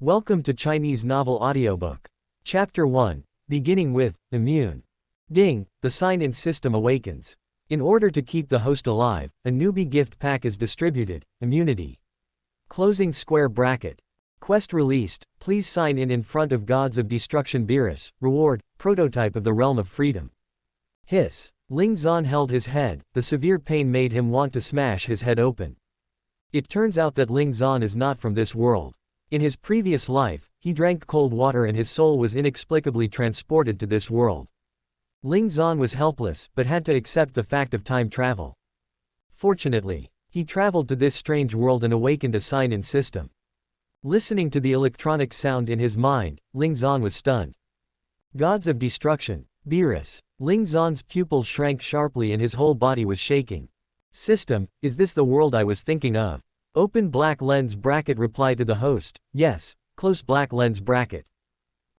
Welcome to Chinese Novel Audiobook. Chapter 1, beginning with, Immune. Ding, the sign-in system awakens. In order to keep the host alive, a newbie gift pack is distributed, Immunity. Closing square bracket. Quest released, please sign in front of Gods of Destruction Beerus, reward, prototype of the Realm of Freedom. Hiss. Ling Zan held his head, the severe pain made him want to smash his head open. It turns out that Ling Zan is not from this world. In his previous life, he drank cold water and his soul was inexplicably transported to this world. Ling Zan was helpless, but had to accept the fact of time travel. Fortunately, he traveled to this strange world and awakened a sign-in system. Listening to the electronic sound in his mind, Ling Zan was stunned. Gods of Destruction, Beerus. Ling Zan's pupils shrank sharply and his whole body was shaking. System, is this the world I was thinking of? Open black lens bracket. Reply to the host, yes, close black lens bracket.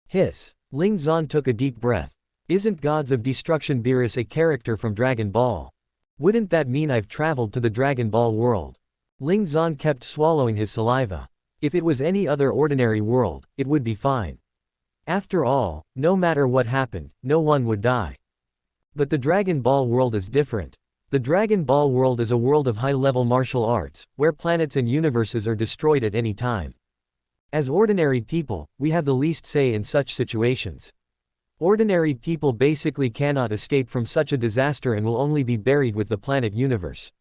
Hiss. Ling Zan took a deep breath. Isn't Gods of Destruction Beerus a character from Dragon Ball? Wouldn't that mean I've traveled to the Dragon Ball world? Ling Zan kept swallowing his saliva. If it was any other ordinary world, it would be fine. After all, no matter what happened, no one would die. But the Dragon Ball world is different. The Dragon Ball world is a world of high-level martial arts, where planets and universes are destroyed at any time. As ordinary people, we have the least say in such situations. Ordinary people basically cannot escape from such a disaster and will only be buried with the planet universe.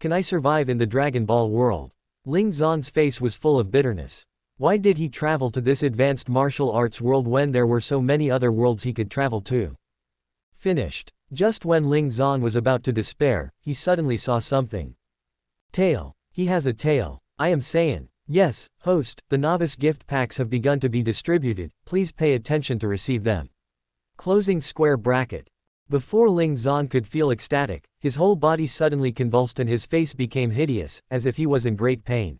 Can I survive in the Dragon Ball world? Ling Zan's face was full of bitterness. Why did he travel to this advanced martial arts world when there were so many other worlds he could travel to? Finished. Just when Ling Zan was about to despair, he suddenly saw something. Tail. He has a tail. I am Saiyan. Yes, host, the novice gift packs have begun to be distributed, please pay attention to receive them. Closing square bracket. Before Ling Zan could feel ecstatic, his whole body suddenly convulsed and his face became hideous, as if he was in great pain.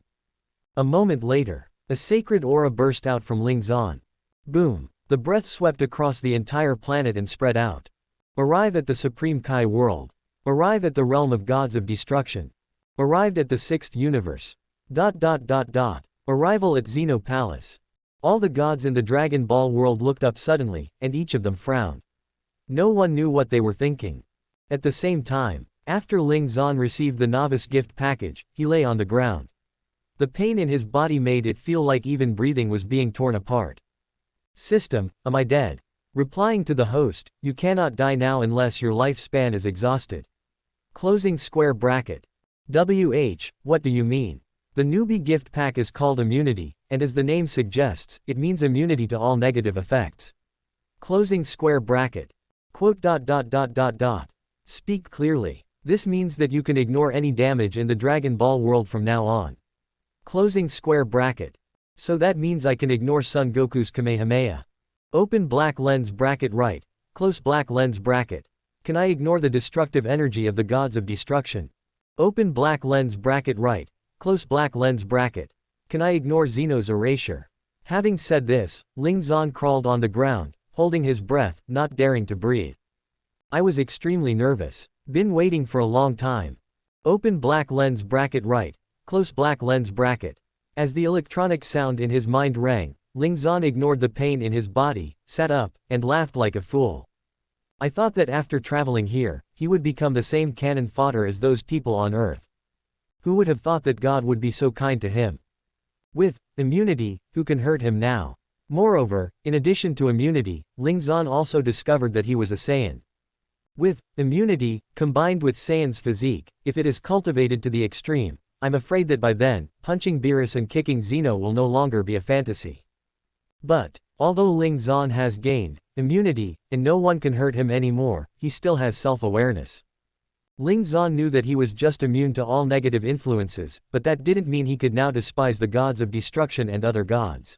A moment later, a sacred aura burst out from Ling Zan. Boom. The breath swept across the entire planet and spread out. Arrive at the Supreme Kai world. Arrive at the realm of Gods of Destruction. Arrived at the 6th universe. Arrival at Xeno Palace. All the gods in the Dragon Ball world looked up suddenly, and each of them frowned. No one knew what they were thinking. At the same time, after Ling Zan received the novice gift package, he lay on the ground. The pain in his body made it feel like even breathing was being torn apart. System, am I dead? Replying to the host, you cannot die now unless your lifespan is exhausted. Closing square bracket. What do you mean? The newbie gift pack is called Immunity, and as the name suggests, it means immunity to all negative effects. Closing square bracket. Quote. Speak clearly. This means that you can ignore any damage in the Dragon Ball world from now on. Closing square bracket. So that means I can ignore Son Goku's Kamehameha. Open black lens bracket right, close black lens bracket. Can I ignore the destructive energy of the Gods of Destruction? Open black lens bracket right, close black lens bracket. Can I ignore Xeno's erasure? Having said this, Ling Zan crawled on the ground, holding his breath, not daring to breathe. I was extremely nervous. Been waiting for a long time. Open black lens bracket right, close black lens bracket. As the electronic sound in his mind rang, Ling Zan ignored the pain in his body, sat up, and laughed like a fool. I thought that after traveling here, he would become the same cannon fodder as those people on Earth. Who would have thought that God would be so kind to him? With immunity, who can hurt him now? Moreover, in addition to immunity, Ling Zan also discovered that he was a Saiyan. With immunity, combined with Saiyan's physique, if it is cultivated to the extreme, I'm afraid that by then, punching Beerus and kicking Xeno will no longer be a fantasy. But, although Ling Zan has gained immunity, and no one can hurt him anymore, he still has self-awareness. Ling Zan knew that he was just immune to all negative influences, but that didn't mean he could now despise the Gods of Destruction and other gods.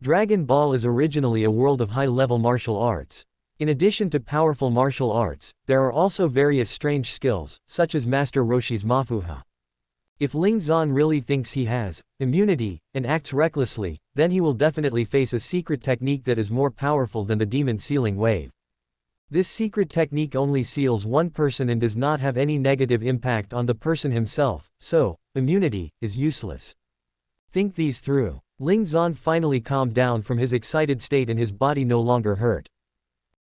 Dragon Ball is originally a world of high-level martial arts. In addition to powerful martial arts, there are also various strange skills, such as Master Roshi's Mafuha. If Ling Zan really thinks he has immunity, and acts recklessly, then he will definitely face a secret technique that is more powerful than the demon sealing wave. This secret technique only seals one person and does not have any negative impact on the person himself, so immunity is useless. Think these through. Ling Zan finally calmed down from his excited state and his body no longer hurt.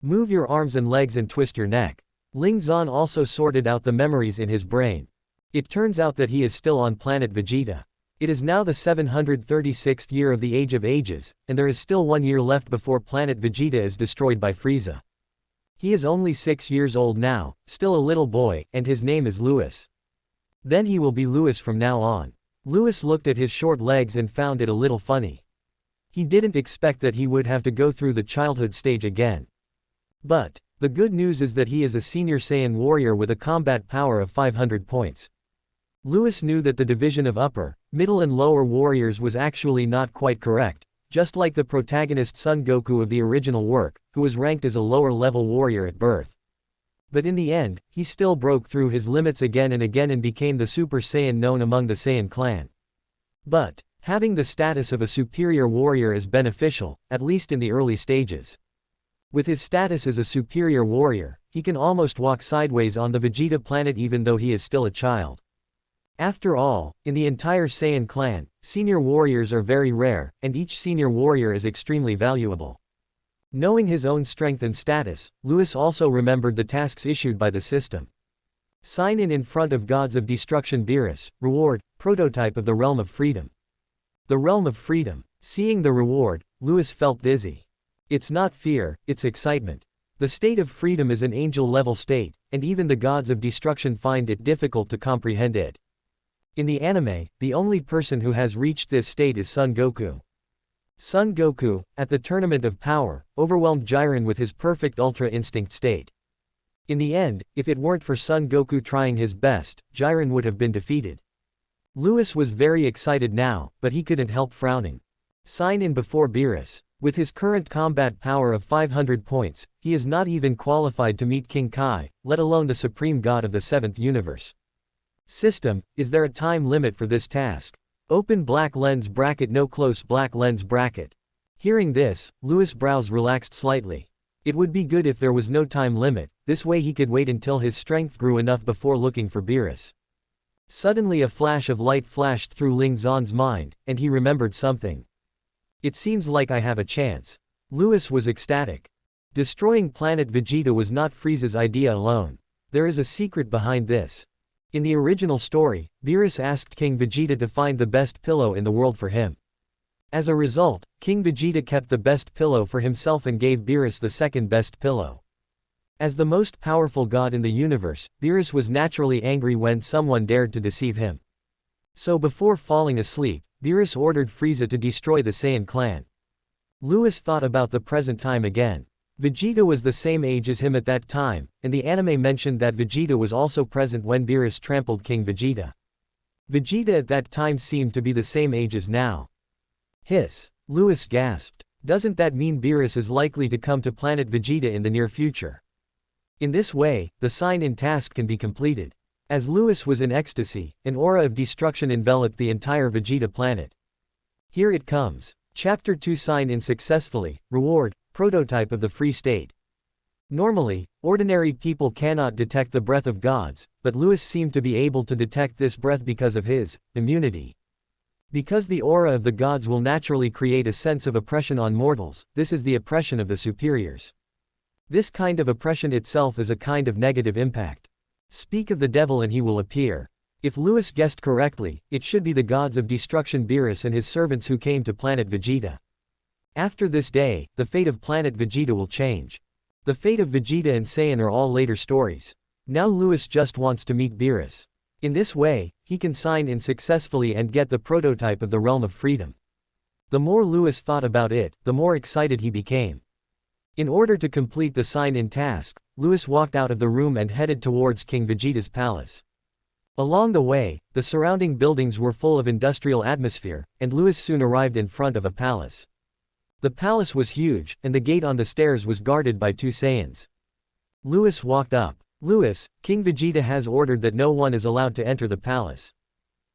Move your arms and legs and twist your neck. Ling Zan also sorted out the memories in his brain. It turns out that he is still on planet Vegeta. It is now the 736th year of the Age of Ages, and there is still 1 year left before planet Vegeta is destroyed by Frieza. He is only 6 years old now, still a little boy, and his name is Louis. Then he will be Louis from now on. Louis looked at his short legs and found it a little funny. He didn't expect that he would have to go through the childhood stage again. But the good news is that he is a senior Saiyan warrior with a combat power of 500 points. Louis knew that the division of upper, middle and lower warriors was actually not quite correct, just like the protagonist Son Goku of the original work, who was ranked as a lower-level warrior at birth. But in the end, he still broke through his limits again and again and became the Super Saiyan known among the Saiyan clan. But having the status of a superior warrior is beneficial, at least in the early stages. With his status as a superior warrior, he can almost walk sideways on the Vegeta planet even though he is still a child. After all, in the entire Saiyan clan, senior warriors are very rare, and each senior warrior is extremely valuable. Knowing his own strength and status, Louis also remembered the tasks issued by the system. Sign in front of Gods of Destruction Beerus, reward, prototype of the Realm of Freedom. The Realm of Freedom. Seeing the reward, Louis felt dizzy. It's not fear, it's excitement. The state of freedom is an angel-level state, and even the Gods of Destruction find it difficult to comprehend it. In the anime, the only person who has reached this state is Son Goku. Son Goku, at the Tournament of Power, overwhelmed Jiren with his perfect Ultra Instinct state. In the end, if it weren't for Son Goku trying his best, Jiren would have been defeated. Louis was very excited now, but he couldn't help frowning. Sign in before Beerus. With his current combat power of 500 points, he is not even qualified to meet King Kai, let alone the supreme god of the 7th universe. System, is there a time limit for this task? Open black lens bracket, no close black lens bracket. Hearing this, Louis' brows relaxed slightly. It would be good if there was no time limit, this way he could wait until his strength grew enough before looking for Beerus. Suddenly a flash of light flashed through Ling Zan's mind, and he remembered something. It seems like I have a chance. Louis was ecstatic. Destroying planet Vegeta was not Frieza's idea alone. There is a secret behind this. In the original story, Beerus asked King Vegeta to find the best pillow in the world for him. As a result, King Vegeta kept the best pillow for himself and gave Beerus the second best pillow. As the most powerful god in the universe, Beerus was naturally angry when someone dared to deceive him. So before falling asleep, Beerus ordered Frieza to destroy the Saiyan clan. Louis thought about the present time again. Vegeta was the same age as him at that time, and the anime mentioned that Vegeta was also present when Beerus trampled King Vegeta. Vegeta at that time seemed to be the same age as now. Hiss. Louis gasped. Doesn't that mean Beerus is likely to come to planet Vegeta in the near future? In this way, the sign-in task can be completed. As Louis was in ecstasy, an aura of destruction enveloped the entire Vegeta planet. Here it comes. Chapter 2. Sign in successfully. Reward, prototype of the free state. Normally, ordinary people cannot detect the breath of gods, but Louis seemed to be able to detect this breath because of his immunity. Because the aura of the gods will naturally create a sense of oppression on mortals, this is the oppression of the superiors. This kind of oppression itself is a kind of negative impact. Speak of the devil and he will appear. If Louis guessed correctly, it should be the gods of destruction Beerus and his servants who came to planet Vegeta. After this day, the fate of planet Vegeta will change. The fate of Vegeta and Saiyan are all later stories. Now Louis just wants to meet Beerus. In this way, he can sign in successfully and get the prototype of the Realm of Freedom. The more Louis thought about it, the more excited he became. In order to complete the sign-in task, Louis walked out of the room and headed towards King Vegeta's palace. Along the way, the surrounding buildings were full of industrial atmosphere, and Louis soon arrived in front of a palace. The palace was huge, and the gate on the stairs was guarded by 2 Saiyans. Louis walked up. Louis, King Vegeta has ordered that no one is allowed to enter the palace.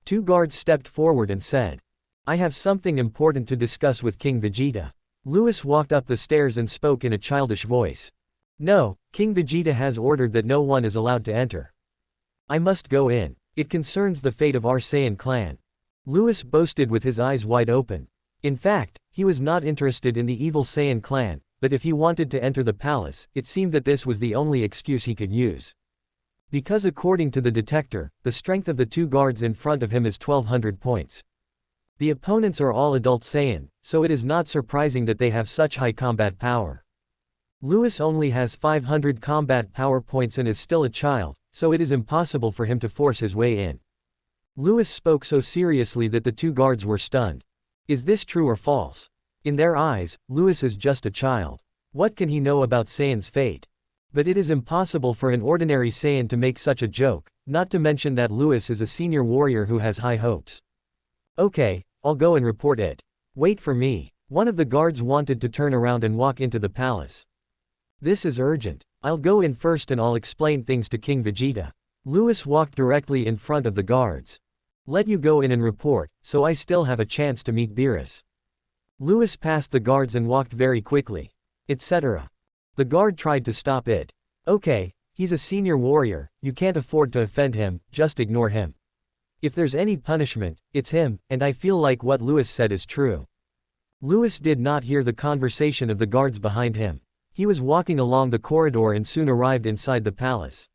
2 guards stepped forward and said, I have something important to discuss with King Vegeta. Louis walked up the stairs and spoke in a childish voice. No, King Vegeta has ordered that no one is allowed to enter. I must go in. It concerns the fate of our Saiyan clan. Louis boasted with his eyes wide open. In fact, he was not interested in the evil Saiyan clan, but if he wanted to enter the palace, it seemed that this was the only excuse he could use. Because according to the detector, the strength of the two guards in front of him is 1200 points. The opponents are all adult Saiyan, so it is not surprising that they have such high combat power. Lewis only has 500 combat power points and is still a child, so it is impossible for him to force his way in. Lewis spoke so seriously that the two guards were stunned. Is this true or false? In their eyes, Lewis is just a child. What can he know about Saiyan's fate? But it is impossible for an ordinary Saiyan to make such a joke, not to mention that Lewis is a senior warrior who has high hopes. Okay, I'll go and report it. Wait for me. One of the guards wanted to turn around and walk into the palace. This is urgent. I'll go in first and I'll explain things to King Vegeta. Lewis walked directly in front of the guards. Let you go in and report, so I still have a chance to meet Beerus. Lewis passed the guards and walked very quickly. Etc. The guard tried to stop it. Okay, he's a senior warrior, you can't afford to offend him, just ignore him. If there's any punishment, it's him, and I feel like what Lewis said is true. Lewis did not hear the conversation of the guards behind him. He was walking along the corridor and soon arrived inside the palace.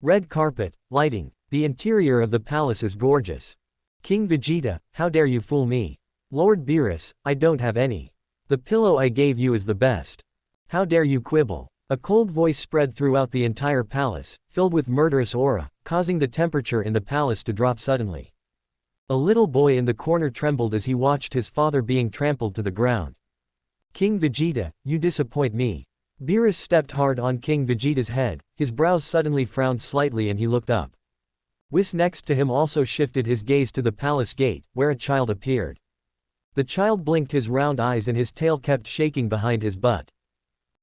Red carpet, lighting, the interior of the palace is gorgeous. King Vegeta, how dare you fool me? Lord Beerus, I don't have any. The pillow I gave you is the best. How dare you quibble? A cold voice spread throughout the entire palace, filled with murderous aura, causing the temperature in the palace to drop suddenly. A little boy in the corner trembled as he watched his father being trampled to the ground. King Vegeta, you disappoint me. Beerus stepped hard on King Vegeta's head, his brows suddenly frowned slightly and he looked up. Whis next to him also shifted his gaze to the palace gate, where a child appeared. The child blinked his round eyes and his tail kept shaking behind his butt.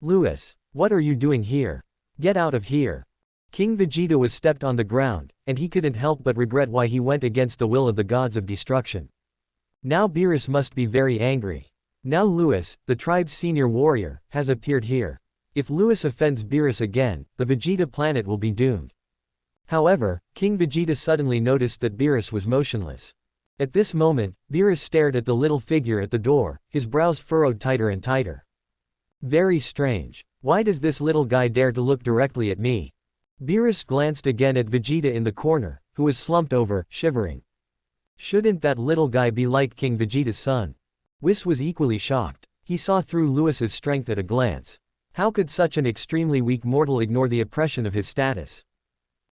Lewis, what are you doing here? Get out of here. King Vegeta was stepped on the ground, and he couldn't help but regret why he went against the will of the gods of destruction. Now Beerus must be very angry. Now Lewis, the tribe's senior warrior, has appeared here. If Lewis offends Beerus again, the Vegeta planet will be doomed. However, King Vegeta suddenly noticed that Beerus was motionless. At this moment, Beerus stared at the little figure at the door, his brows furrowed tighter and tighter. Very strange. Why does this little guy dare to look directly at me? Beerus glanced again at Vegeta in the corner, who was slumped over, shivering. Shouldn't that little guy be like King Vegeta's son? Whis was equally shocked. He saw through Lewis's strength at a glance. How could such an extremely weak mortal ignore the oppression of his status?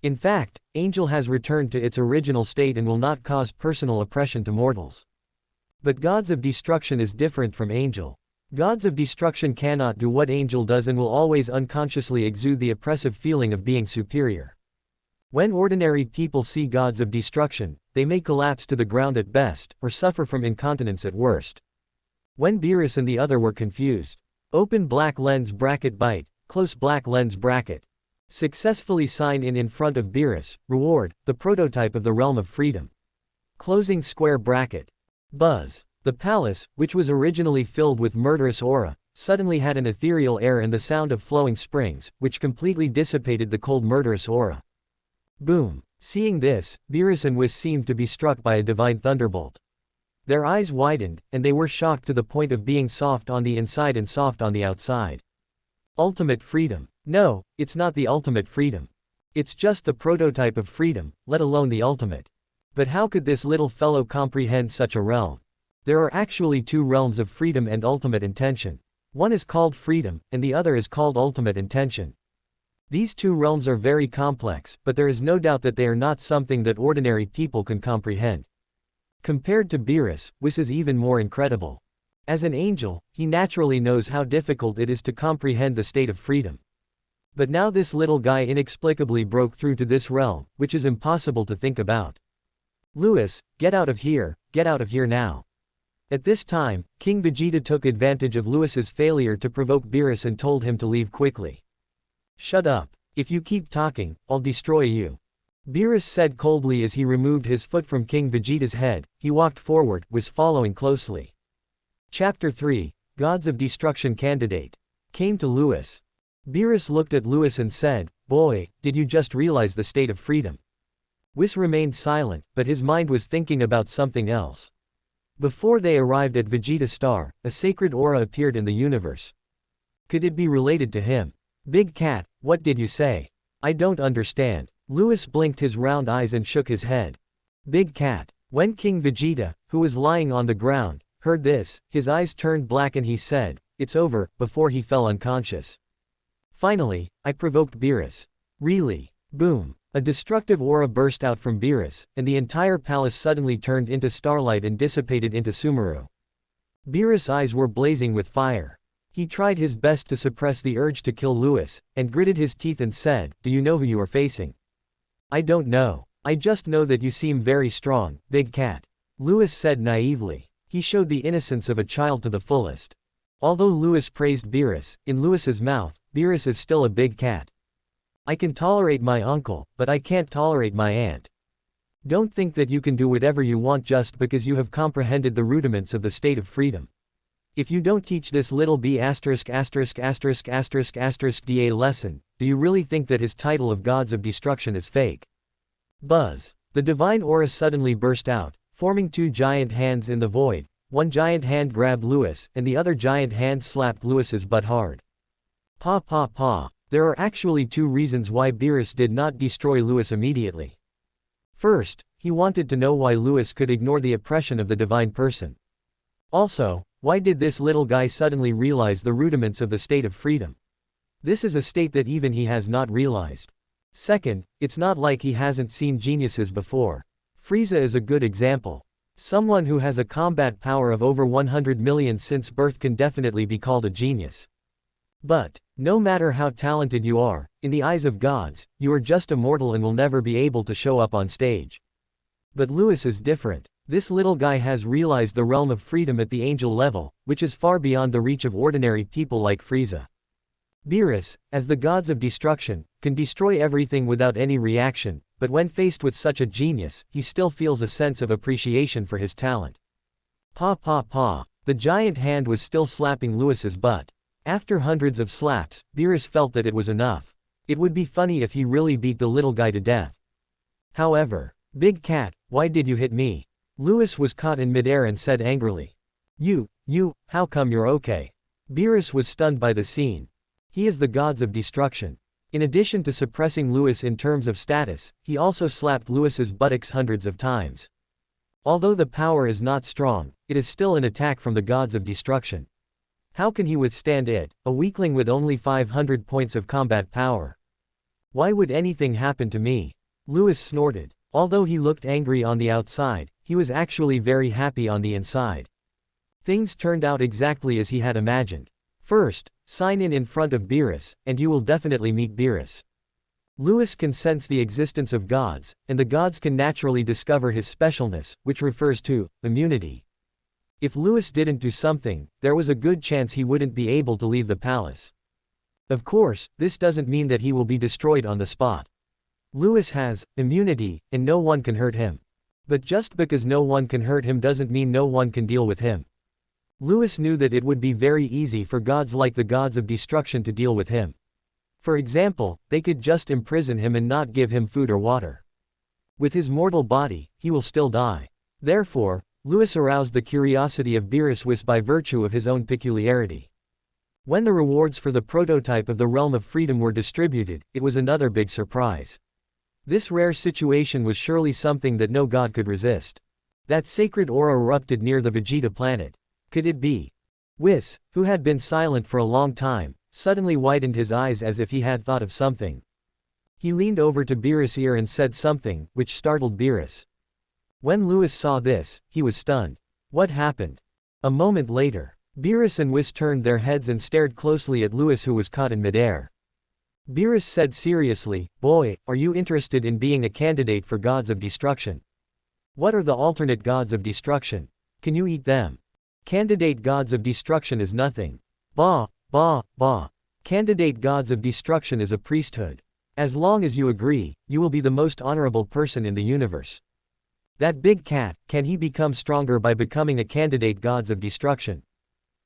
In fact, Angel has returned to its original state and will not cause personal oppression to mortals. But Gods of Destruction is different from Angel. Gods of Destruction cannot do what Angel does and will always unconsciously exude the oppressive feeling of being superior. When ordinary people see Gods of Destruction, they may collapse to the ground at best, or suffer from incontinence at worst. When Beerus and the other were confused. Open black lens bracket bite, close black lens bracket. Successfully sign in front of Beerus, reward, the prototype of the realm of freedom. Closing square bracket. Buzz. The palace, which was originally filled with murderous aura, suddenly had an ethereal air and the sound of flowing springs, which completely dissipated the cold murderous aura. Boom. Seeing this, Beerus and Whis seemed to be struck by a divine thunderbolt. Their eyes widened, and they were shocked to the point of being soft on the inside and soft on the outside. Ultimate freedom. No, it's not the ultimate freedom. It's just the prototype of freedom, let alone the ultimate. But how could this little fellow comprehend such a realm? There are actually two realms of freedom and ultimate intention. One is called freedom, and the other is called ultimate intention. These two realms are very complex, but there is no doubt that they are not something that ordinary people can comprehend. Compared to Beerus, Whis is even more incredible. As an angel, he naturally knows how difficult it is to comprehend the state of freedom. But now this little guy inexplicably broke through to this realm, which is impossible to think about. Lewis, get out of here now. At this time, King Vegeta took advantage of Lewis's failure to provoke Beerus and told him to leave quickly. Shut up. If you keep talking, I'll destroy you. Beerus said coldly as he removed his foot from King Vegeta's head. He walked forward, was following closely. Chapter 3, Gods of Destruction Candidate. Came to Lewis. Beerus looked at Lewis and said, "Boy, did you just realize the state of freedom?" Whis remained silent, but his mind was thinking about something else. Before they arrived at Vegeta Star, a sacred aura appeared in the universe. Could it be related to him? Big Cat, what did you say? I don't understand. Lewis blinked his round eyes and shook his head. Big Cat. When King Vegeta, who was lying on the ground, heard this, his eyes turned black and he said, "It's over," before he fell unconscious. Finally, I provoked Beerus. Really? Boom. A destructive aura burst out from Beerus, and the entire palace suddenly turned into starlight and dissipated into Sumeru. Beerus' eyes were blazing with fire. He tried his best to suppress the urge to kill Lewis, and gritted his teeth and said, "Do you know who you are facing?" "I don't know. I just know that you seem very strong, Big Cat," Lewis said naively. He showed the innocence of a child to the fullest. Although Lewis praised Beerus, in Lewis's mouth, Beerus is still a big cat. "I can tolerate my uncle, but I can't tolerate my aunt. Don't think that you can do whatever you want just because you have comprehended the rudiments of the state of freedom. If you don't teach this little b***** da lesson, do you really think that his title of Gods of Destruction is fake?" Buzz. The divine aura suddenly burst out, forming two giant hands in the void. One giant hand grabbed Lewis, and the other giant hand slapped Lewis's butt hard. Pa pa pa. There are actually two reasons why Beerus did not destroy Lewis immediately. First, he wanted to know why Lewis could ignore the oppression of the divine person. Also, why did this little guy suddenly realize the rudiments of the state of freedom? This is a state that even he has not realized. Second, it's not like he hasn't seen geniuses before. Frieza is a good example. Someone who has a combat power of over 100 million since birth can definitely be called a genius. But, no matter how talented you are, in the eyes of gods, you are just a mortal and will never be able to show up on stage. But Lewis is different. This little guy has realized the realm of freedom at the angel level, which is far beyond the reach of ordinary people like Frieza. Beerus, as the gods of destruction, can destroy everything without any reaction, but when faced with such a genius, he still feels a sense of appreciation for his talent. Pa pa pa. The giant hand was still slapping Lewis's butt. After hundreds of slaps, Beerus felt that it was enough. It would be funny if he really beat the little guy to death. However, Big Cat, why did you hit me? Lewis was caught in midair and said angrily. How come you're okay? Beerus was stunned by the scene. He is the gods of destruction. In addition to suppressing Lewis in terms of status, he also slapped Lewis's buttocks hundreds of times. Although the power is not strong, it is still an attack from the gods of destruction. How can he withstand it, a weakling with only 500 points of combat power? Why would anything happen to me? Lewis snorted. Although he looked angry on the outside, he was actually very happy on the inside. Things turned out exactly as he had imagined. First, sign in front of Beerus, and you will definitely meet Beerus. Lewis can sense the existence of gods, and the gods can naturally discover his specialness, which refers to immunity. If Lewis didn't do something, there was a good chance he wouldn't be able to leave the palace. Of course, this doesn't mean that he will be destroyed on the spot. Lewis has immunity, and no one can hurt him. But just because no one can hurt him doesn't mean no one can deal with him. Lewis knew that it would be very easy for gods like the gods of destruction to deal with him. For example, they could just imprison him and not give him food or water. With his mortal body, he will still die. Therefore, Lewis aroused the curiosity of Beerus by virtue of his own peculiarity. When the rewards for the prototype of the Realm of Freedom were distributed, it was another big surprise. This rare situation was surely something that no god could resist. That sacred aura erupted near the Vegeta planet. Could it be? Whis, who had been silent for a long time, suddenly widened his eyes as if he had thought of something. He leaned over to Beerus' ear and said something, which startled Beerus. When Lewis saw this, he was stunned. What happened? A moment later, Beerus and Whis turned their heads and stared closely at Lewis, who was caught in midair. Beerus said seriously, "Boy, are you interested in being a candidate for gods of destruction? What are the alternate gods of destruction? Can you eat them? Candidate gods of destruction is nothing. Bah, bah, bah. Candidate gods of destruction is a priesthood. As long as you agree, you will be the most honorable person in the universe. That Big Cat, can he become stronger by becoming a candidate gods of destruction?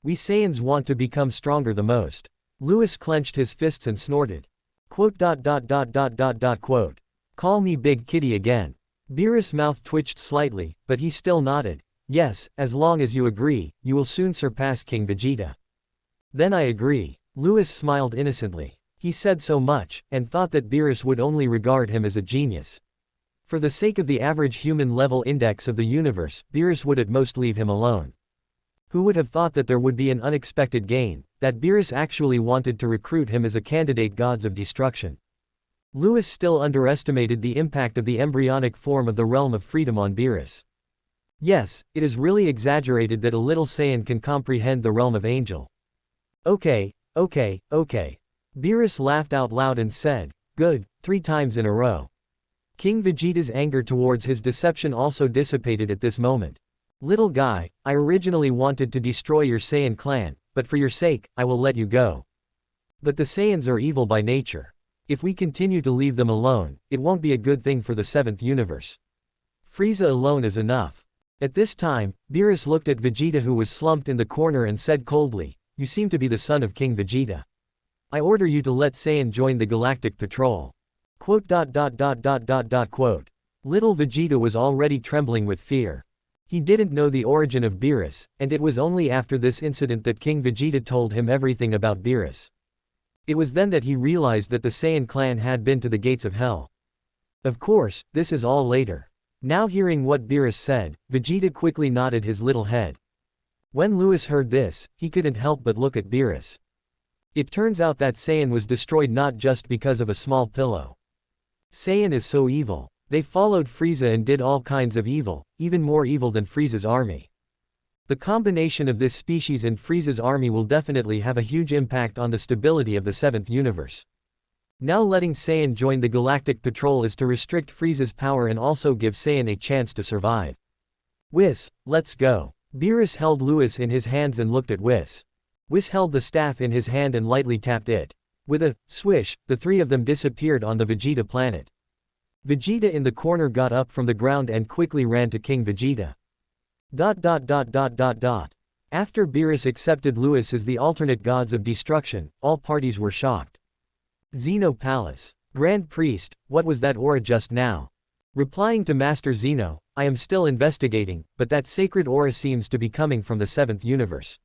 We Saiyans want to become stronger the most." Lewis clenched his fists and snorted. Quote. Call me Big Kitty again. Beerus' mouth twitched slightly, but he still nodded. Yes, as long as you agree, you will soon surpass King Vegeta. Then I agree. Lewis smiled innocently. He said so much, and thought that Beerus would only regard him as a genius. For the sake of the average human level index of the universe, Beerus would at most leave him alone. Who would have thought that there would be an unexpected gain, that Beerus actually wanted to recruit him as a candidate gods of destruction. Lewis still underestimated the impact of the embryonic form of the realm of freedom on Beerus. Yes, it is really exaggerated that a little Saiyan can comprehend the realm of angel. Okay. Beerus laughed out loud and said, "Good," 3 times in a row. King Vegeta's anger towards his deception also dissipated at this moment. Little guy, I originally wanted to destroy your Saiyan clan, but for your sake, I will let you go. But the Saiyans are evil by nature. If we continue to leave them alone, it won't be a good thing for the 7th universe. Frieza alone is enough. At this time, Beerus looked at Vegeta, who was slumped in the corner, and said coldly, "You seem to be the son of King Vegeta. I order you to let Saiyan join the Galactic Patrol." Little Vegeta was already trembling with fear. He didn't know the origin of Beerus, and it was only after this incident that King Vegeta told him everything about Beerus. It was then that he realized that the Saiyan clan had been to the gates of hell. Of course, this is all later. Now hearing what Beerus said, Vegeta quickly nodded his little head. When Lewis heard this, he couldn't help but look at Beerus. It turns out that Saiyan was destroyed not just because of a small pillow. Saiyan is so evil. They followed Frieza and did all kinds of evil, even more evil than Frieza's army. The combination of this species and Frieza's army will definitely have a huge impact on the stability of the 7th universe. Now letting Saiyan join the Galactic Patrol is to restrict Frieza's power and also give Saiyan a chance to survive. Whis, let's go. Beerus held Lewis in his hands and looked at Whis. Whis held the staff in his hand and lightly tapped it. With a swish, the 3 of them disappeared on the Vegeta planet. Vegeta in the corner got up from the ground and quickly ran to King Vegeta. After Beerus accepted Lewis as the alternate gods of destruction, all parties were shocked. Zeno Palace. Grand Priest, what was that aura just now? Replying to Master Zeno, I am still investigating, but that sacred aura seems to be coming from the 7th universe.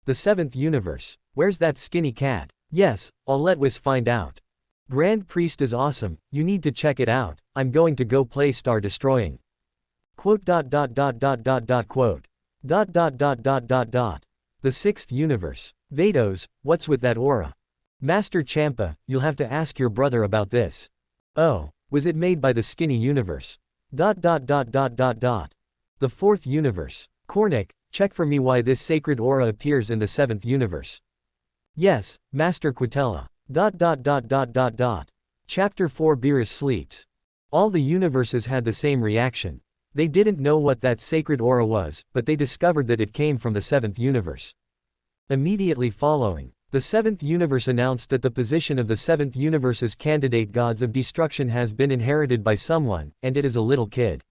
The 7th universe? Where's that skinny cat? Yes, I'll let Whis find out. Grand Priest is awesome, you need to check it out, I'm going to go play Star Destroying. The 6th universe. Vados, what's with that aura? Master Champa, you'll have to ask your brother about this. Oh, was it made by the skinny universe? The 4th universe. Kornik, check for me why this sacred aura appears in the 7th universe. Yes, Master Quitella. Chapter 4 Beerus sleeps. All the universes had the same reaction. They didn't know what that sacred aura was, but they discovered that it came from the 7th universe. Immediately following, the 7th universe announced that the position of the 7th universe's candidate gods of destruction has been inherited by someone, and it is a little kid.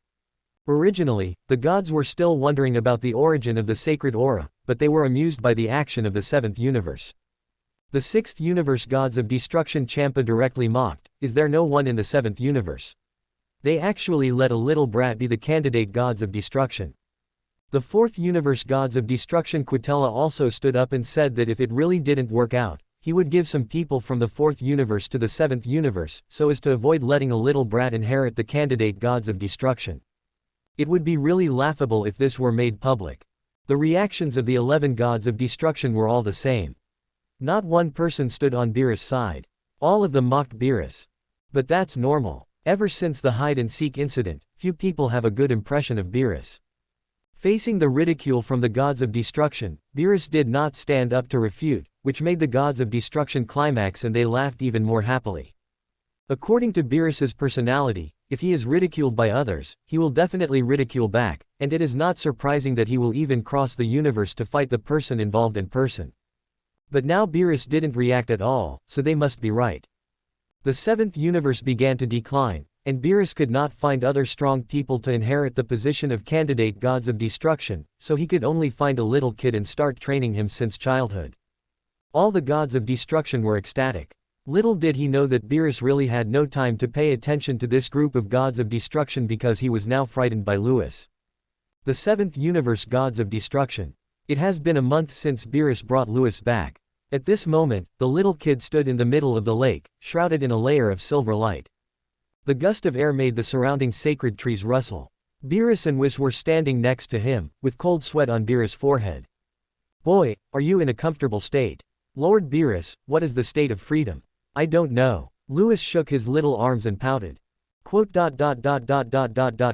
Originally, the gods were still wondering about the origin of the sacred aura, but they were amused by the action of the 7th universe. The 6th universe gods of destruction Champa directly mocked, is there no one in the 7th universe? They actually let a little brat be the candidate gods of destruction. The 4th universe gods of destruction Quitella also stood up and said that if it really didn't work out, he would give some people from the 4th universe to the 7th universe, so as to avoid letting a little brat inherit the candidate gods of destruction. It would be really laughable if this were made public. The reactions of the 11 gods of destruction were all the same. Not one person stood on Beerus' side. All of them mocked Beerus. But that's normal. Ever since the hide-and-seek incident, few people have a good impression of Beerus. Facing the ridicule from the gods of destruction, Beerus did not stand up to refute, which made the gods of destruction climax and they laughed even more happily. According to Beerus's personality, if he is ridiculed by others, he will definitely ridicule back, and it is not surprising that he will even cross the universe to fight the person involved in person. But now Beerus didn't react at all, so they must be right. The 7th universe began to decline, and Beerus could not find other strong people to inherit the position of candidate gods of destruction, so he could only find a little kid and start training him since childhood. All the gods of destruction were ecstatic. Little did he know that Beerus really had no time to pay attention to this group of gods of destruction because he was now frightened by Lewis. The seventh universe gods of destruction. It has been a month since Beerus brought Lewis back. At this moment, the little kid stood in the middle of the lake, shrouded in a layer of silver light. The gust of air made the surrounding sacred trees rustle. Beerus and Whis were standing next to him, with cold sweat on Beerus' forehead. Boy, are you in a comfortable state? Lord Beerus, what is the state of freedom? I don't know. Lewis shook his little arms and pouted.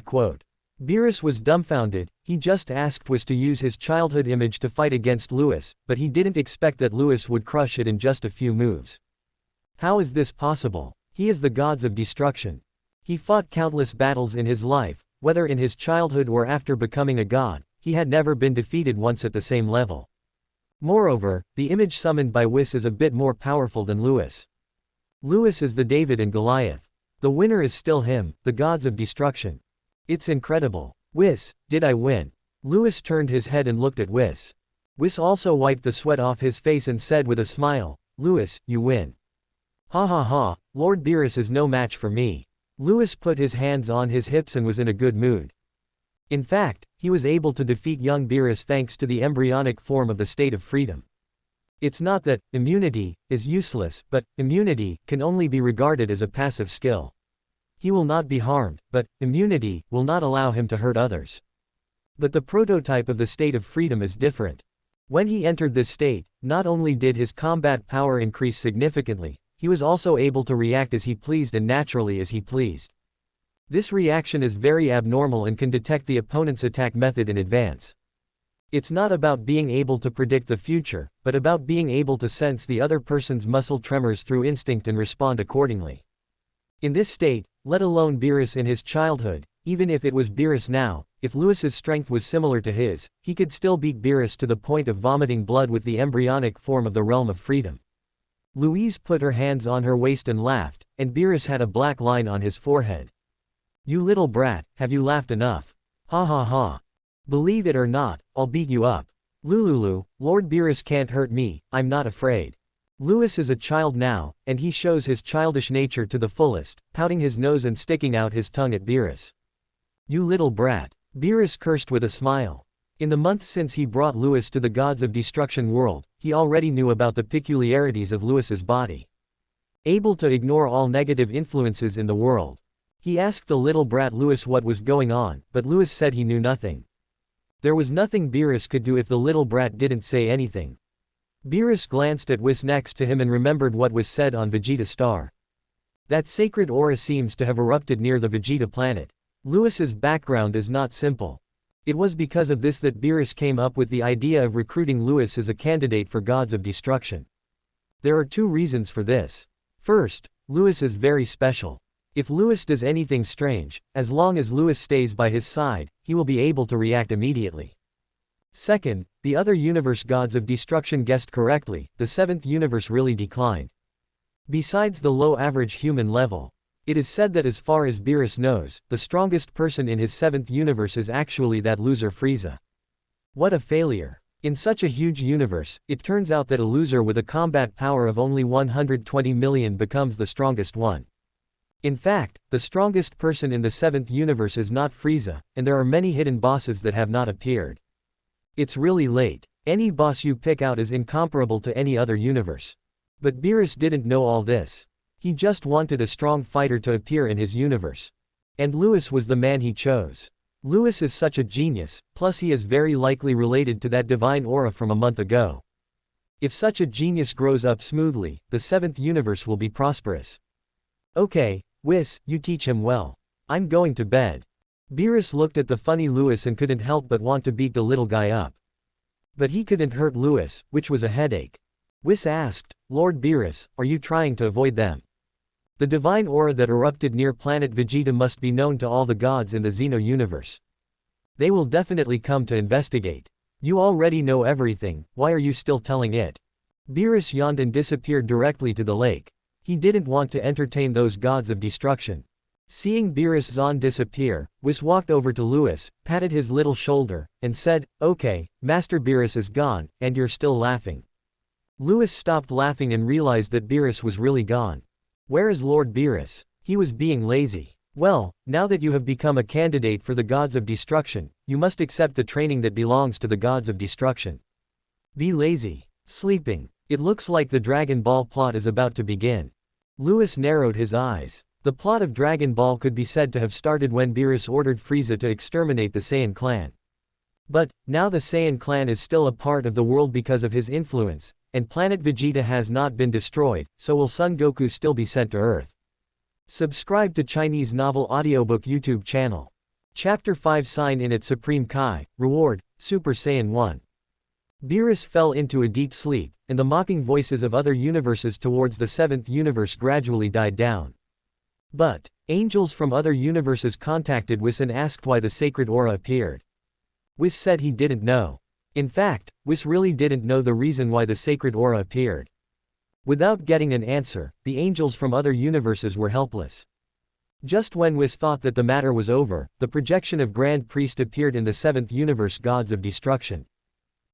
Quote. Beerus was dumbfounded. He just asked Whis to use his childhood image to fight against Lewis, but he didn't expect that Lewis would crush it in just a few moves. How is this possible? He is the gods of destruction. He fought countless battles in his life, whether in his childhood or after becoming a god, he had never been defeated once at the same level. Moreover, the image summoned by Whis is a bit more powerful than Lewis. Lewis is the David and Goliath. The winner is still him, the gods of destruction. It's incredible. Whis, did I win? Lewis turned his head and looked at Whis. Whis also wiped the sweat off his face and said with a smile, Lewis, you win. Ha ha ha, Lord Beerus is no match for me. Lewis put his hands on his hips and was in a good mood. In fact, he was able to defeat young Beerus thanks to the embryonic form of the state of freedom. It's not that immunity is useless, but immunity can only be regarded as a passive skill. He will not be harmed, but immunity will not allow him to hurt others. But the prototype of the state of freedom is different. When he entered this state, not only did his combat power increase significantly, he was also able to react as he pleased and naturally as he pleased. This reaction is very abnormal and can detect the opponent's attack method in advance. It's not about being able to predict the future, but about being able to sense the other person's muscle tremors through instinct and respond accordingly. In this state, let alone Beerus in his childhood, even if it was Beerus now, if Lewis's strength was similar to his, he could still beat Beerus to the point of vomiting blood with the embryonic form of the realm of freedom. Louise put her hands on her waist and laughed, and Beerus had a black line on his forehead. You little brat, have you laughed enough? Ha ha ha. Believe it or not, I'll beat you up. Lululu, Lord Beerus can't hurt me, I'm not afraid. Lewis is a child now, and he shows his childish nature to the fullest, pouting his nose and sticking out his tongue at Beerus. You little brat. Beerus cursed with a smile. In the months since he brought Lewis to the gods of destruction world, he already knew about the peculiarities of Lewis's body. Able to ignore all negative influences in the world. He asked the little brat Lewis what was going on, but Lewis said he knew nothing. There was nothing Beerus could do if the little brat didn't say anything. Beerus glanced at Whis next to him and remembered what was said on Vegeta Star. That sacred aura seems to have erupted near the Vegeta planet. Lewis's background is not simple. It was because of this that Beerus came up with the idea of recruiting Lewis as a candidate for gods of destruction. There are two reasons for this. First, Lewis is very special. If Lewis does anything strange, as long as Lewis stays by his side, he will be able to react immediately. Second, the other universe gods of destruction guessed correctly, the seventh universe really declined. Besides the low average human level, it is said that as far as Beerus knows, the strongest person in his seventh universe is actually that loser Frieza. What a failure. In such a huge universe, it turns out that a loser with a combat power of only 120 million becomes the strongest one. In fact, the strongest person in the seventh universe is not Frieza, and there are many hidden bosses that have not appeared. It's really late. Any boss you pick out is incomparable to any other universe. But Beerus didn't know all this. He just wanted a strong fighter to appear in his universe. And Lewis was the man he chose. Lewis is such a genius, plus he is very likely related to that divine aura from a month ago. If such a genius grows up smoothly, the seventh universe will be prosperous. Okay, Whis, you teach him well. I'm going to bed. Beerus looked at the funny Lewis and couldn't help but want to beat the little guy up. But he couldn't hurt Lewis, which was a headache. Whis asked, Lord Beerus, are you trying to avoid them? The divine aura that erupted near planet Vegeta must be known to all the gods in the Xeno universe. They will definitely come to investigate. You already know everything, why are you still telling it? Beerus yawned and disappeared directly to the lake. He didn't want to entertain those gods of destruction. Seeing Beerus Zahn disappear, Whis walked over to Lewis, patted his little shoulder, and said, okay, Master Beerus is gone, and you're still laughing. Lewis stopped laughing and realized that Beerus was really gone. Where is Lord Beerus? He was being lazy. Well, now that you have become a candidate for the gods of destruction, you must accept the training that belongs to the gods of destruction. Be lazy. Sleeping. It looks like the Dragon Ball plot is about to begin. Lewis narrowed his eyes. The plot of Dragon Ball could be said to have started when Beerus ordered Frieza to exterminate the Saiyan clan. But, now the Saiyan clan is still a part of the world because of his influence, and planet Vegeta has not been destroyed, so will Son Goku still be sent to Earth? Subscribe to Chinese Novel Audiobook YouTube channel. Chapter 5 Sign in its Supreme Kai, Reward, Super Saiyan 1. Beerus fell into a deep sleep, and the mocking voices of other universes towards the 7th universe gradually died down. But, angels from other universes contacted Whis and asked why the sacred aura appeared. Whis said he didn't know. In fact, Whis really didn't know the reason why the sacred aura appeared. Without getting an answer, the angels from other universes were helpless. Just when Whis thought that the matter was over, the projection of Grand Priest appeared in the 7th universe gods of destruction.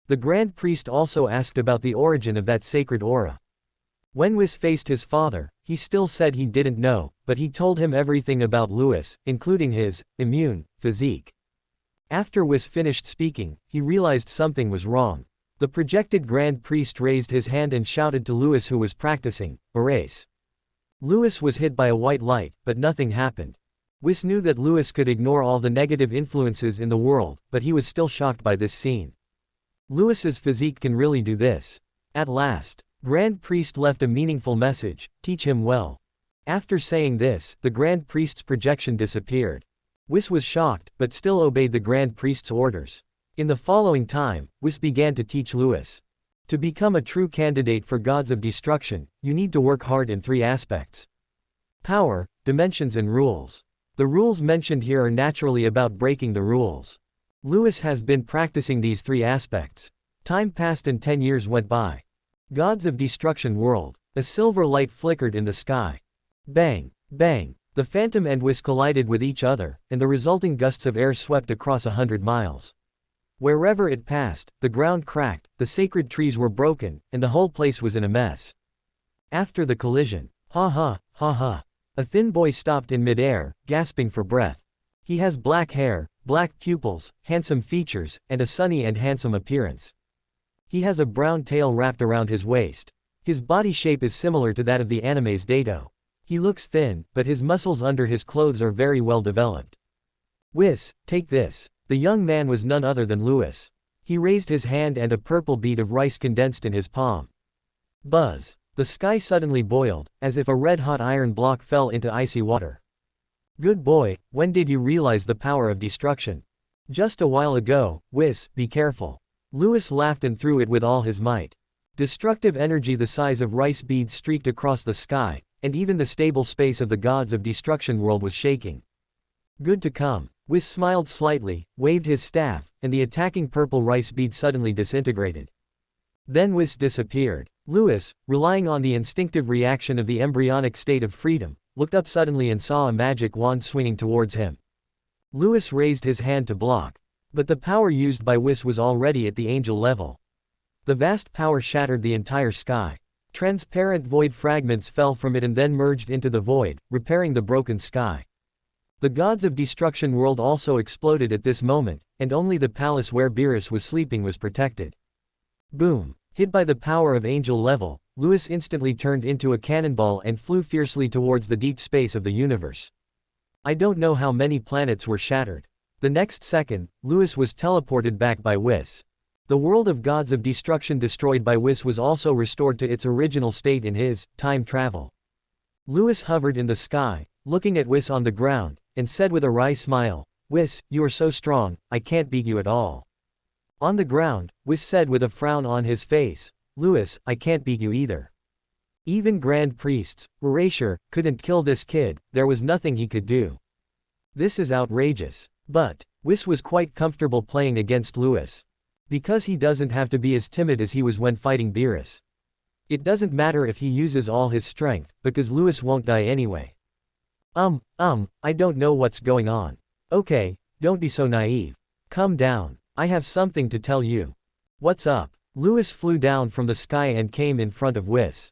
The Grand Priest also asked about the origin of that sacred aura. When Whis faced his father, he still said he didn't know, but he told him everything about Lewis, including his immune physique. After Whis finished speaking, he realized something was wrong. The projected Grand Priest raised his hand and shouted to Lewis, who was practicing, "Erase." Lewis was hit by a white light, but nothing happened. Whis knew that Lewis could ignore all the negative influences in the world, but he was still shocked by this scene. Lewis's physique can really do this. At last, Grand Priest left a meaningful message: teach him well. After saying this, the Grand Priest's projection disappeared. Whis was shocked, but still obeyed the Grand Priest's orders. In the following time, Whis began to teach Lewis. To become a true candidate for gods of destruction, you need to work hard in 3 aspects: power, dimensions and rules. The rules mentioned here are naturally about breaking the rules. Lewis has been practicing these 3 aspects. Time passed and 10 years went by. Gods of Destruction World. A silver light flickered in the sky. Bang! Bang! The Phantom and Whis collided with each other, and the resulting gusts of air swept across 100 miles. Wherever it passed, the ground cracked, the sacred trees were broken, and the whole place was in a mess. After the collision, ha ha, ha ha. A thin boy stopped in mid-air, gasping for breath. He has black hair, black pupils, handsome features, and a sunny and handsome appearance. He has a brown tail wrapped around his waist. His body shape is similar to that of the anime's Dato. He looks thin, but his muscles under his clothes are very well developed. Whis, take this. The young man was none other than Lewis. He raised his hand and a purple bead of rice condensed in his palm. Buzz. The sky suddenly boiled, as if a red-hot iron block fell into icy water. Good boy, when did you realize the power of destruction? Just a while ago. Whis, be careful. Lewis laughed and threw it with all his might. Destructive energy the size of rice beads streaked across the sky, and even the stable space of the gods of destruction world was shaking. Good to come. Whis smiled slightly, waved his staff, and the attacking purple rice bead suddenly disintegrated. Then Whis disappeared. Lewis, relying on the instinctive reaction of the embryonic state of freedom, looked up suddenly and saw a magic wand swinging towards him. Lewis raised his hand to block. But the power used by Whis was already at the angel level. The vast power shattered the entire sky. Transparent void fragments fell from it and then merged into the void, repairing the broken sky. The gods of destruction world also exploded at this moment, and only the palace where Beerus was sleeping was protected. Boom! Hit by the power of angel level, Lewis instantly turned into a cannonball and flew fiercely towards the deep space of the universe. I don't know how many planets were shattered. The next second, Lewis was teleported back by Whis. The world of gods of destruction destroyed by Whis was also restored to its original state in his time travel. Lewis hovered in the sky, looking at Whis on the ground, and said with a wry smile, "Whis, you are so strong, I can't beat you at all." On the ground, Whis said with a frown on his face, "Lewis, I can't beat you either. Even Grand Priests, Erasure, couldn't kill this kid, there was nothing he could do. This is outrageous." But, Whis was quite comfortable playing against Lewis. Because he doesn't have to be as timid as he was when fighting Beerus. It doesn't matter if he uses all his strength, because Lewis won't die anyway. I don't know what's going on. Okay, don't be so naive. Come down, I have something to tell you. What's up? Lewis flew down from the sky and came in front of Whis.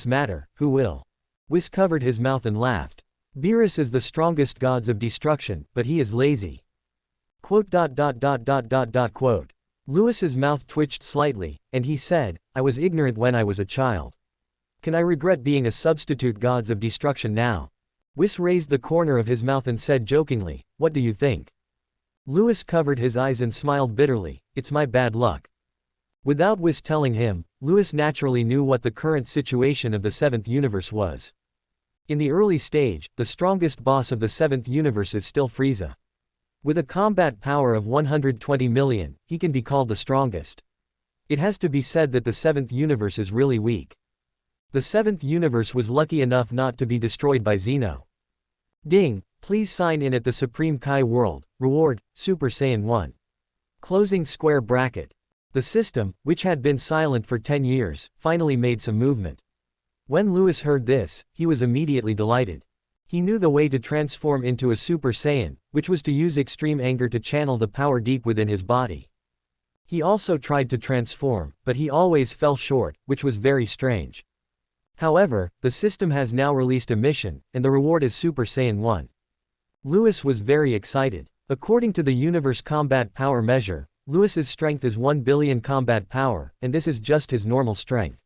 this matter, who will? Whis covered his mouth and laughed. Beerus is the strongest gods of destruction, but he is lazy. Quote. Lewis's mouth twitched slightly, and he said, I was ignorant when I was a child. Can I regret being a substitute gods of destruction now? Whis raised the corner of his mouth and said jokingly, what do you think? Lewis covered his eyes and smiled bitterly, it's my bad luck. Without Whis telling him, Lewis naturally knew what the current situation of the 7th universe was. In the early stage, the strongest boss of the 7th universe is still Frieza. With a combat power of 120 million, he can be called the strongest. It has to be said that the 7th universe is really weak. The 7th universe was lucky enough not to be destroyed by Xeno. Ding, please sign in at the Supreme Kai World, reward, Super Saiyan 1. Closing square bracket. The system, which had been silent for 10 years, finally made some movement. When Lewis heard this, he was immediately delighted. He knew the way to transform into a Super Saiyan, which was to use extreme anger to channel the power deep within his body. He also tried to transform, but he always fell short, which was very strange. However, the system has now released a mission, and the reward is Super Saiyan 1. Lewis was very excited. According to the universe combat power measure, Lewis's strength is 1 billion combat power, and this is just his normal strength.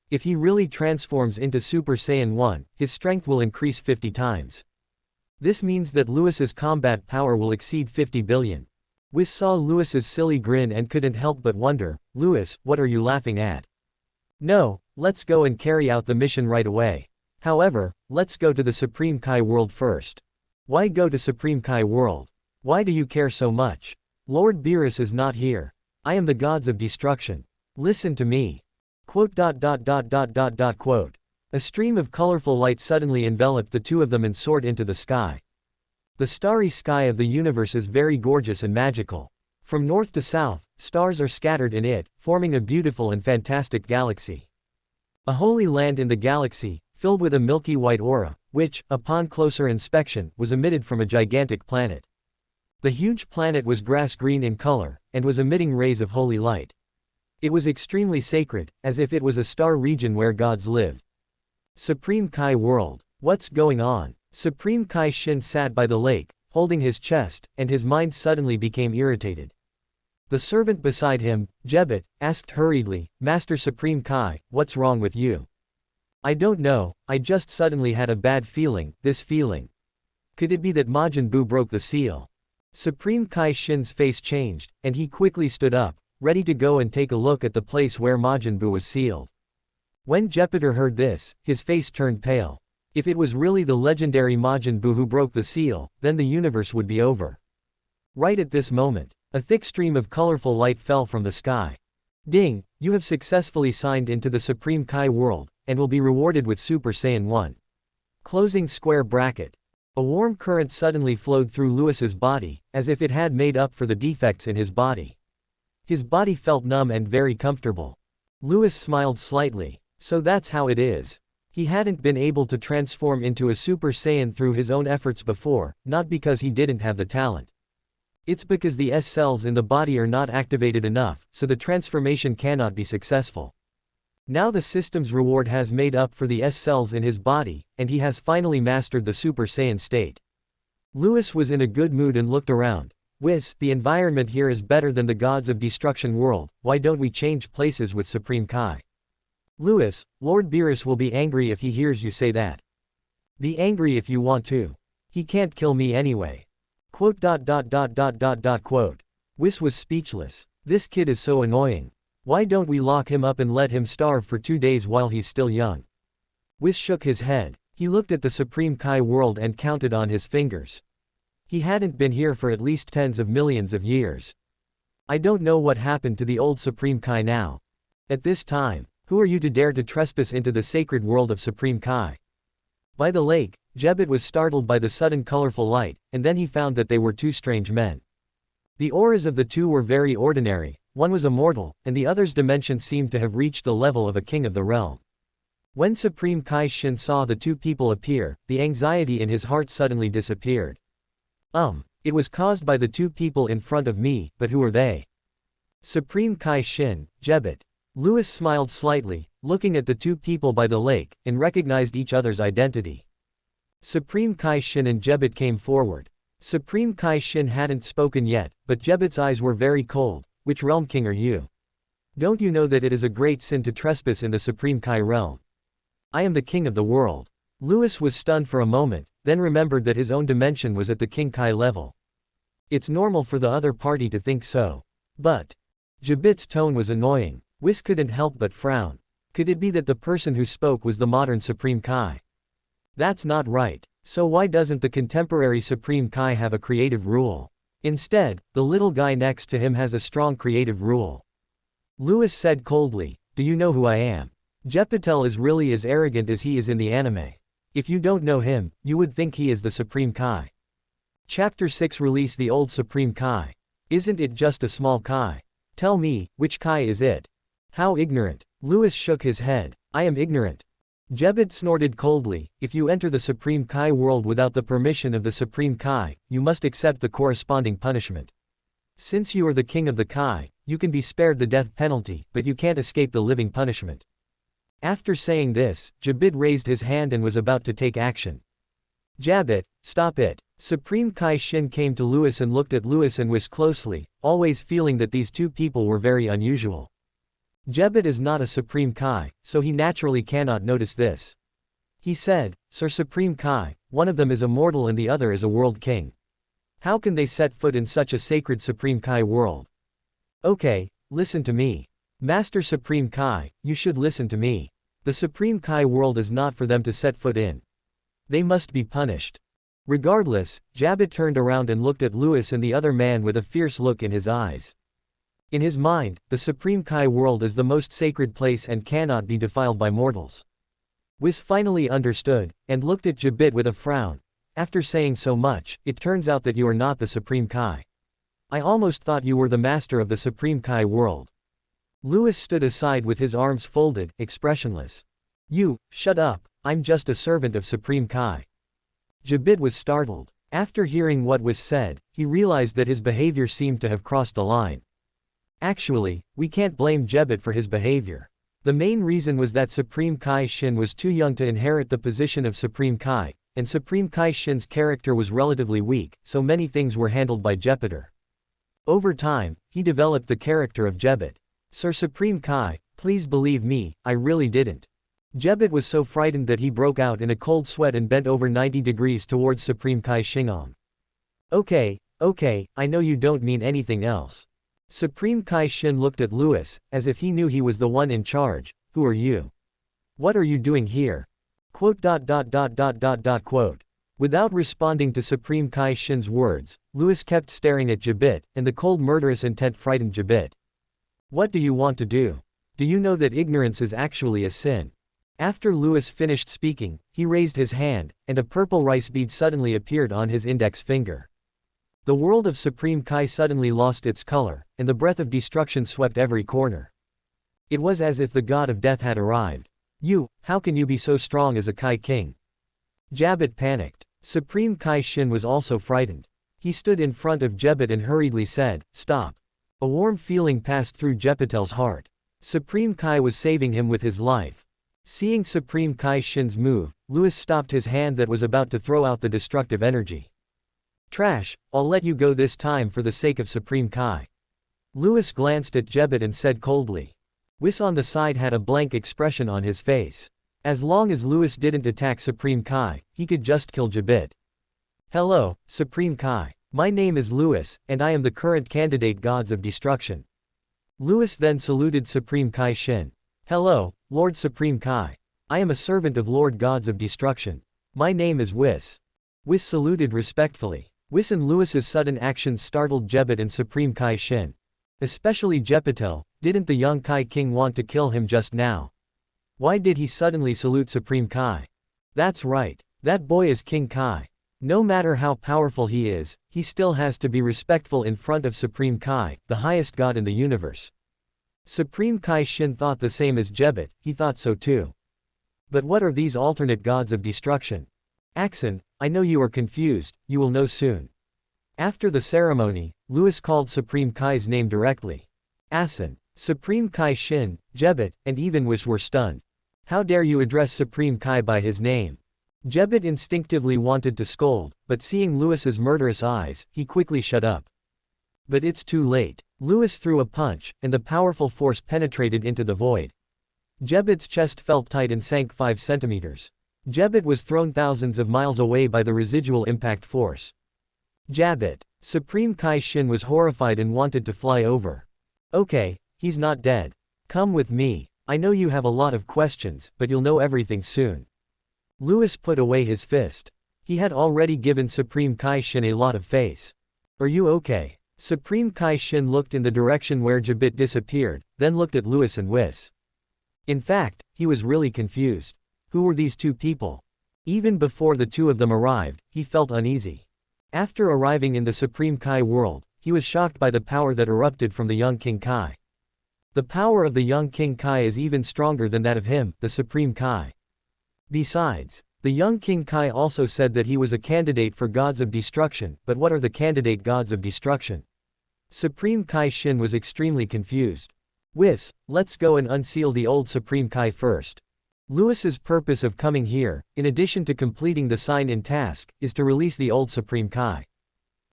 If he really transforms into Super Saiyan 1, his strength will increase 50 times. This means that Lewis's combat power will exceed 50 billion. Whis saw Lewis's silly grin and couldn't help but wonder, Lewis, what are you laughing at? No, let's go and carry out the mission right away. However, let's go to the Supreme Kai World first. Why go to Supreme Kai World? Why do you care so much? Lord Beerus is not here. I am the gods of destruction. Listen to me. Quote. A stream of colorful light suddenly enveloped the two of them and soared into the sky. The starry sky of the universe is very gorgeous and magical. From north to south, stars are scattered in it, forming a beautiful and fantastic galaxy. A holy land in the galaxy, filled with a milky white aura, which, upon closer inspection, was emitted from a gigantic planet. The huge planet was grass-green in color, and was emitting rays of holy light. It was extremely sacred, as if it was a star region where gods lived. Supreme Kai World. What's going on? Supreme Kai Shin sat by the lake, holding his chest, and his mind suddenly became irritated. The servant beside him, Jebet, asked hurriedly, Master Supreme Kai, what's wrong with you? I don't know, I just suddenly had a bad feeling, this feeling. Could it be that Majin Buu broke the seal? Supreme Kai Shin's face changed, and he quickly stood up, ready to go and take a look at the place where Majin Buu was sealed. When Jupiter heard this, his face turned pale. If it was really the legendary Majin Buu who broke the seal, then the universe would be over. Right at this moment, a thick stream of colorful light fell from the sky. Ding, you have successfully signed into the Supreme Kai World, and will be rewarded with Super Saiyan 1. Closing square bracket. A warm current suddenly flowed through Lewis's body, as if it had made up for the defects in his body. His body felt numb and very comfortable. Lewis smiled slightly. So that's how it is. He hadn't been able to transform into a Super Saiyan through his own efforts before, not because he didn't have the talent. It's because the S cells in the body are not activated enough, so the transformation cannot be successful. Now the system's reward has made up for the S cells in his body, and he has finally mastered the Super Saiyan state. Lewis was in a good mood and looked around. Whis, the environment here is better than the gods of destruction world, why don't we change places with Supreme Kai? Lewis, Lord Beerus will be angry if he hears you say that. Be angry if you want to. He can't kill me anyway. Quote. Whis was speechless. This kid is so annoying. Why don't we lock him up and let him starve for 2 days while he's still young? Whis shook his head. He looked at the Supreme Kai world and counted on his fingers. He hadn't been here for at least tens of millions of years. I don't know what happened to the old Supreme Kai now. At this time, who are you to dare to trespass into the sacred world of Supreme Kai? By the lake, Jebbet was startled by the sudden colorful light, and then he found that they were two strange men. The auras of the two were very ordinary, one was immortal, and the other's dimension seemed to have reached the level of a king of the realm. When Supreme Kai Shin saw the two people appear, the anxiety in his heart suddenly disappeared. It was caused by the two people in front of me, but who are they? Supreme Kai Shin, Jebbet. Lewis smiled slightly, looking at the two people by the lake, and recognized each other's identity. Supreme Kai Shin and Jebbet came forward. Supreme Kai Shin hadn't spoken yet, but Jebbet's eyes were very cold. Which realm king are you? Don't you know that it is a great sin to trespass in the Supreme Kai realm? I am the king of the world. Lewis was stunned for a moment, then remembered that his own dimension was at the King Kai level. It's normal for the other party to think so. But Jebbet's tone was annoying. Whis couldn't help but frown. Could it be that the person who spoke was the modern Supreme Kai? That's not right. So why doesn't the contemporary Supreme Kai have a creative rule? Instead, the little guy next to him has a strong creative rule. Lewis said coldly, do you know who I am? Jeppetel is really as arrogant as he is in the anime. If you don't know him, you would think he is the Supreme Kai. Chapter 6 Release the old Supreme Kai. Isn't it just a small Kai? Tell me, which Kai is it? How ignorant. Lewis shook his head. I am ignorant. Jebbet snorted coldly, if you enter the Supreme Kai world without the permission of the Supreme Kai, you must accept the corresponding punishment. Since you are the king of the Kai, you can be spared the death penalty, but you can't escape the living punishment. After saying this, Jebbet raised his hand and was about to take action. Jebbet, stop it. Supreme Kai Shin came to Lewis and looked at Lewis and Whis closely, always feeling that these two people were very unusual. Jebbet is not a Supreme Kai, so he naturally cannot notice this. He said, Sir Supreme Kai, one of them is immortal and the other is a world king. How can they set foot in such a sacred Supreme Kai world? Okay, listen to me. Master Supreme Kai, you should listen to me. The Supreme Kai world is not for them to set foot in. They must be punished. Regardless, Jebbet turned around and looked at Lewis and the other man with a fierce look in his eyes. In his mind, the Supreme Kai world is the most sacred place and cannot be defiled by mortals. Whis finally understood, and looked at Jebbet with a frown. After saying so much, it turns out that you are not the Supreme Kai. I almost thought you were the master of the Supreme Kai world. Lewis stood aside with his arms folded, expressionless. You, shut up, I'm just a servant of Supreme Kai. Jebbet was startled. After hearing what was said, he realized that his behavior seemed to have crossed the line. Actually, we can't blame Jebbet for his behavior. The main reason was that Supreme Kai Shin was too young to inherit the position of Supreme Kai, and Supreme Kai Shin's character was relatively weak, so many things were handled by Jeppeter. Over time, he developed the character of Jebbet. Sir Supreme Kai, please believe me, I really didn't. Jebbet was so frightened that he broke out in a cold sweat and bent over 90 degrees towards Supreme Kai Shingong. Okay, I know you don't mean anything else. Supreme Kai Shin looked at Lewis, as if he knew he was the one in charge. Who are you? What are you doing here? Quote. Without responding to Supreme Kai Shin's words, Lewis kept staring at Jebbet, and the cold murderous intent frightened Jebbet. What do you want to do? Do you know that ignorance is actually a sin? After Lewis finished speaking, he raised his hand, and a purple rice bead suddenly appeared on his index finger. The world of Supreme Kai suddenly lost its color, and the breath of destruction swept every corner. It was as if the god of death had arrived. You, how can you be so strong as a Kai king? Jebbet panicked. Supreme Kai Shin was also frightened. He stood in front of Jebbet and hurriedly said, stop. A warm feeling passed through Jeppetel's heart. Supreme Kai was saving him with his life. Seeing Supreme Kai Shin's move, Lewis stopped his hand that was about to throw out the destructive energy. Trash, I'll let you go this time for the sake of Supreme Kai. Louis glanced at Jebbet and said coldly. Whis on the side had a blank expression on his face. As long as Louis didn't attack Supreme Kai, he could just kill Jebbet. Hello, Supreme Kai. My name is Louis, and I am the current candidate gods of destruction. Louis then saluted Supreme Kai Shin. Hello, Lord Supreme Kai. I am a servant of Lord Gods of Destruction. My name is Whis. Whis saluted respectfully. Whis and Louis's sudden actions startled Jebbet and Supreme Kai Shin. Especially Jeppetel, didn't the young Kai King want to kill him just now? Why did he suddenly salute Supreme Kai? That's right, that boy is King Kai. No matter how powerful he is, he still has to be respectful in front of Supreme Kai, the highest god in the universe. Supreme Kai Shin thought the same as Jebbet, he thought so too. But what are these alternate gods of destruction? Axon, I know you are confused, you will know soon. After the ceremony, Louis called Supreme Kai's name directly. Asin, Supreme Kai Shin, Jebbet, and even Whis were stunned. How dare you address Supreme Kai by his name? Jebbet instinctively wanted to scold, but seeing Louis's murderous eyes, he quickly shut up. But it's too late. Louis threw a punch, and the powerful force penetrated into the void. Jebbet's chest felt tight and sank 5 centimeters. Jebbet was thrown thousands of miles away by the residual impact force. Jabbet. Supreme Kai Shin was horrified and wanted to fly over. Okay, he's not dead. Come with me. I know you have a lot of questions, but you'll know everything soon. Louis put away his fist. He had already given Supreme Kai Shin a lot of face. Are you okay? Supreme Kai Shin looked in the direction where Jebbet disappeared, then looked at Louis and Whis. In fact, he was really confused. Who were these two people? Even before the two of them arrived, he felt uneasy. After arriving in the Supreme Kai world, he was shocked by the power that erupted from the young King Kai. The power of the young King Kai is even stronger than that of him, the Supreme Kai. Besides, the young King Kai also said that he was a candidate for gods of destruction, but what are the candidate gods of destruction? Supreme Kai Shin was extremely confused. Whis, let's go and unseal the old Supreme Kai first. Louis's purpose of coming here, in addition to completing the sign-in task, is to release the old Supreme Kai.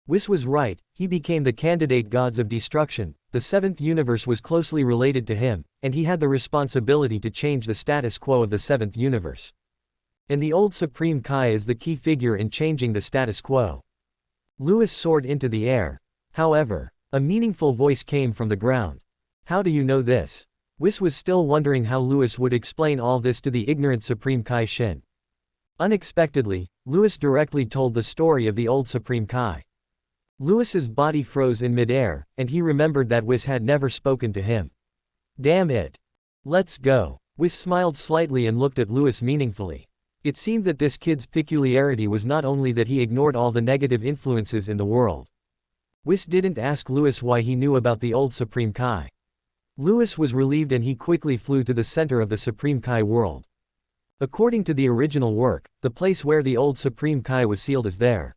Whis was right, he became the candidate gods of destruction, the 7th universe was closely related to him, and he had the responsibility to change the status quo of the 7th universe. And the old Supreme Kai is the key figure in changing the status quo. Louis soared into the air. However, a meaningful voice came from the ground. How do you know this? Whis was still wondering how Louis would explain all this to the ignorant Supreme Kai Shin. Unexpectedly, Louis directly told the story of the old Supreme Kai. Louis's body froze in midair, and he remembered that Whis had never spoken to him. Damn it. Let's go. Whis smiled slightly and looked at Louis meaningfully. It seemed that this kid's peculiarity was not only that he ignored all the negative influences in the world. Whis didn't ask Louis why he knew about the old Supreme Kai. Louis was relieved and he quickly flew to the center of the Supreme Kai world. According to the original work, the place where the old Supreme Kai was sealed is there.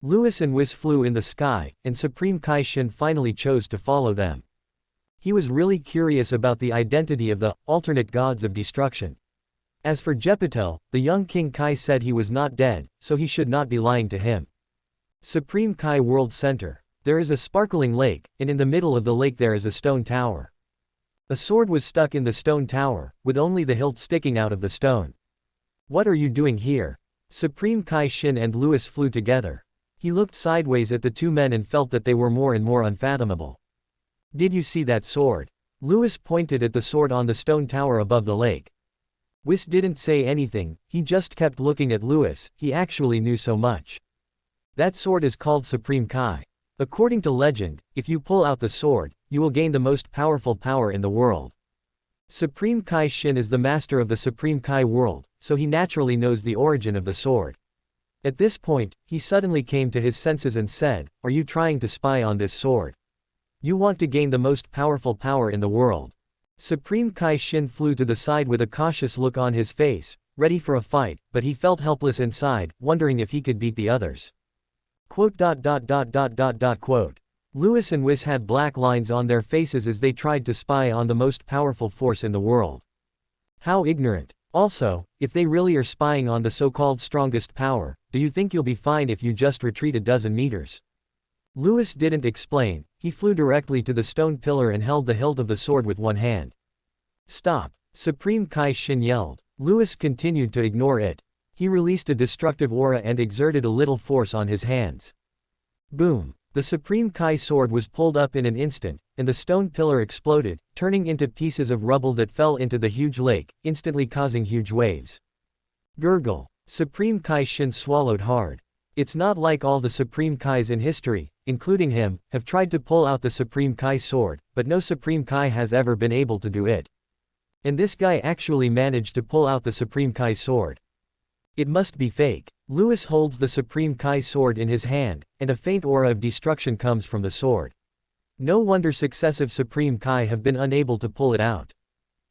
Louis and Whis flew in the sky, and Supreme Kai Shin finally chose to follow them. He was really curious about the identity of the alternate gods of destruction. As for Jeppetel, the young King Kai said he was not dead, so he should not be lying to him. Supreme Kai World Center. There is a sparkling lake, and in the middle of the lake there is a stone tower. A sword was stuck in the stone tower, with only the hilt sticking out of the stone. What are you doing here? Supreme Kai Shin and Louis flew together. He looked sideways at the two men and felt that they were more and more unfathomable. Did you see that sword? Louis pointed at the sword on the stone tower above the lake. Whis didn't say anything, he just kept looking at Louis, he actually knew so much. That sword is called Supreme Kai. According to legend, if you pull out the sword, you will gain the most powerful power in the world. Supreme Kai Shin is the master of the Supreme Kai world, so he naturally knows the origin of the sword. At this point, he suddenly came to his senses and said, "Are you trying to spy on this sword? You want to gain the most powerful power in the world." Supreme Kai Shin flew to the side with a cautious look on his face, ready for a fight, but he felt helpless inside, wondering if he could beat the others. Quote. Louis and Whis had black lines on their faces as they tried to spy on the most powerful force in the world. How ignorant. Also, if they really are spying on the so-called strongest power, do you think you'll be fine if you just retreat a dozen meters? Lewis didn't explain, he flew directly to the stone pillar and held the hilt of the sword with one hand. Stop! Supreme Kai Shin yelled. Lewis continued to ignore it. He released a destructive aura and exerted a little force on his hands. Boom! The Supreme Kai sword was pulled up in an instant, and the stone pillar exploded, turning into pieces of rubble that fell into the huge lake, instantly causing huge waves. Gurgle. Supreme Kai Shin swallowed hard. It's not like all the Supreme Kais in history, including him, have tried to pull out the Supreme Kai sword, but no Supreme Kai has ever been able to do it. And this guy actually managed to pull out the Supreme Kai sword. It must be fake. Lewis holds the Supreme Kai sword in his hand, and a faint aura of destruction comes from the sword. No wonder successive Supreme Kai have been unable to pull it out.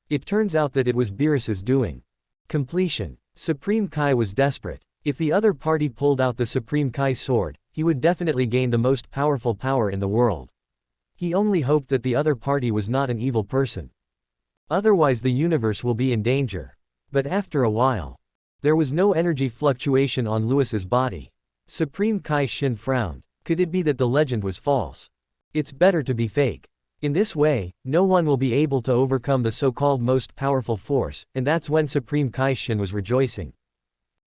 It turns out that it was Beerus's doing. Completion. Supreme Kai was desperate. If the other party pulled out the Supreme Kai sword, he would definitely gain the most powerful power in the world. He only hoped that the other party was not an evil person. Otherwise the universe will be in danger. But after a while, there was no energy fluctuation on Lewis's body. Supreme Kai Shin frowned. Could it be that the legend was false? It's better to be fake. In this way, no one will be able to overcome the so-called most powerful force, and that's when Supreme Kai Shin was rejoicing.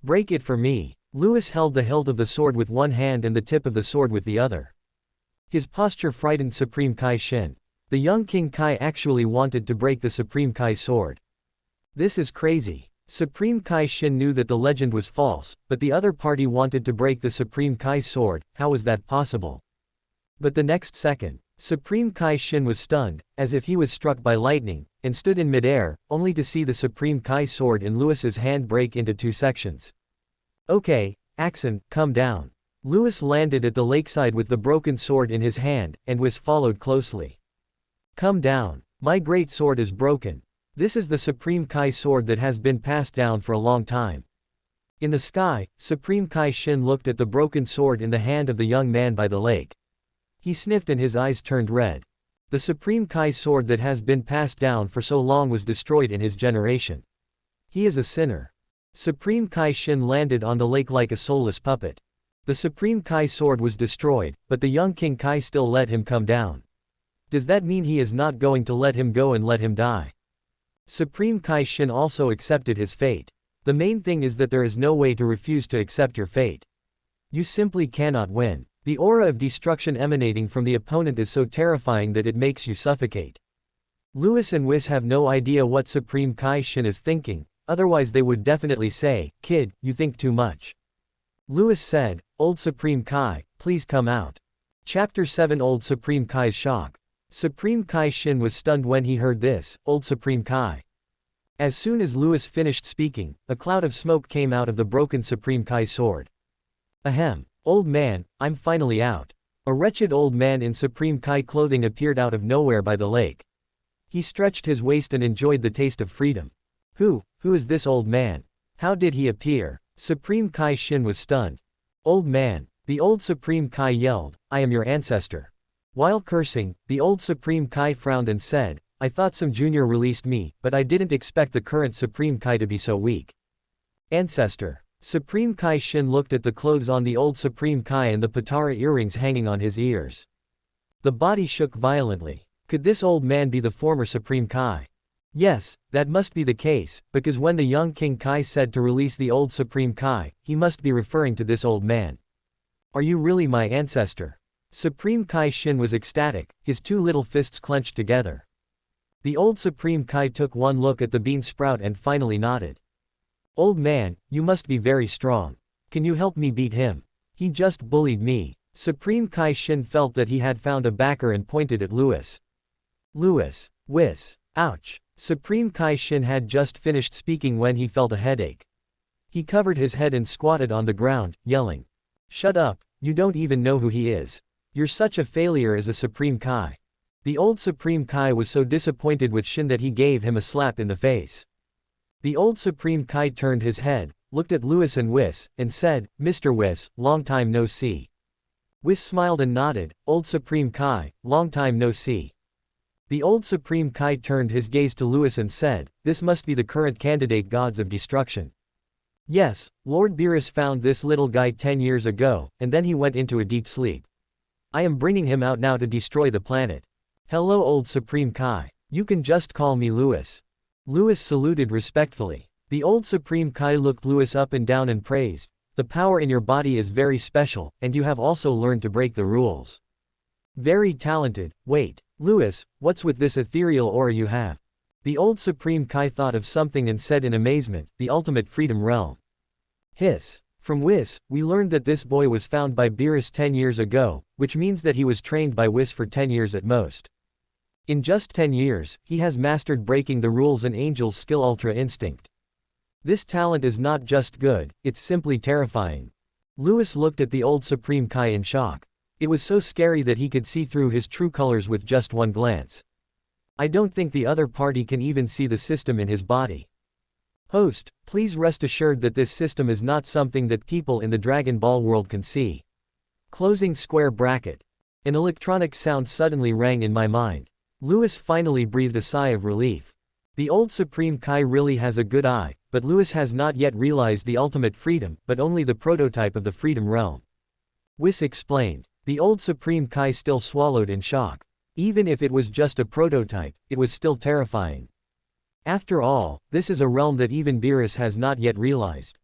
Break it for me. Lewis held the hilt of the sword with one hand and the tip of the sword with the other. His posture frightened Supreme Kai Shin. The young King Kai actually wanted to break the Supreme Kai sword. This is crazy. Supreme Kai Shin knew that the legend was false, but the other party wanted to break the Supreme Kai sword. How was that possible? But the next second, Supreme Kai Shin was stunned, as if he was struck by lightning, and stood in midair, only to see the Supreme Kai sword in Lewis's hand break into two sections. Okay, Axon, come down. Lewis landed at the lakeside with the broken sword in his hand, and Whis followed closely. Come down. My great sword is broken. This is the Supreme Kai sword that has been passed down for a long time. In the sky, Supreme Kai Shin looked at the broken sword in the hand of the young man by the lake. He sniffed and his eyes turned red. The Supreme Kai sword that has been passed down for so long was destroyed in his generation. He is a sinner. Supreme Kai Shin landed on the lake like a soulless puppet. The Supreme Kai sword was destroyed, but the young King Kai still let him come down. Does that mean he is not going to let him go and let him die? Supreme Kai Shin also accepted his fate. The main thing is that there is no way to refuse to accept your fate. You simply cannot win. The aura of destruction emanating from the opponent is so terrifying that it makes you suffocate. Lewis and Whis have no idea what Supreme Kai Shin is thinking, otherwise they would definitely say, "Kid, you think too much." Lewis said, "Old Supreme Kai, please come out." Chapter 7 Old Supreme Kai's shock. Supreme Kai Shin was stunned when he heard this, "Old Supreme Kai." As soon as Lewis finished speaking, a cloud of smoke came out of the broken Supreme Kai sword. Ahem. Old man, I'm finally out. A wretched old man in Supreme Kai clothing appeared out of nowhere by the lake. He stretched his waist and enjoyed the taste of freedom. Who is this old man? How did he appear? Supreme Kai Shin was stunned. Old man, the old Supreme Kai yelled, "I am your ancestor." While cursing, the old Supreme Kai frowned and said, "I thought some junior released me, but I didn't expect the current Supreme Kai to be so weak." Ancestor. Supreme Kai Shin looked at the clothes on the old Supreme Kai and the Patara earrings hanging on his ears. The body shook violently. Could this old man be the former Supreme Kai? Yes, that must be the case, because when the young King Kai said to release the old Supreme Kai, he must be referring to this old man. Are you really my ancestor? Supreme Kai Shin was ecstatic, his two little fists clenched together. The old Supreme Kai took one look at the bean sprout and finally nodded. Old man, you must be very strong. Can you help me beat him? He just bullied me. Supreme Kai Shin felt that he had found a backer and pointed at Lewis. Lewis. Whis. Ouch. Supreme Kai Shin had just finished speaking when he felt a headache. He covered his head and squatted on the ground, yelling. Shut up, you don't even know who he is. You're such a failure as a Supreme Kai. The old Supreme Kai was so disappointed with Shin that he gave him a slap in the face. The old Supreme Kai turned his head, looked at Lewis and Whis, and said, Mr. Whis, long time no see. Whis smiled and nodded, Old Supreme Kai, long time no see. The old Supreme Kai turned his gaze to Lewis and said, "This must be the current candidate gods of destruction." "Yes, Lord Beerus found this little guy 10 years ago, and then he went into a deep sleep. I am bringing him out now to destroy the planet." "Hello old Supreme Kai. You can just call me Lewis." Lewis saluted respectfully. The old Supreme Kai looked Lewis up and down and praised, "The power in your body is very special, and you have also learned to break the rules. Very talented. Wait, Lewis, what's with this ethereal aura you have?" The old Supreme Kai thought of something and said in amazement, "The ultimate freedom realm." Hiss. From Whis, we learned that this boy was found by Beerus 10 years ago, which means that he was trained by Whis for 10 years at most. In just 10 years, he has mastered breaking the rules and Angel's skill Ultra Instinct. This talent is not just good, it's simply terrifying. Lewis looked at the old Supreme Kai in shock. It was so scary that he could see through his true colors with just one glance. I don't think the other party can even see the system in his body. Host, please rest assured that this system is not something that people in the Dragon Ball world can see. Closing square bracket. An electronic sound suddenly rang in my mind. Lewis finally breathed a sigh of relief. The old Supreme Kai really has a good eye, but Lewis has not yet realized the ultimate freedom, but only the prototype of the freedom realm. Whis explained. The old Supreme Kai still swallowed in shock. Even if it was just a prototype, it was still terrifying. After all, this is a realm that even Beerus has not yet realized.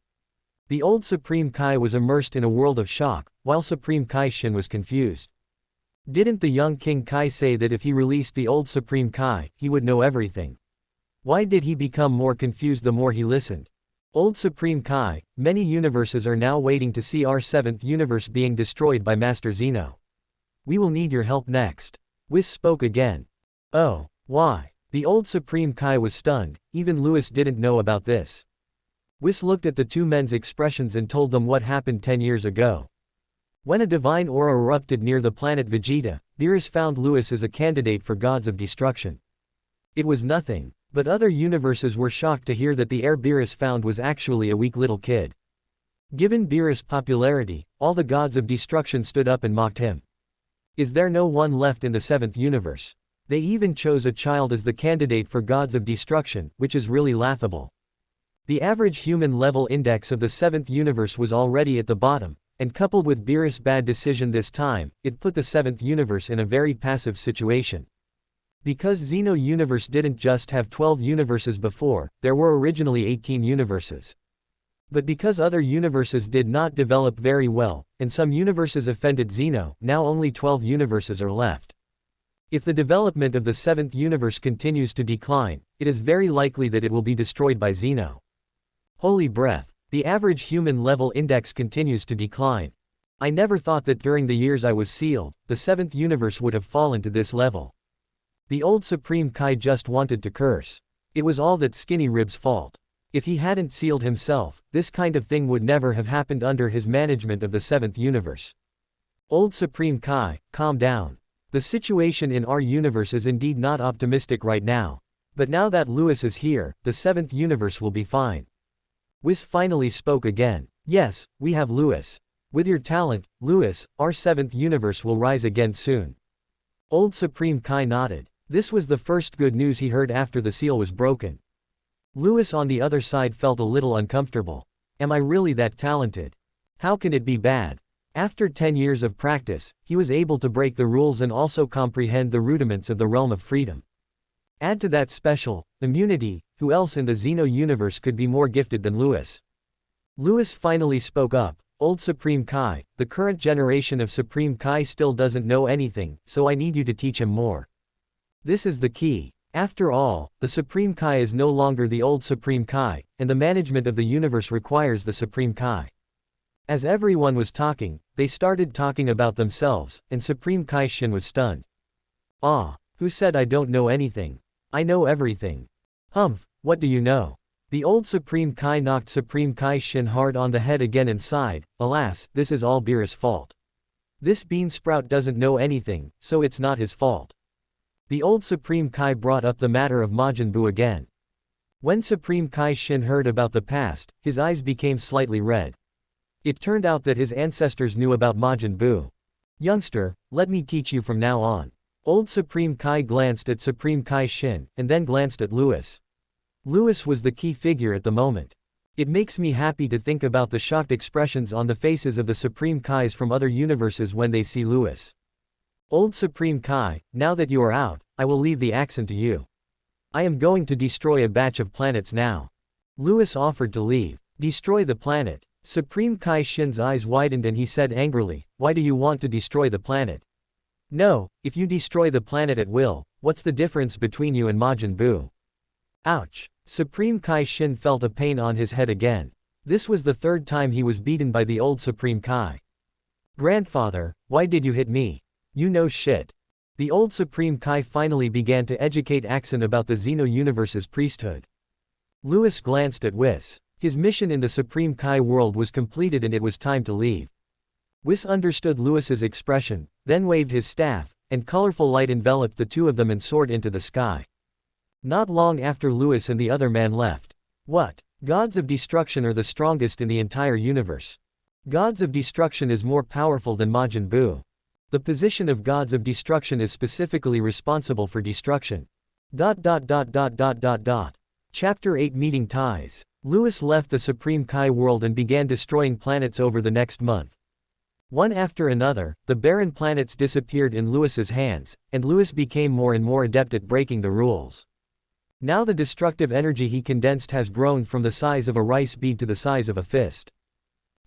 The old Supreme Kai was immersed in a world of shock, while Supreme Kai Shin was confused. Didn't the young King Kai say that if he released the old Supreme Kai, he would know everything? Why did he become more confused the more he listened? Old Supreme Kai, many universes are now waiting to see our 7th universe being destroyed by Master Zeno. We will need your help next. Whis spoke again. Oh, why? The old Supreme Kai was stunned, even Lewis didn't know about this. Whis looked at the two men's expressions and told them what happened 10 years ago. When a divine aura erupted near the planet Vegeta, Beerus found Lewis as a candidate for gods of destruction. It was nothing, but other universes were shocked to hear that the heir Beerus found was actually a weak little kid. Given Beerus' popularity, all the gods of destruction stood up and mocked him. Is there no one left in the 7th universe? They even chose a child as the candidate for gods of destruction, which is really laughable. The average human level index of the 7th universe was already at the bottom, and coupled with Beerus' bad decision this time, it put the 7th universe in a very passive situation. Because Xeno universe didn't just have 12 universes before, there were originally 18 universes. But because other universes did not develop very well, and some universes offended Xeno, now only 12 universes are left. If the development of the 7th universe continues to decline, it is very likely that it will be destroyed by Xeno. Holy breath. The average human level index continues to decline. I never thought that during the years I was sealed, the 7th universe would have fallen to this level. The old Supreme Kai just wanted to curse. It was all that Skinny Rib's fault. If he hadn't sealed himself, this kind of thing would never have happened under his management of the 7th universe. Old Supreme Kai, calm down. The situation in our universe is indeed not optimistic right now. But now that Lewis is here, the 7th universe will be fine. Whis finally spoke again. Yes, we have Lewis. With your talent, Lewis, our 7th universe will rise again soon. Old Supreme Kai nodded. This was the first good news he heard after the seal was broken. Lewis on the other side felt a little uncomfortable. Am I really that talented? How can it be bad? After 10 years of practice, he was able to break the rules and also comprehend the rudiments of the realm of freedom. Add to that special immunity, who else in the Xeno universe could be more gifted than Lewis? Lewis finally spoke up. Old Supreme Kai, the current generation of Supreme Kai still doesn't know anything, so I need you to teach him more. This is the key. After all, the Supreme Kai is no longer the old Supreme Kai, and the management of the universe requires the Supreme Kai. As everyone was talking, they started talking about themselves, and Supreme Kai Shin was stunned. Ah, who said I don't know anything? I know everything. Humph, what do you know? The old Supreme Kai knocked Supreme Kai Shin hard on the head again and sighed, alas, this is all Beerus' fault. This bean sprout doesn't know anything, so it's not his fault. The old Supreme Kai brought up the matter of Majin Buu again. When Supreme Kai Shin heard about the past, his eyes became slightly red. It turned out that his ancestors knew about Majin Buu. Youngster, let me teach you from now on. Old Supreme Kai glanced at Supreme Kai Shin, and then glanced at Lewis. Lewis was the key figure at the moment. It makes me happy to think about the shocked expressions on the faces of the Supreme Kais from other universes when they see Lewis. Old Supreme Kai, now that you are out, I will leave the accent to you. I am going to destroy a batch of planets now. Lewis offered to leave. Destroy the planet. Supreme Kai Shin's eyes widened and he said angrily, why do you want to destroy the planet? No, if you destroy the planet at will, what's the difference between you and Majin Buu? Ouch. Supreme Kai Shin felt a pain on his head again. This was the third time he was beaten by the old Supreme Kai. Grandfather, why did you hit me? You know shit. The old Supreme Kai finally began to educate Axon about the Xeno Universe's priesthood. Lewis glanced at Whis. His mission in the Supreme Kai world was completed and it was time to leave. Whis understood Lewis's expression, then waved his staff, and colorful light enveloped the two of them and soared into the sky. Not long after Lewis and the other man left. What? Gods of destruction are the strongest in the entire universe. Gods of destruction is more powerful than Majin Buu. The position of gods of destruction is specifically responsible for destruction. Chapter 8 Meeting Ties. Lewis left the Supreme Kai world and began destroying planets over the next month. One after another, the barren planets disappeared in Lewis's hands, and Lewis became more and more adept at breaking the rules. Now the destructive energy he condensed has grown from the size of a rice bead to the size of a fist.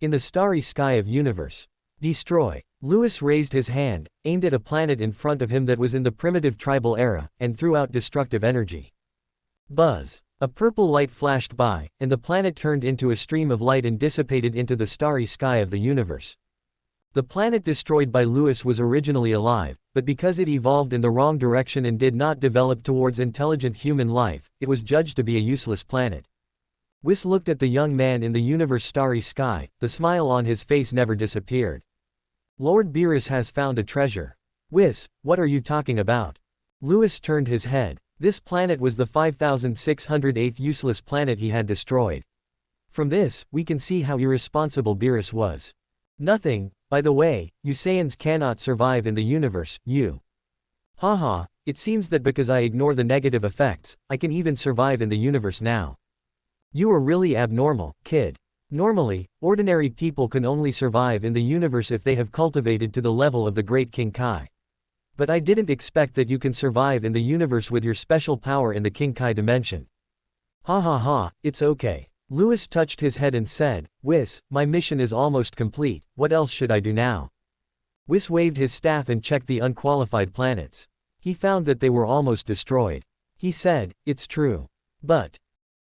In the starry sky of universe. Destroy. Lewis raised his hand, aimed at a planet in front of him that was in the primitive tribal era, and threw out destructive energy. Buzz. A purple light flashed by, and the planet turned into a stream of light and dissipated into the starry sky of the universe. The planet destroyed by Lewis was originally alive, but because it evolved in the wrong direction and did not develop towards intelligent human life, it was judged to be a useless planet. Whis looked at the young man in the universe's starry sky, the smile on his face never disappeared. Lord Beerus has found a treasure. Whis, what are you talking about? Lewis turned his head. This planet was the 5608th useless planet he had destroyed. From this, we can see how irresponsible Beerus was. Nothing, by the way, you Saiyans cannot survive in the universe, you. Haha, it seems that because I ignore the negative effects, I can even survive in the universe now. You are really abnormal, kid. Normally, ordinary people can only survive in the universe if they have cultivated to the level of the great King Kai. But I didn't expect that you can survive in the universe with your special power in the King Kai dimension. Ha ha ha, it's okay. Lewis touched his head and said, Whis, my mission is almost complete, what else should I do now? Whis waved his staff and checked the unqualified planets. He found that they were almost destroyed. He said, it's true. But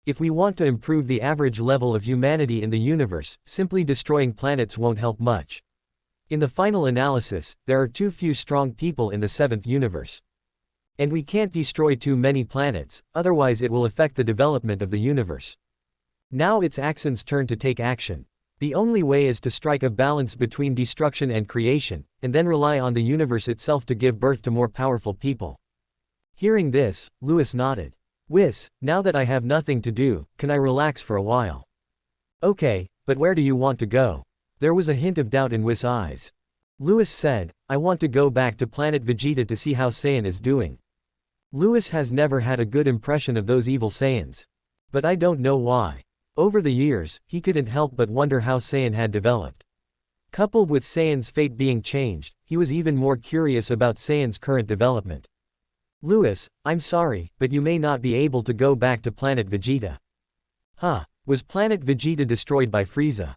if we want to improve the average level of humanity in the universe, simply destroying planets won't help much. In the final analysis, there are too few strong people in the 7th universe. And we can't destroy too many planets, otherwise it will affect the development of the universe. Now it's Axon's turn to take action. The only way is to strike a balance between destruction and creation, and then rely on the universe itself to give birth to more powerful people. Hearing this, Lewis nodded. Whis, now that I have nothing to do, can I relax for a while? Okay, but where do you want to go? There was a hint of doubt in Whis' eyes. Lewis said, I want to go back to planet Vegeta to see how Saiyan is doing. Lewis has never had a good impression of those evil Saiyans. But I don't know why. Over the years, he couldn't help but wonder how Saiyan had developed. Coupled with Saiyan's fate being changed, he was even more curious about Saiyan's current development. Lewis, I'm sorry, but you may not be able to go back to planet Vegeta. Huh, was planet Vegeta destroyed by Frieza?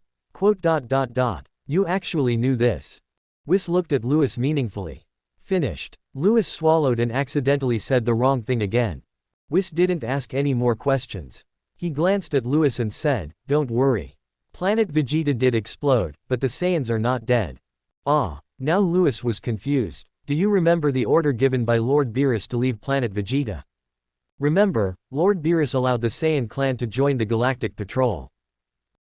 You actually knew this. Whis looked at Lewis meaningfully. Finished. Lewis swallowed and accidentally said the wrong thing again. Whis didn't ask any more questions. He glanced at Lewis and said, don't worry. Planet Vegeta did explode, but the Saiyans are not dead. Ah, now Lewis was confused. Do you remember the order given by Lord Beerus to leave planet Vegeta? Remember, Lord Beerus allowed the Saiyan clan to join the Galactic Patrol.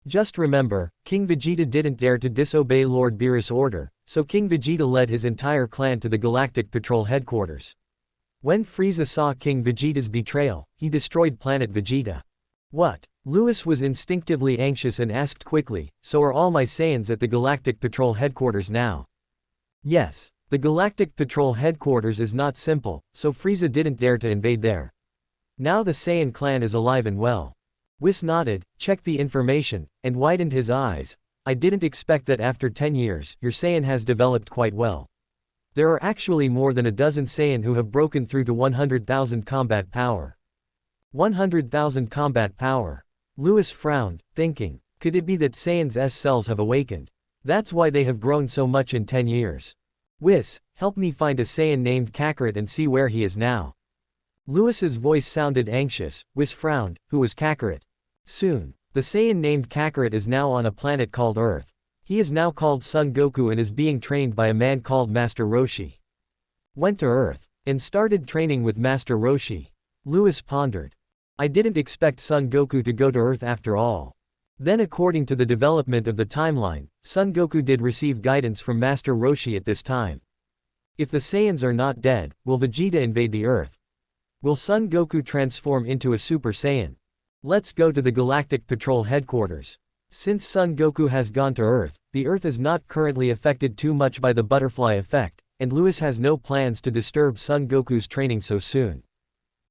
Just remember, King Vegeta didn't dare to disobey Lord Beerus' order, so King Vegeta led his entire clan to the Galactic Patrol headquarters. When Frieza saw King Vegeta's betrayal, he destroyed planet Vegeta. What? Lewis was instinctively anxious and asked quickly, so are all my Saiyans at the Galactic Patrol headquarters now? Yes. The Galactic Patrol headquarters is not simple, so Frieza didn't dare to invade there. Now the Saiyan clan is alive and well. Whis nodded, checked the information, and widened his eyes. I didn't expect that after 10 years, your Saiyan has developed quite well. There are actually more than a dozen Saiyan who have broken through to 100,000 combat power. 100,000 combat power. Lewis frowned, thinking, could it be that Saiyan's S cells have awakened? That's why they have grown so much in 10 years. Whis, help me find a Saiyan named Kakarot and see where he is now. Lewis's voice sounded anxious. Whis frowned, who was Kakarot? Soon. The Saiyan named Kakarot is now on a planet called Earth. He is now called Son Goku and is being trained by a man called Master Roshi. Went to Earth, and started training with Master Roshi. Lewis pondered. I didn't expect Son Goku to go to Earth after all. Then according to the development of the timeline, Son Goku did receive guidance from Master Roshi at this time. If the Saiyans are not dead, will Vegeta invade the Earth? Will Son Goku transform into a Super Saiyan? Let's go to the Galactic Patrol headquarters. Since Son Goku has gone to Earth, the Earth is not currently affected too much by the butterfly effect, and Lewis has no plans to disturb Son Goku's training so soon.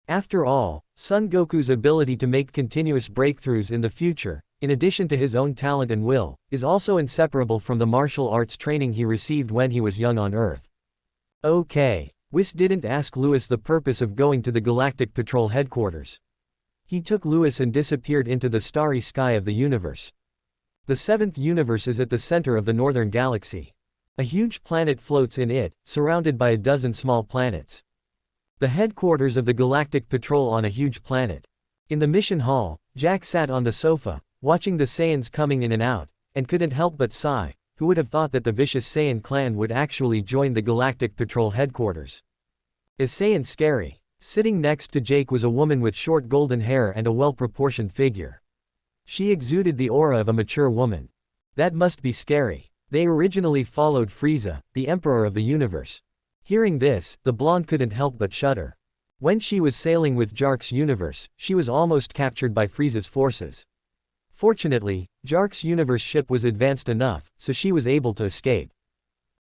After all, Son Goku's ability to make continuous breakthroughs in the future, in addition to his own talent and will, is also inseparable from the martial arts training he received when he was young on Earth. Okay. Whis didn't ask Lewis the purpose of going to the Galactic Patrol headquarters. He took Lewis and disappeared into the starry sky of the universe. The seventh universe is at the center of the northern galaxy. A huge planet floats in it, surrounded by a dozen small planets. The headquarters of the Galactic Patrol on a huge planet. In the mission hall, Jack sat on the sofa, watching the Saiyans coming in and out, and couldn't help but sigh. Who would have thought that the vicious Saiyan clan would actually join the Galactic Patrol headquarters? Is Saiyan scary? Sitting next to Jake was a woman with short golden hair and a well-proportioned figure. She exuded the aura of a mature woman. That must be scary. They originally followed Frieza, the Emperor of the universe. Hearing this, the blonde couldn't help but shudder. When she was sailing with Jark's universe, she was almost captured by Frieza's forces. Fortunately, Jark's universe ship was advanced enough, so she was able to escape.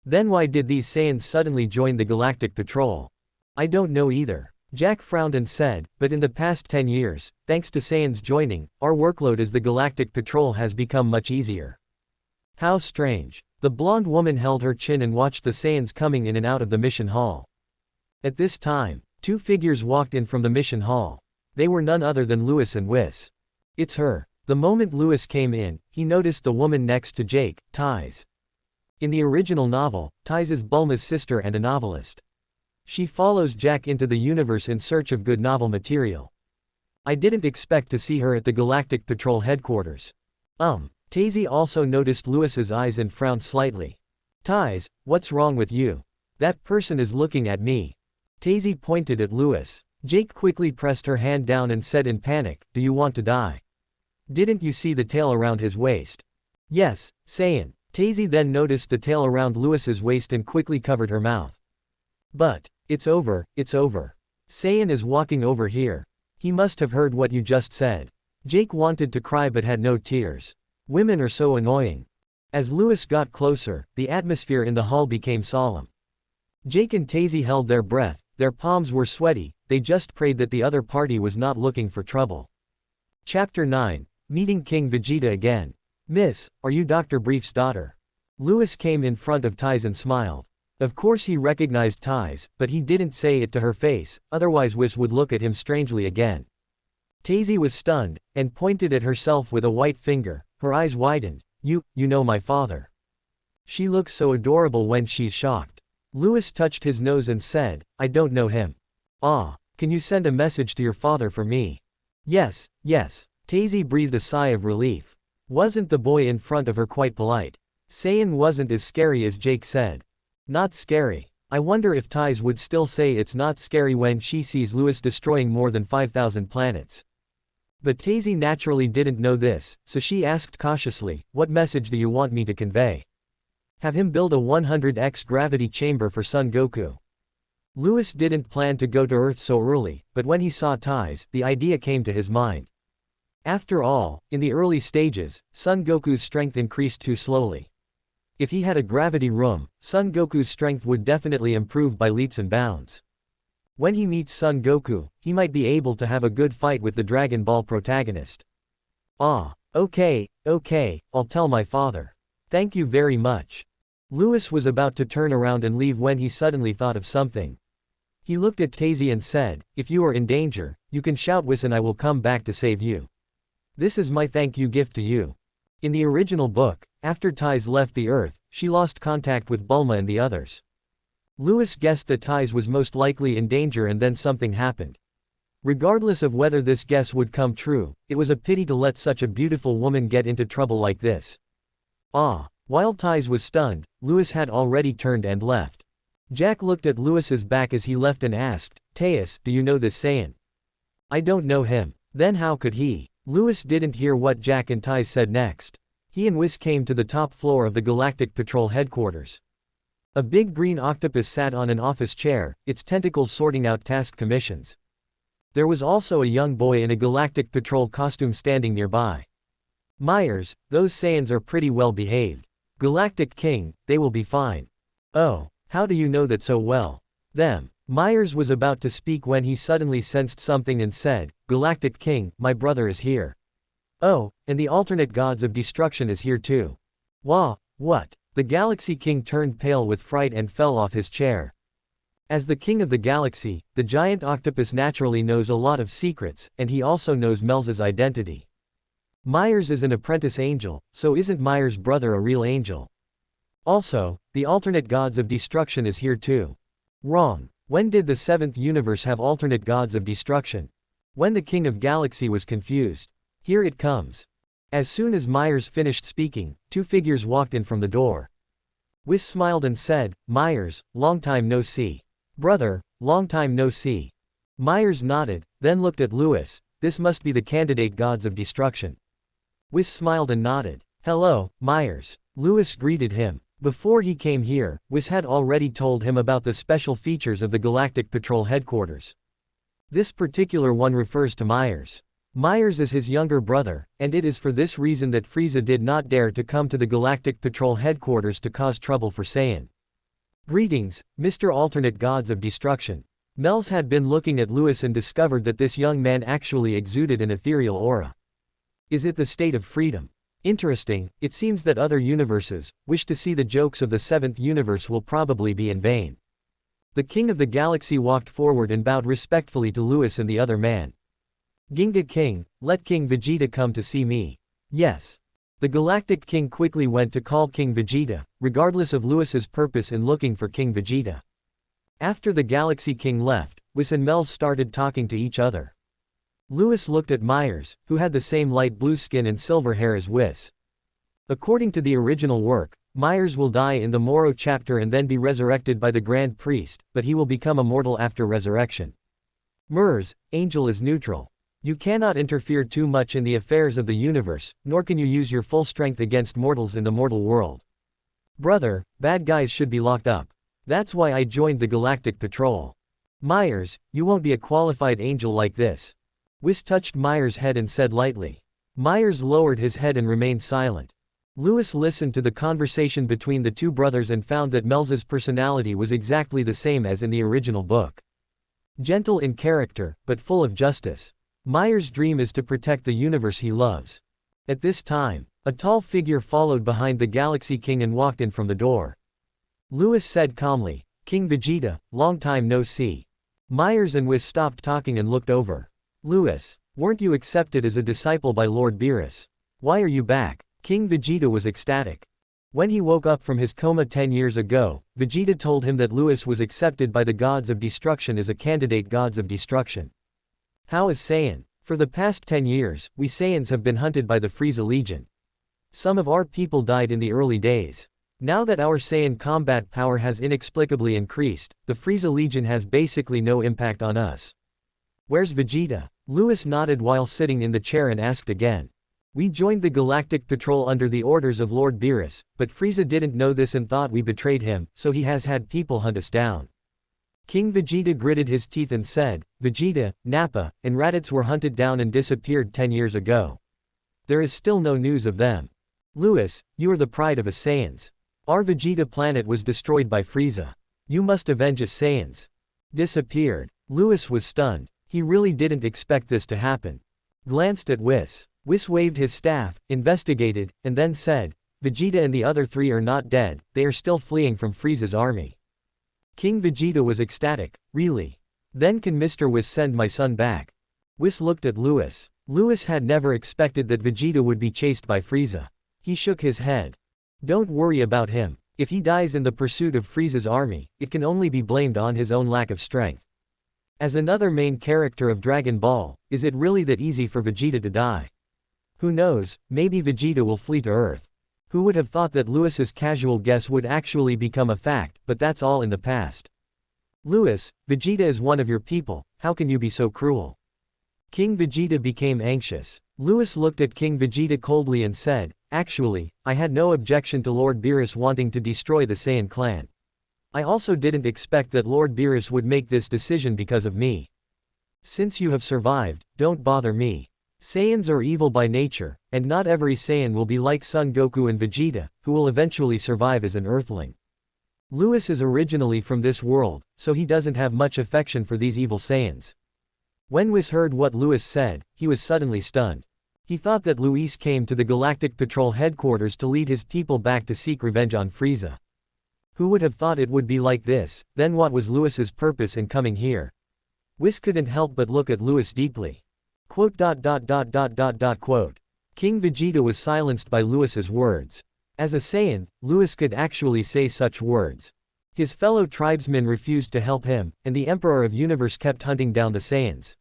Then why did these Saiyans suddenly join the Galactic Patrol? I don't know either. Jack frowned and said, but in the past 10 years, thanks to Saiyans joining, our workload as the Galactic Patrol has become much easier. How strange. The blonde woman held her chin and watched the Saiyans coming in and out of the mission hall. At this time, two figures walked in from the mission hall. They were none other than Lewis and Whis. It's her. The moment Lewis came in, he noticed the woman next to Jake, Tiz. In the original novel, Tiz is Bulma's sister and a novelist. She follows Jack into the universe in search of good novel material. I didn't expect to see her at the Galactic Patrol headquarters. Tazy also noticed Lewis's eyes and frowned slightly. Tiz, what's wrong with you? That person is looking at me. Tazy pointed at Lewis. Jake quickly pressed her hand down and said in panic, do you want to die? Didn't you see the tail around his waist? Yes, Saiyan. Tazy then noticed the tail around Lewis's waist and quickly covered her mouth. But, it's over, it's over. Saiyan is walking over here. He must have heard what you just said. Jake wanted to cry but had no tears. Women are so annoying. As Lewis got closer, the atmosphere in the hall became solemn. Jake and Tazy held their breath, their palms were sweaty, they just prayed that the other party was not looking for trouble. Chapter 9, Meeting King Vegeta again. Miss, are you Dr. Brief's daughter? Lewis came in front of Tiz and smiled. Of course he recognized Tiz, but he didn't say it to her face, otherwise Whis would look at him strangely again. Tazy was stunned, and pointed at herself with a white finger, her eyes widened. You know my father. She looks so adorable when she's shocked. Lewis touched his nose and said, I don't know him. Can you send a message to your father for me? Yes. Tazy breathed a sigh of relief. Wasn't the boy in front of her quite polite? Saiyan wasn't as scary as Jake said. Not scary. I wonder if Tiz would still say it's not scary when she sees Lewis destroying more than 5,000 planets. But Tazy naturally didn't know this, so she asked cautiously, what message do you want me to convey? Have him build a 100x gravity chamber for Son Goku. Lewis didn't plan to go to Earth so early, but when he saw Tiz, the idea came to his mind. After all, in the early stages, Son Goku's strength increased too slowly. If he had a gravity room, Son Goku's strength would definitely improve by leaps and bounds. When he meets Son Goku, he might be able to have a good fight with the Dragon Ball protagonist. Ah, okay, I'll tell my father. Thank you very much. Lewis was about to turn around and leave when he suddenly thought of something. He looked at Tazy and said, if you are in danger, you can shout Whis and I will come back to save you. This is my thank you gift to you. In the original book, after Tais left the Earth, she lost contact with Bulma and the others. Lewis guessed that Tais was most likely in danger and then something happened. Regardless of whether this guess would come true, it was a pity to let such a beautiful woman get into trouble like this. Ah. While Tais was stunned, Lewis had already turned and left. Jack looked at Lewis's back as he left and asked, Teus, do you know this Saiyan? I don't know him. Then how could he? Lewis didn't hear what Jack and Tais said next. He and Whis came to the top floor of the Galactic Patrol headquarters. A big green octopus sat on an office chair, its tentacles sorting out task commissions. There was also a young boy in a Galactic Patrol costume standing nearby. Myers, those Saiyans are pretty well behaved. Galactic King, they will be fine. Oh, how do you know that so well? Them. Myers was about to speak when he suddenly sensed something and said, Galactic King, my brother is here. Oh, and the alternate gods of destruction is here too. Wah, what? The Galaxy King turned pale with fright and fell off his chair. As the king of the galaxy, the giant octopus naturally knows a lot of secrets, and he also knows Mel's identity. Myers is an apprentice angel, so isn't Myers' brother a real angel? Also, the alternate gods of destruction is here too. Wrong. When did the 7th universe have alternate gods of destruction? When the king of galaxy was confused. Here it comes. As soon as Myers finished speaking, two figures walked in from the door. Whis smiled and said, Myers, long time no see. Brother, long time no see. Myers nodded, then looked at Lewis, this must be the candidate gods of destruction. Whis smiled and nodded. Hello, Myers. Lewis greeted him. Before he came here, Whis had already told him about the special features of the Galactic Patrol headquarters. This particular one refers to Myers. Myers is his younger brother, and it is for this reason that Frieza did not dare to come to the Galactic Patrol headquarters to cause trouble for Saiyan. Greetings, Mr. Alternate Gods of Destruction. Mels had been looking at Lewis and discovered that this young man actually exuded an ethereal aura. Is it the state of freedom? Interesting, it seems that other universes wish to see the jokes of the 7th universe will probably be in vain. The king of the galaxy walked forward and bowed respectfully to Lewis and the other man. Ginga King, let King Vegeta come to see me. Yes. The Galactic King quickly went to call King Vegeta, regardless of Lewis's purpose in looking for King Vegeta. After the Galaxy King left, Whis and Mels started talking to each other. Lewis looked at Myers, who had the same light blue skin and silver hair as Whis. According to the original work, Myers will die in the Moro chapter and then be resurrected by the Grand Priest, but he will become immortal after resurrection. Mers, Angel is neutral. You cannot interfere too much in the affairs of the universe, nor can you use your full strength against mortals in the mortal world. Brother, bad guys should be locked up. That's why I joined the Galactic Patrol. Myers, you won't be a qualified angel like this. Whis touched Myers' head and said lightly. Myers lowered his head and remained silent. Lewis listened to the conversation between the two brothers and found that Mels's personality was exactly the same as in the original book. Gentle in character, but full of justice. Myers' dream is to protect the universe he loves. At this time, a tall figure followed behind the Galaxy King and walked in from the door. Lewis said calmly, King Vegeta, long time no see. Myers and Whis stopped talking and looked over. Lewis, weren't you accepted as a disciple by Lord Beerus? Why are you back? King Vegeta was ecstatic. When he woke up from his coma 10 years ago, Vegeta told him that Lewis was accepted by the gods of destruction as a candidate gods of destruction. How is Saiyan? For the past 10 years, we Saiyans have been hunted by the Frieza Legion. Some of our people died in the early days. Now that our Saiyan combat power has inexplicably increased, the Frieza Legion has basically no impact on us. Where's Vegeta? Lewis nodded while sitting in the chair and asked again. We joined the Galactic Patrol under the orders of Lord Beerus, but Frieza didn't know this and thought we betrayed him, so he has had people hunt us down. King Vegeta gritted his teeth and said, Vegeta, Nappa, and Raditz were hunted down and disappeared 10 years ago. There is still no news of them. Lewis, you are the pride of us Saiyans. Our Vegeta planet was destroyed by Frieza. You must avenge us Saiyans. Disappeared. Lewis was stunned. He really didn't expect this to happen. Glanced at Whis. Whis waved his staff, investigated, and then said, Vegeta and the other three are not dead, they are still fleeing from Frieza's army. King Vegeta was ecstatic, really? Then can Mr. Whis send my son back? Whis looked at Lewis. Lewis had never expected that Vegeta would be chased by Frieza. He shook his head. Don't worry about him. If he dies in the pursuit of Frieza's army, it can only be blamed on his own lack of strength. As another main character of Dragon Ball, is it really that easy for Vegeta to die? Who knows, maybe Vegeta will flee to Earth. Who would have thought that Lewis's casual guess would actually become a fact, but that's all in the past. Lewis, Vegeta is one of your people, how can you be so cruel? King Vegeta became anxious. Lewis looked at King Vegeta coldly and said, actually, I had no objection to Lord Beerus wanting to destroy the Saiyan clan. I also didn't expect that Lord Beerus would make this decision because of me. Since you have survived, don't bother me. Saiyans are evil by nature, and not every Saiyan will be like Son Goku and Vegeta, who will eventually survive as an Earthling. Lewis is originally from this world, so he doesn't have much affection for these evil Saiyans. When Whis heard what Lewis said, he was suddenly stunned. He thought that Luis came to the Galactic Patrol headquarters to lead his people back to seek revenge on Frieza. Who would have thought it would be like this? Then what was Lewis's purpose in coming here? Whis couldn't help but look at Lewis deeply. Quote. King Vegeta was silenced by Lewis's words. As a Saiyan, Lewis could actually say such words. His fellow tribesmen refused to help him, and the Emperor of Universe kept hunting down the Saiyans.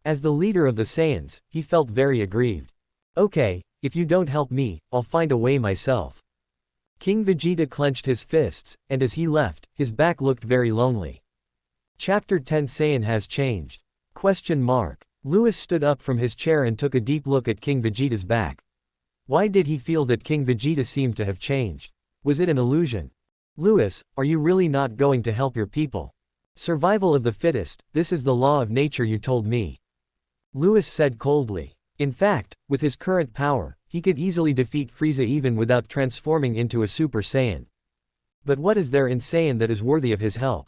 As the leader of the Saiyans, he felt very aggrieved. Okay, if you don't help me, I'll find a way myself. King Vegeta clenched his fists, and as he left, his back looked very lonely. Chapter 10 Saiyan has changed. Question mark. Lewis stood up from his chair and took a deep look at King Vegeta's back. Why did he feel that King Vegeta seemed to have changed? Was it an illusion? Lewis, are you really not going to help your people? Survival of the fittest, this is the law of nature you told me. Lewis said coldly. In fact, with his current power, he could easily defeat Frieza even without transforming into a Super Saiyan. But what is there in Saiyan that is worthy of his help?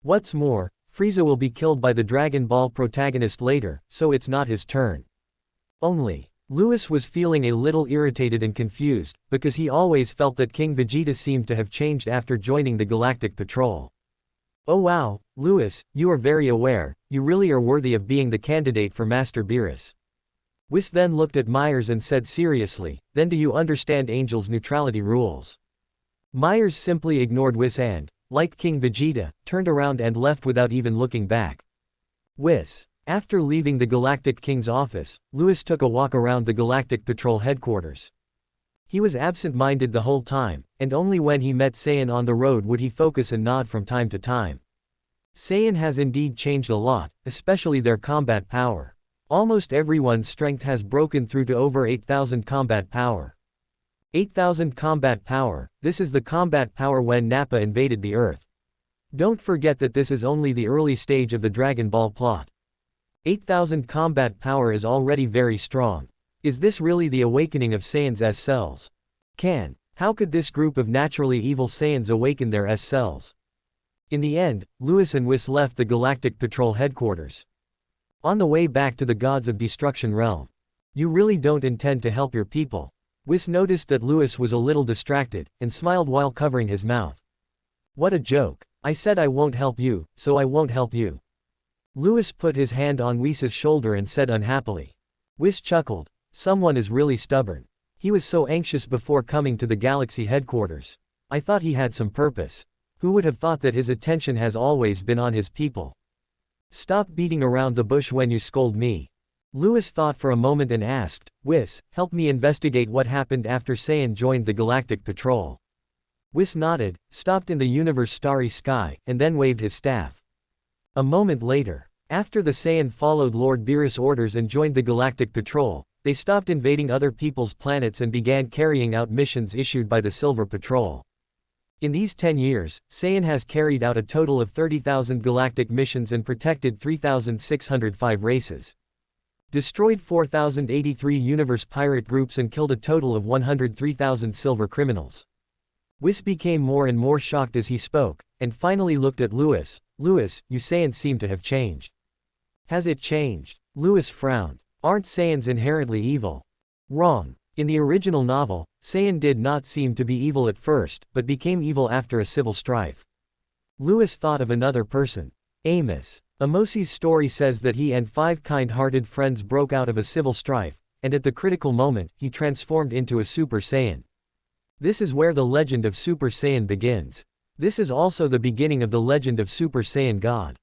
What's more, Frieza will be killed by the Dragon Ball protagonist later, so it's not his turn. Only. Lewis was feeling a little irritated and confused, because he always felt that King Vegeta seemed to have changed after joining the Galactic Patrol. Oh wow, Lewis, you are very aware, you really are worthy of being the candidate for Master Beerus. Whis then looked at Myers and said seriously, then do you understand Angel's neutrality rules? Myers simply ignored Whis and, like King Vegeta, turned around and left without even looking back. Whis. After leaving the Galactic King's office, Lewis took a walk around the Galactic Patrol headquarters. He was absent-minded the whole time, and only when he met Saiyan on the road would he focus and nod from time to time. Saiyan has indeed changed a lot, especially their combat power. Almost everyone's strength has broken through to over 8,000 combat power. 8,000 combat power, this is the combat power when Nappa invaded the Earth. Don't forget that this is only the early stage of the Dragon Ball plot. 8,000 combat power is already very strong. Is this really the awakening of Saiyans as cells? How could this group of naturally evil Saiyans awaken their S cells? In the end, Lewis and Whis left the Galactic Patrol headquarters. On the way back to the Gods of Destruction realm. You really don't intend to help your people. Whis noticed that Lewis was a little distracted, and smiled while covering his mouth. What a joke. I said I won't help you, so I won't help you. Lewis put his hand on Whis's shoulder and said unhappily. Whis chuckled. Someone is really stubborn. He was so anxious before coming to the Galaxy headquarters. I thought he had some purpose. Who would have thought that his attention has always been on his people? Stop beating around the bush when you scold me. Lewis thought for a moment and asked, Whis, help me investigate what happened after Saiyan joined the Galactic Patrol. Whis nodded, stopped in the universe's starry sky, and then waved his staff. A moment later, after the Saiyan followed Lord Beerus' orders and joined the Galactic Patrol, they stopped invading other people's planets and began carrying out missions issued by the Silver Patrol. In these 10 years, Saiyan has carried out a total of 30,000 galactic missions and protected 3,605 races. Destroyed 4,083 universe pirate groups and killed a total of 103,000 silver criminals. Whis became more and more shocked as he spoke, and finally looked at Louis. Louis, you Saiyans seem to have changed. Has it changed? Louis frowned. Aren't Saiyans inherently evil? Wrong. In the original novel, Saiyan did not seem to be evil at first, but became evil after a civil strife. Louis thought of another person. Amos. Amosi's story says that he and 5 kind-hearted friends broke out of a civil strife, and at the critical moment, he transformed into a Super Saiyan. This is where the legend of Super Saiyan begins. This is also the beginning of the legend of Super Saiyan God.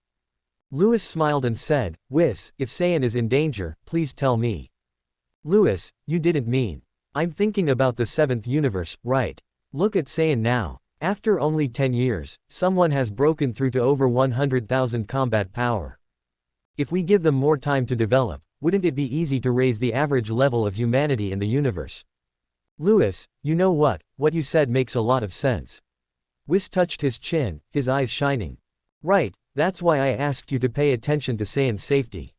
Louis smiled and said, Whis, if Saiyan is in danger, please tell me. Louis, you didn't mean. I'm thinking about the 7th universe, right? Look at Saiyan now. After only 10 years, someone has broken through to over 100,000 combat power. If we give them more time to develop, wouldn't it be easy to raise the average level of humanity in the universe? Louis, you know what you said makes a lot of sense. Whis touched his chin, his eyes shining. Right, that's why I asked you to pay attention to Saiyan's safety.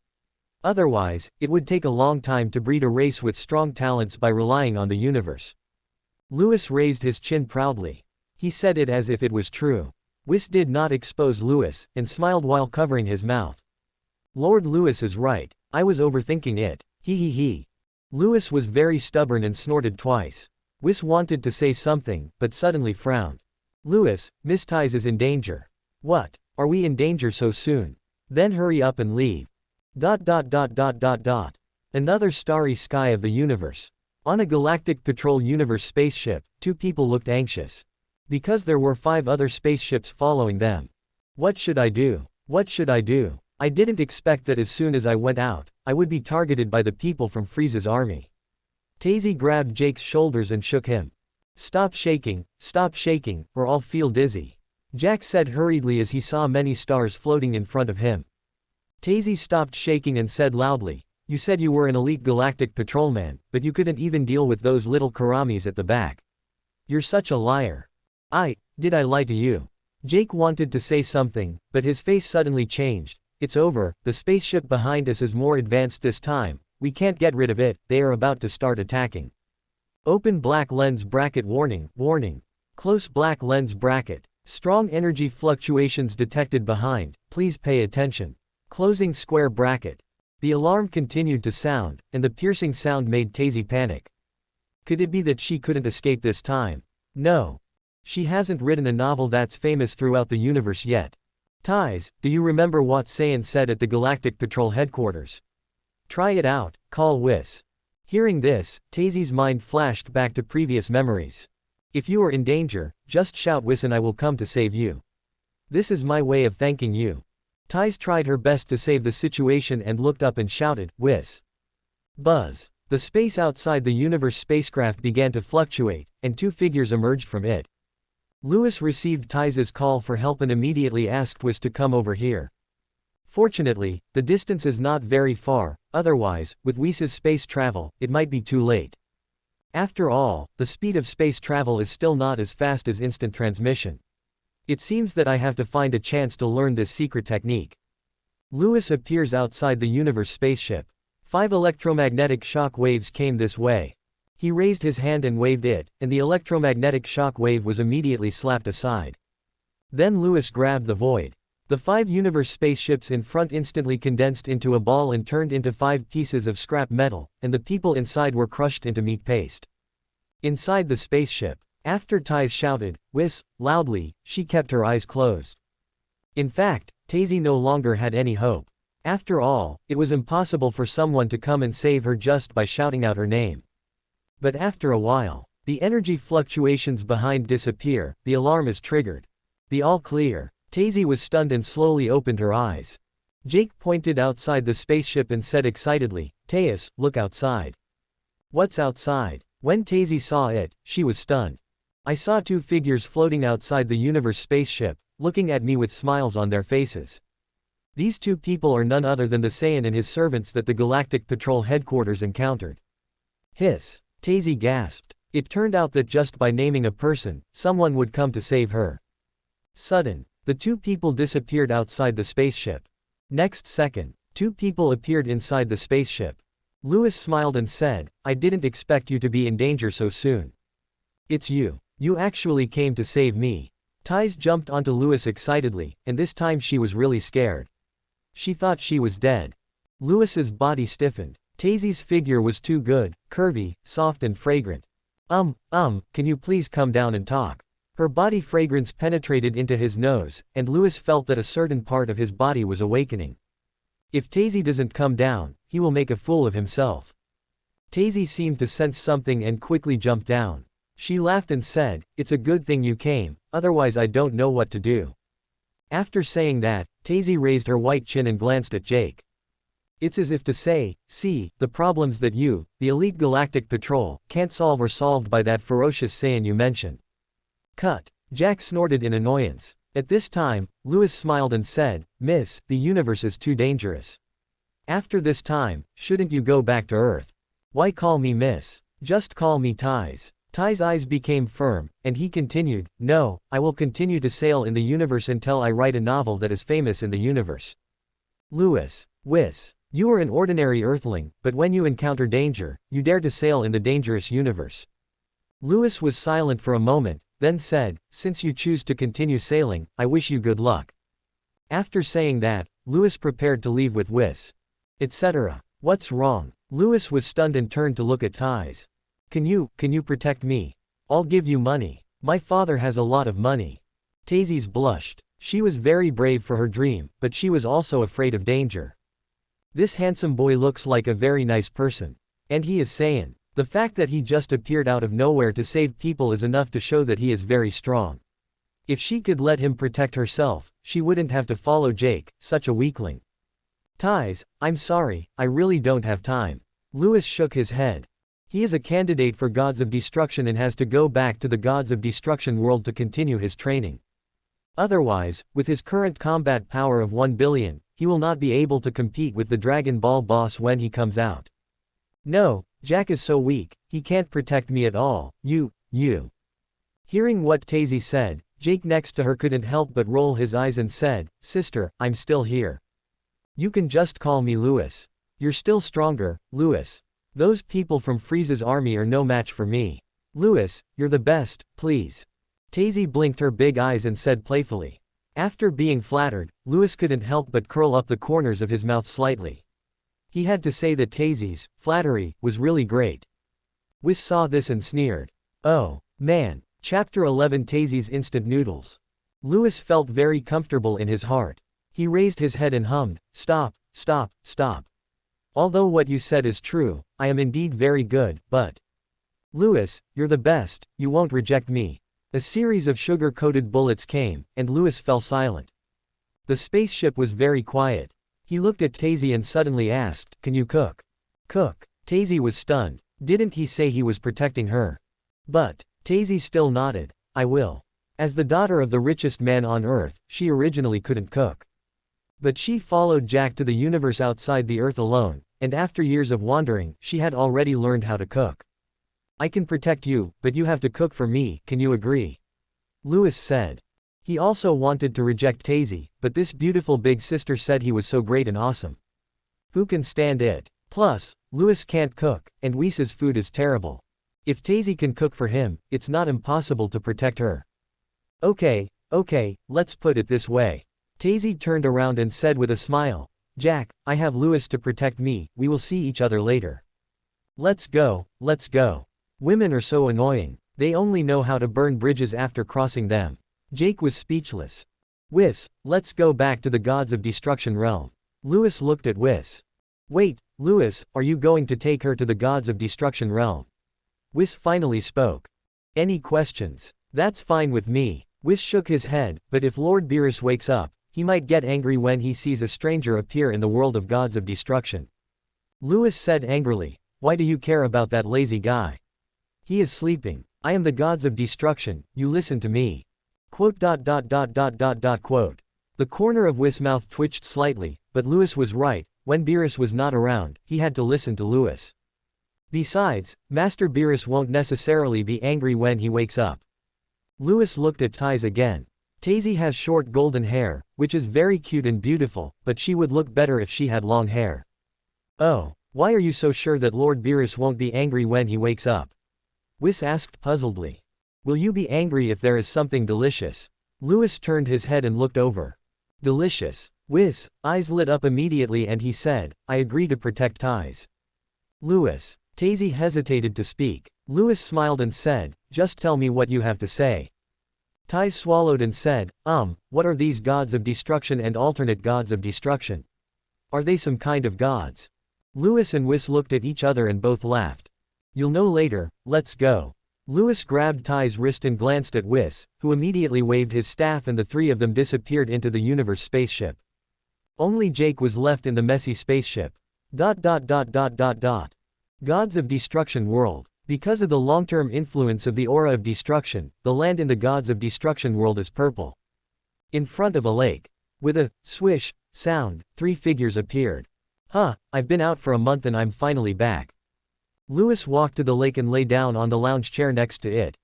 Otherwise, it would take a long time to breed a race with strong talents by relying on the universe. Louis raised his chin proudly. He said it as if it was true. Whis did not expose Louis, and smiled while covering his mouth. Lord Louis is right, I was overthinking it, he. Louis was very stubborn and snorted twice. Whis wanted to say something, but suddenly frowned. Louis, Miss Ties is in danger. What? Are we in danger so soon? Then hurry up and leave. ... Another starry sky of the universe. On a Galactic Patrol Universe spaceship, 2 people looked anxious. Because there were 5 other spaceships following them. What should I do? What should I do? I didn't expect that as soon as I went out, I would be targeted by the people from Frieza's army. Tazy grabbed Jake's shoulders and shook him. Stop shaking, or I'll feel dizzy. Jack said hurriedly as he saw many stars floating in front of him. Tazy stopped shaking and said loudly, you said you were an elite galactic patrolman, but you couldn't even deal with those little Karamis at the back. You're such a liar. Did I lie to you? Jake wanted to say something, but his face suddenly changed. It's over, the spaceship behind us is more advanced this time, we can't get rid of it, they are about to start attacking. Open black lens bracket warning. Close black lens bracket. Strong energy fluctuations detected behind, please pay attention. Closing square bracket. The alarm continued to sound, and the piercing sound made Tazy panic. Could it be that she couldn't escape this time? No. She hasn't written a novel that's famous throughout the universe yet. Ties, do you remember what Saiyan said at the Galactic Patrol headquarters? Try it out, call Whis. Hearing this, Tazy's mind flashed back to previous memories. If you are in danger, just shout Whis and I will come to save you. This is my way of thanking you. Ties tried her best to save the situation and looked up and shouted, Whis. Buzz. The space outside the universe spacecraft began to fluctuate, and 2 figures emerged from it. Louis received Ties's call for help and immediately asked Whis to come over here. Fortunately, the distance is not very far, otherwise, with Whis's space travel, it might be too late. After all, the speed of space travel is still not as fast as instant transmission. It seems that I have to find a chance to learn this secret technique. Louis appears outside the universe spaceship. 5 electromagnetic shock waves came this way. He raised his hand and waved it, and the electromagnetic shock wave was immediately slapped aside. Then Louis grabbed the void. The 5 universe spaceships in front instantly condensed into a ball and turned into 5 pieces of scrap metal, and the people inside were crushed into meat paste. Inside the spaceship, after Ties shouted, Whis, loudly, she kept her eyes closed. In fact, Tazy no longer had any hope. After all, it was impossible for someone to come and save her just by shouting out her name. But after a while, the energy fluctuations behind disappear, the alarm is triggered. The all clear. Tazy was stunned and slowly opened her eyes. Jake pointed outside the spaceship and said excitedly, Teus, look outside. What's outside? When Tazy saw it, she was stunned. I saw 2 figures floating outside the universe spaceship, looking at me with smiles on their faces. These 2 people are none other than the Saiyan and his servants that the Galactic Patrol headquarters encountered. Hiss. Tazy gasped. It turned out that just by naming a person, someone would come to save her. Sudden. The 2 people disappeared outside the spaceship. Next second, 2 people appeared inside the spaceship. Louis smiled and said, I didn't expect you to be in danger so soon. It's you. You actually came to save me. Ties jumped onto Louis excitedly, and this time she was really scared. She thought she was dead. Louis's body stiffened. Taisy's figure was too good, curvy, soft and fragrant. Can you please come down and talk? Her body fragrance penetrated into his nose, and Louis felt that a certain part of his body was awakening. If Taisy doesn't come down, he will make a fool of himself. Taisy seemed to sense something and quickly jumped down. She laughed and said, "It's a good thing you came, otherwise I don't know what to do." After saying that, Taisy raised her white chin and glanced at Jake. It's as if to say, see, the problems that you, the elite galactic patrol, can't solve are solved by that ferocious Saiyan you mentioned. Cut. Jack snorted in annoyance. At this time, Louis smiled and said, "Miss, the universe is too dangerous. After this time, shouldn't you go back to Earth? Why call me Miss? Just call me Ties." Ty's eyes became firm, and he continued, "No, I will continue to sail in the universe until I write a novel that is famous in the universe." Louis. Whis. You are an ordinary Earthling, but when you encounter danger, you dare to sail in the dangerous universe. Louis was silent for a moment, then said, "Since you choose to continue sailing, I wish you good luck." After saying that, Louis prepared to leave with Whis. Etc. What's wrong? Louis was stunned and turned to look at Ties. Can you protect me? I'll give you money. My father has a lot of money." Taisy blushed. She was very brave for her dream, but she was also afraid of danger. This handsome boy looks like a very nice person. And he is Saiyan. The fact that he just appeared out of nowhere to save people is enough to show that he is very strong. If she could let him protect herself, she wouldn't have to follow Jake, such a weakling. Ties, I'm sorry, I really don't have time. Louis shook his head. He is a candidate for Gods of Destruction and has to go back to the Gods of Destruction world to continue his training. Otherwise, with his current combat power of 1 billion, he will not be able to compete with the Dragon Ball boss when he comes out. No, Jack is so weak, he can't protect me at all, you. Hearing what Taisy said, Jake next to her couldn't help but roll his eyes and said, "Sister, I'm still here. You can just call me Louis. You're still stronger, Louis. Those people from Frieza's army are no match for me. Louis, you're the best, please." Taisy blinked her big eyes and said playfully. After being flattered, Louis couldn't help but curl up the corners of his mouth slightly. He had to say that Taisy's flattery was really great. Whis saw this and sneered. Oh, man. Chapter 11 Taisy's Instant Noodles. Louis felt very comfortable in his heart. He raised his head and hummed, "Stop, stop, stop. Although what you said is true, I am indeed very good, but... Louis, you're the best, you won't reject me." A series of sugar-coated bullets came, and Louis fell silent. The spaceship was very quiet. He looked at Taisy and suddenly asked, "Can you cook?" Cook? Taisy was stunned. Didn't he say he was protecting her? But, Taisy still nodded. "I will." As the daughter of the richest man on Earth, she originally couldn't cook. But she followed Jack to the universe outside the Earth alone, and after years of wandering, she had already learned how to cook. "I can protect you, but you have to cook for me, can you agree?" Louis said. He also wanted to reject Taisy, but this beautiful big sister said he was so great and awesome. Who can stand it? Plus, Louis can't cook, and Whis' food is terrible. If Taisy can cook for him, it's not impossible to protect her. Okay, let's put it this way. Taisy turned around and said with a smile, "Jack, I have Louis to protect me, we will see each other later." Let's go. Women are so annoying. They only know how to burn bridges after crossing them. Jake was speechless. Whis, let's go back to the Gods of Destruction realm. Louis looked at Whis. Wait, Louis, are you going to take her to the Gods of Destruction realm? Whis finally spoke. Any questions? That's fine with me. Whis shook his head, but if Lord Beerus wakes up, he might get angry when he sees a stranger appear in the world of Gods of Destruction. Louis said angrily, "Why do you care about that lazy guy? He is sleeping. I am the Gods of Destruction, you listen to me." Quote. The corner of Whis' mouth twitched slightly, but Louis was right, when Beerus was not around, he had to listen to Louis. Besides, Master Beerus won't necessarily be angry when he wakes up. Louis looked at Ties again. Taisy has short golden hair, which is very cute and beautiful, but she would look better if she had long hair. Oh, why are you so sure that Lord Beerus won't be angry when he wakes up? Whis asked puzzledly. Will you be angry if there is something delicious? Louis turned his head and looked over. Delicious. Whis' eyes lit up immediately and he said, I agree to protect ties. Louis. Tazy hesitated to speak. Louis smiled and said, just tell me what you have to say. Ties swallowed and said, what are these gods of destruction and alternate gods of destruction? Are they some kind of gods? Louis and Whis looked at each other and both laughed. You'll know later, let's go. Louis grabbed Ty's wrist and glanced at Whis, who immediately waved his staff and the three of them disappeared into the universe spaceship. Only Jake was left in the messy spaceship. Gods of Destruction World. Because of the long-term influence of the aura of destruction, the land in the Gods of Destruction World is purple. In front of a lake. With a swish sound, three figures appeared. I've been out for a month and I'm finally back. Louis walked to the lake and lay down on the lounge chair next to it.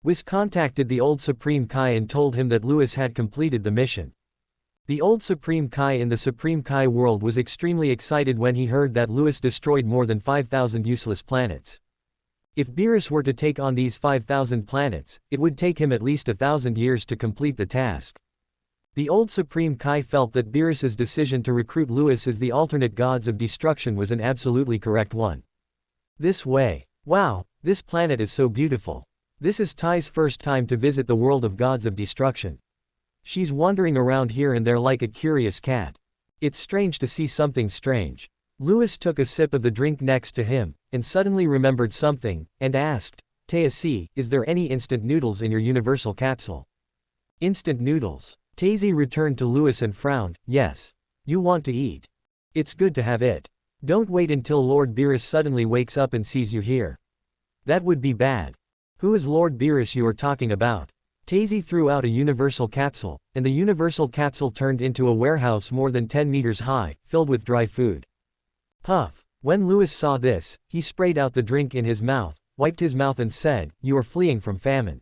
Whis contacted the old Supreme Kai and told him that Louis had completed the mission. The old Supreme Kai in the Supreme Kai world was extremely excited when he heard that Louis destroyed more than 5,000 useless planets. If Beerus were to take on these 5,000 planets, it would take him at least 1,000 years to complete the task. The old Supreme Kai felt that Beerus's decision to recruit Louis as the alternate gods of destruction was an absolutely correct one. This way. Wow, this planet is so beautiful. This is Ty's first time to visit the world of gods of destruction. She's wandering around here and there like a curious cat. It's strange to see something strange. Louis took a sip of the drink next to him, and suddenly remembered something, and asked, Tazy, is there any instant noodles in your universal capsule? Instant noodles. Tazy returned to Louis and frowned, yes. You want to eat. It's good to have it. Don't wait until Lord Beerus suddenly wakes up and sees you here. That would be bad. Who is Lord Beerus you are talking about? Tazy threw out a universal capsule, and the universal capsule turned into a warehouse more than 10 meters high, filled with dry food. Puff. When Louis saw this, he sprayed out the drink in his mouth, wiped his mouth and said, you are fleeing from famine.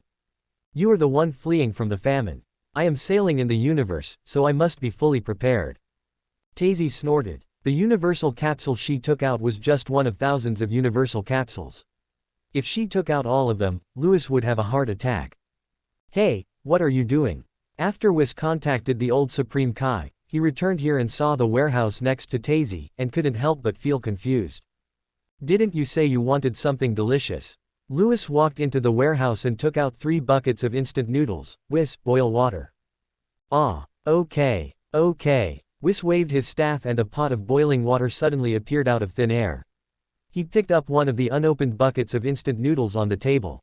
You are the one fleeing from the famine. I am sailing in the universe, so I must be fully prepared. Tazy snorted. The universal capsule she took out was just one of thousands of universal capsules. If she took out all of them, Louis would have a heart attack. Hey, what are you doing? After Whis contacted the old Supreme Kai, he returned here and saw the warehouse next to Tazy, and couldn't help but feel confused. Didn't you say you wanted something delicious? Louis walked into the warehouse and took out 3 buckets of instant noodles. Whis, boil water. Okay. Whis waved his staff and a pot of boiling water suddenly appeared out of thin air. He picked up one of the unopened buckets of instant noodles on the table.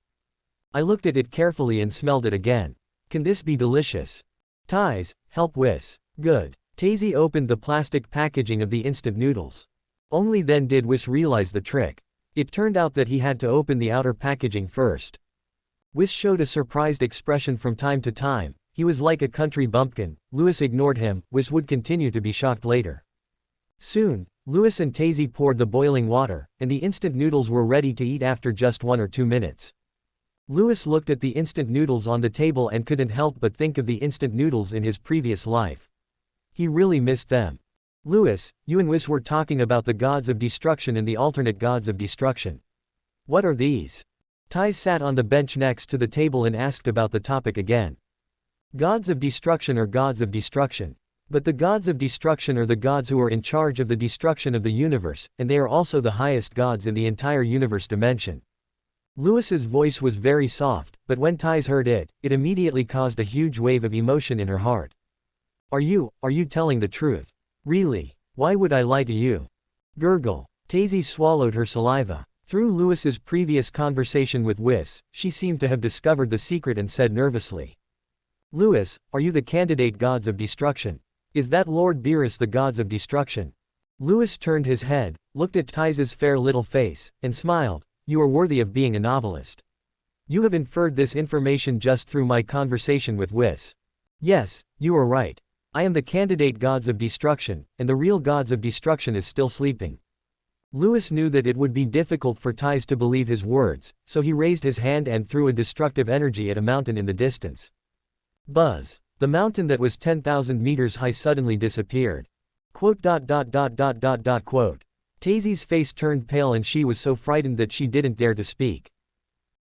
I looked at it carefully and smelled it again. Can this be delicious? Ties, help Whis. Good. Tazy opened the plastic packaging of the instant noodles. Only then did Whis realize the trick. It turned out that he had to open the outer packaging first. Whis showed a surprised expression from time to time. He was like a country bumpkin. Louis ignored him. Whis would continue to be shocked later. Soon, Louis and Tazy poured the boiling water, and the instant noodles were ready to eat after just 1 or 2 minutes. Louis looked at the instant noodles on the table and couldn't help but think of the instant noodles in his previous life. He really missed them. Louis, you and Whis were talking about the gods of destruction and the alternate gods of destruction. What are these? Ty sat on the bench next to the table and asked about the topic again. Gods of destruction are gods of destruction. But the gods of destruction are the gods who are in charge of the destruction of the universe, and they are also the highest gods in the entire universe dimension. Louis's voice was very soft, but when Ties heard it, it immediately caused a huge wave of emotion in her heart. Are you telling the truth? Really? Why would I lie to you? Gurgle. Tazy swallowed her saliva. Through Louis's previous conversation with Whis, she seemed to have discovered the secret and said nervously. Louis, are you the candidate gods of destruction? Is that Lord Beerus the gods of destruction? Louis turned his head, looked at Tize's fair little face, and smiled. You are worthy of being a novelist. You have inferred this information just through my conversation with Whis. Yes, you are right. I am the candidate gods of destruction, and the real gods of destruction is still sleeping. Louis knew that it would be difficult for Tize to believe his words, so he raised his hand and threw a destructive energy at a mountain in the distance. Buzz. The mountain that was 10,000 meters high suddenly disappeared. Quote. Tazy's face turned pale and she was so frightened that she didn't dare to speak.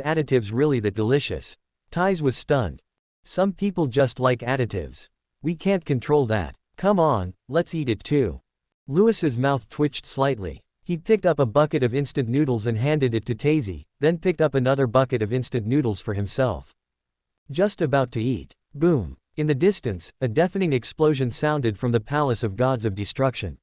these additives really that delicious? Ties was stunned. Some people just like additives. We can't control that. Come on, let's eat it too. Lewis's mouth twitched slightly. He picked up a bucket of instant noodles and handed it to Tazy, then picked up another bucket of instant noodles for himself. Just about to eat. Boom. In the distance, a deafening explosion sounded from the Palace of Gods of Destruction.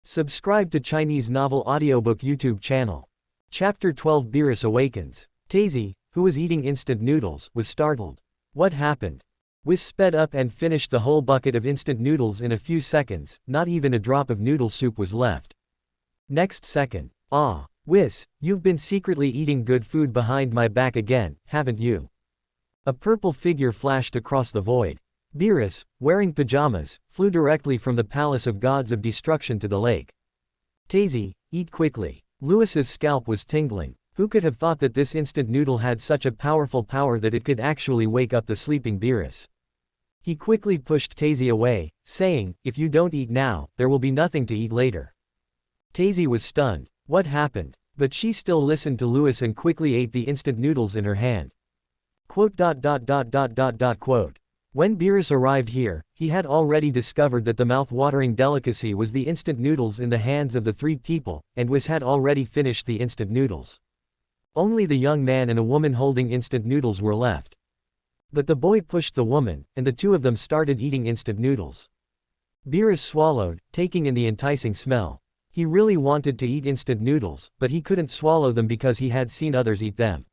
Subscribe to Chinese Novel Audiobook YouTube channel. Chapter 12 Beerus Awakens. Tazy, who was eating instant noodles, was startled. What happened? Whis sped up and finished the whole bucket of instant noodles in a few seconds, not even a drop of noodle soup was left. Next second. Ah, Whis, you've been secretly eating good food behind my back again, haven't you? A purple figure flashed across the void. Beerus, wearing pajamas, flew directly from the Palace of Gods of Destruction to the lake. Tazy, eat quickly. Lewis's scalp was tingling. Who could have thought that this instant noodle had such a powerful power that it could actually wake up the sleeping Beerus? He quickly pushed Tazy away, saying, if you don't eat now, there will be nothing to eat later. Tazy was stunned. What happened? But she still listened to Lewis and quickly ate the instant noodles in her hand. Quote. When Beerus arrived here, he had already discovered that the mouth-watering delicacy was the instant noodles in the hands of the three people, and Whis had already finished the instant noodles. Only the young man and a woman holding instant noodles were left. But the boy pushed the woman, and the two of them started eating instant noodles. Beerus swallowed, taking in the enticing smell. He really wanted to eat instant noodles, but he couldn't swallow them because he had seen others eat them.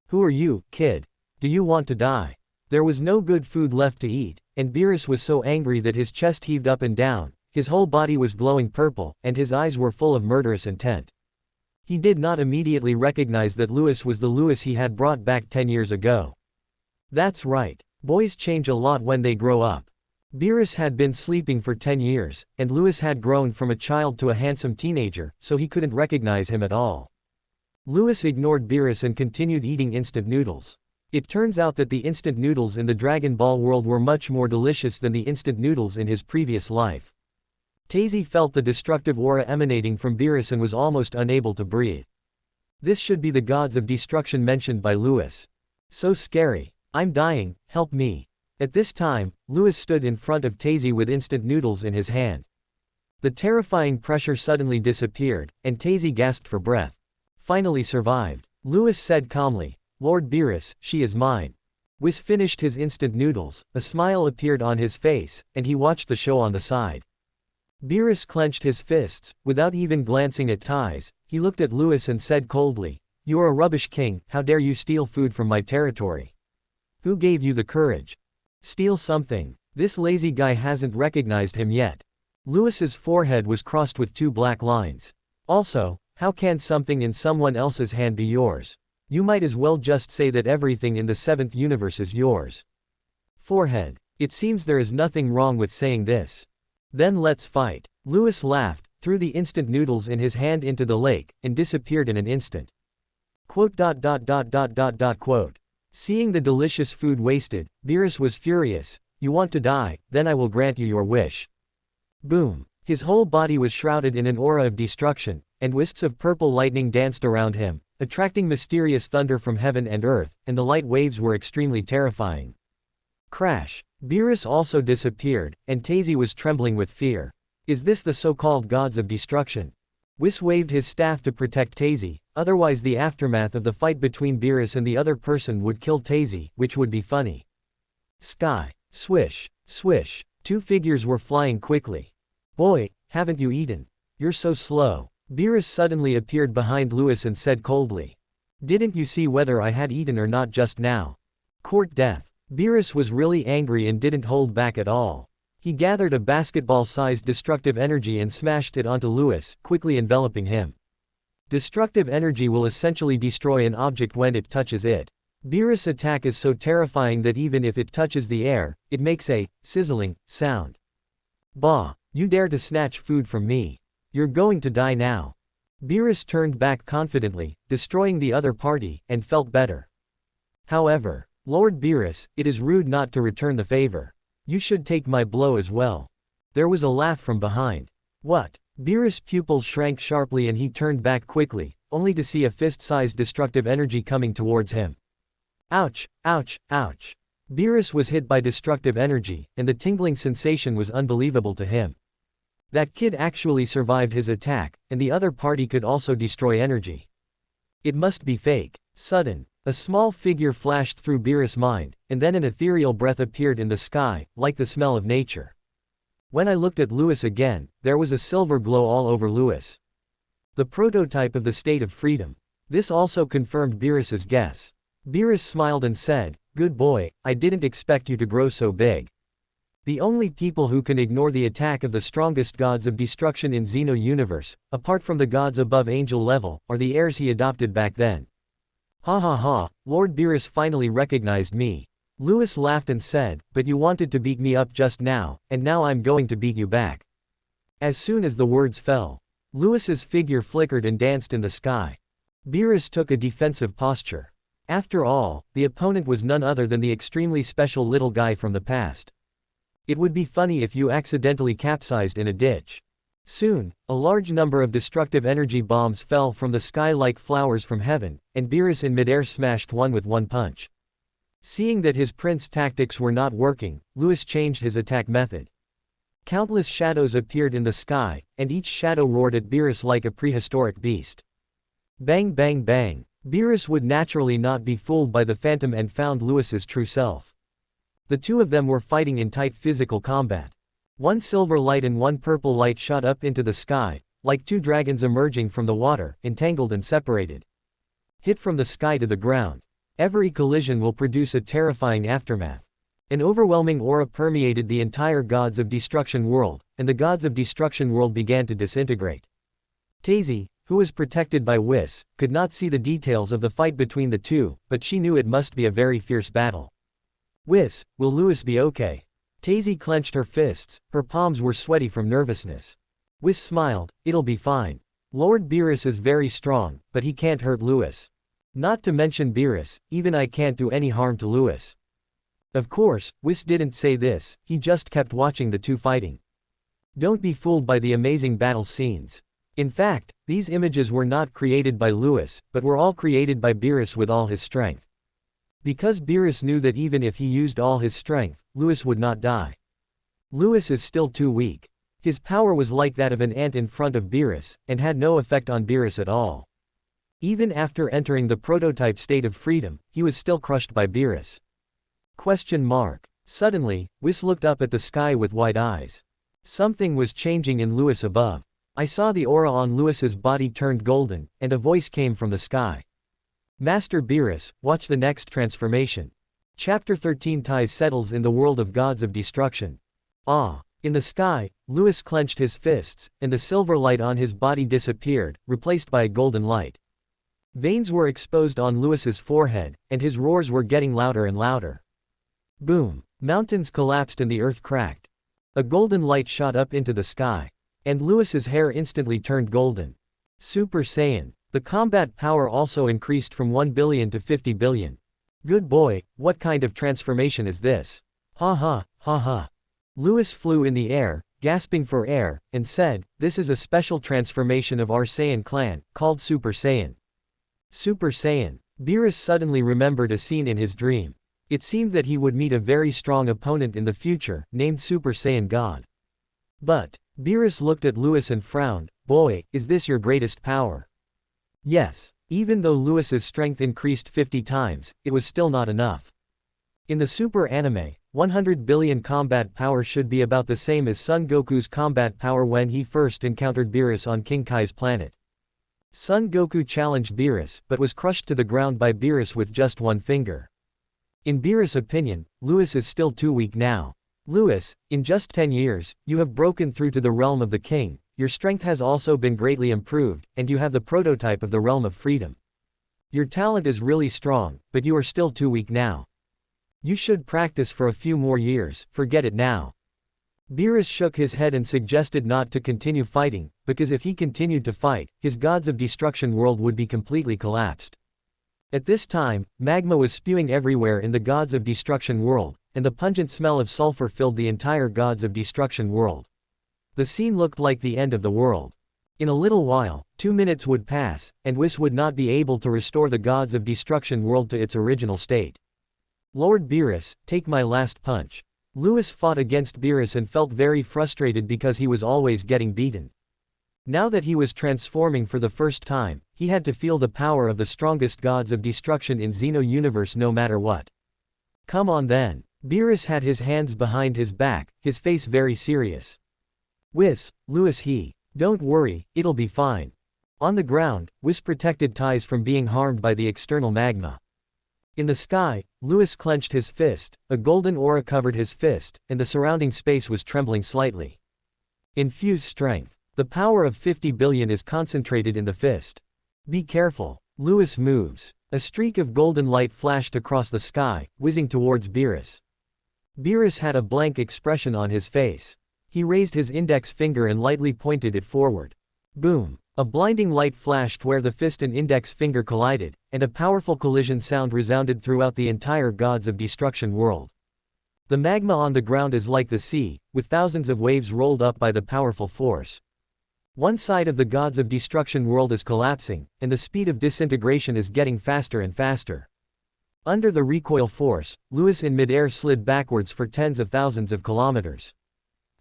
Who are you, kid? Do you want to die? There was no good food left to eat, and Beerus was so angry that his chest heaved up and down, his whole body was glowing purple, and his eyes were full of murderous intent. He did not immediately recognize that Lewis was the Lewis he had brought back 10 years ago. That's right. Boys change a lot when they grow up. Beerus had been sleeping for 10 years, and Lewis had grown from a child to a handsome teenager, so he couldn't recognize him at all. Lewis ignored Beerus and continued eating instant noodles. It turns out that the instant noodles in the Dragon Ball world were much more delicious than the instant noodles in his previous life. Tazy felt the destructive aura emanating from Beerus and was almost unable to breathe. This should be the gods of destruction mentioned by Lewis. So scary. I'm dying, help me. At this time, Lewis stood in front of Tazy with instant noodles in his hand. The terrifying pressure suddenly disappeared, and Tazy gasped for breath. Finally survived. Lewis said calmly, Lord Beerus, she is mine. Whis finished his instant noodles, a smile appeared on his face, and he watched the show on the side. Beerus clenched his fists, without even glancing at ties. He looked at Lewis and said coldly, "You are a rubbish king, how dare you steal food from my territory? Who gave you the courage? Steal something. This lazy guy hasn't recognized him yet." Lewis's forehead was crossed with 2 black lines. "Also, how can something in someone else's hand be yours? You might as well just say that everything in the 7th universe is yours." Forehead. It seems there is nothing wrong with saying this. Then let's fight. Lewis laughed, threw the instant noodles in his hand into the lake, and disappeared in an instant. Quote. Seeing the delicious food wasted, Beerus was furious. "You want to die, then I will grant you your wish." Boom. His whole body was shrouded in an aura of destruction, and wisps of purple lightning danced around him, attracting mysterious thunder from heaven and earth, and the light waves were extremely terrifying. Crash. Beerus also disappeared, and Tazy was trembling with fear. Is this the so-called gods of destruction? Whis waved his staff to protect Tazy, otherwise the aftermath of the fight between Beerus and the other person would kill Tazy, which would be funny. Sky. Swish. Swish. 2 figures were flying quickly. "Boy, haven't you eaten? You're so slow." Beerus suddenly appeared behind Lewis and said coldly, "Didn't you see whether I had eaten or not just now?" Court death. Beerus was really angry and didn't hold back at all. He gathered a basketball-sized destructive energy and smashed it onto Lewis, quickly enveloping him. Destructive energy will essentially destroy an object when it touches it. Beerus' attack is so terrifying that even if it touches the air, it makes a sizzling sound. "Bah, you dare to snatch food from me. You're going to die now." Beerus turned back confidently, destroying the other party, and felt better. However, "Lord Beerus, it is rude not to return the favor. You should take my blow as well." There was a laugh from behind. "What?" Beerus' pupils shrank sharply and he turned back quickly, only to see a fist-sized destructive energy coming towards him. Ouch, ouch, ouch. Beerus was hit by destructive energy, and the tingling sensation was unbelievable to him. That kid actually survived his attack, and the other party could also destroy energy. It must be fake. Sudden. A small figure flashed through Beerus' mind, and then an ethereal breath appeared in the sky, like the smell of nature. When I looked at Lewis again, there was a silver glow all over Lewis. The prototype of the state of freedom. This also confirmed Beerus's guess. Beerus smiled and said, "Good boy, I didn't expect you to grow so big." The only people who can ignore the attack of the strongest gods of destruction in Xeno universe, apart from the gods above angel level, are the heirs he adopted back then. Ha ha ha, Lord Beerus finally recognized me. Lewis laughed and said, "But you wanted to beat me up just now, and now I'm going to beat you back." As soon as the words fell, Lewis's figure flickered and danced in the sky. Beerus took a defensive posture. After all, the opponent was none other than the extremely special little guy from the past. It would be funny if you accidentally capsized in a ditch. Soon, a large number of destructive energy bombs fell from the sky like flowers from heaven, and Beerus in midair smashed one with one punch. Seeing that his prince tactics were not working, Lewis changed his attack method. Countless shadows appeared in the sky, and each shadow roared at Beerus like a prehistoric beast. Bang bang bang. Beerus would naturally not be fooled by the phantom and found Lewis's true self. The two of them were fighting in tight physical combat. One silver light and one purple light shot up into the sky, like 2 dragons emerging from the water, entangled and separated. Hit from the sky to the ground. Every collision will produce a terrifying aftermath. An overwhelming aura permeated the entire Gods of Destruction world, and the Gods of Destruction world began to disintegrate. Tazy, who was protected by Whis, could not see the details of the fight between the two, but she knew it must be a very fierce battle. "Whis, will Lewis be okay?" Tazy clenched her fists, her palms were sweaty from nervousness. Whis smiled, "It'll be fine. Lord Beerus is very strong, but he can't hurt Lewis. Not to mention Beerus, even I can't do any harm to Lewis." Of course, Whis didn't say this, he just kept watching the two fighting. Don't be fooled by the amazing battle scenes. In fact, these images were not created by Lewis, but were all created by Beerus with all his strength. Because Beerus knew that even if he used all his strength, Lewis would not die. Lewis is still too weak. His power was like that of an ant in front of Beerus, and had no effect on Beerus at all. Even after entering the prototype state of freedom, he was still crushed by Beerus. Question mark. Suddenly, Whis looked up at the sky with wide eyes. Something was changing in Lewis above. I saw the aura on Lewis's body turned golden, and a voice came from the sky. Master Beerus, watch the next transformation. Chapter 13 Ties settles in the world of gods of destruction. Ah! In the sky, Lewis clenched his fists, and the silver light on his body disappeared, replaced by a golden light. Veins were exposed on Lewis's forehead, and his roars were getting louder and louder. Boom! Mountains collapsed and the earth cracked. A golden light shot up into the sky. And Lewis's hair instantly turned golden. Super Saiyan. The combat power also increased from 1 billion to 50 billion. Good boy, what kind of transformation is this? Ha ha, ha ha. Lewis flew in the air, gasping for air, and said, this is a special transformation of our Saiyan clan, called Super Saiyan. Super Saiyan. Beerus suddenly remembered a scene in his dream. It seemed that he would meet a very strong opponent in the future, named Super Saiyan God. But, Beerus looked at Lewis and frowned, boy, is this your greatest power? Yes. Even though Lewis's strength increased 50 times, it was still not enough. In the Super Anime, 100 billion combat power should be about the same as Son Goku's combat power when he first encountered Beerus on King Kai's planet. Son Goku challenged Beerus but was crushed to the ground by Beerus with just one finger. In Beerus' opinion, Lewis is still too weak now. Lewis, in just 10 years, you have broken through to the realm of the king, your strength has also been greatly improved, and you have the prototype of the realm of freedom. Your talent is really strong, but you are still too weak now. You should practice for a few more years, forget it now. Beerus shook his head and suggested not to continue fighting, because if he continued to fight, his gods of destruction world would be completely collapsed. At this time, magma was spewing everywhere in the gods of destruction world, and the pungent smell of sulfur filled the entire gods of destruction world. The scene looked like the end of the world. In a little while, 2 minutes would pass, and Whis would not be able to restore the gods of destruction world to its original state. Lord Beerus, take my last punch. Lewis fought against Beerus and felt very frustrated because he was always getting beaten. Now that he was transforming for the first time, he had to feel the power of the strongest gods of destruction in Xeno universe no matter what. Come on then. Beerus had his hands behind his back, his face very serious. Whis, Lewis don't worry, it'll be fine. On the ground, Whis protected Ties from being harmed by the external magma. In the sky, Lewis clenched his fist, a golden aura covered his fist, and the surrounding space was trembling slightly. Infuse strength. The power of 50 billion is concentrated in the fist. Be careful. Lewis moves. A streak of golden light flashed across the sky, whizzing towards Beerus. Beerus had a blank expression on his face. He raised his index finger and lightly pointed it forward. Boom! A blinding light flashed where the fist and index finger collided, and a powerful collision sound resounded throughout the entire gods of destruction world. The magma on the ground is like the sea, with thousands of waves rolled up by the powerful force. One side of the gods of destruction world is collapsing, and the speed of disintegration is getting faster and faster. Under the recoil force, Lewis in midair slid backwards for tens of thousands of kilometers.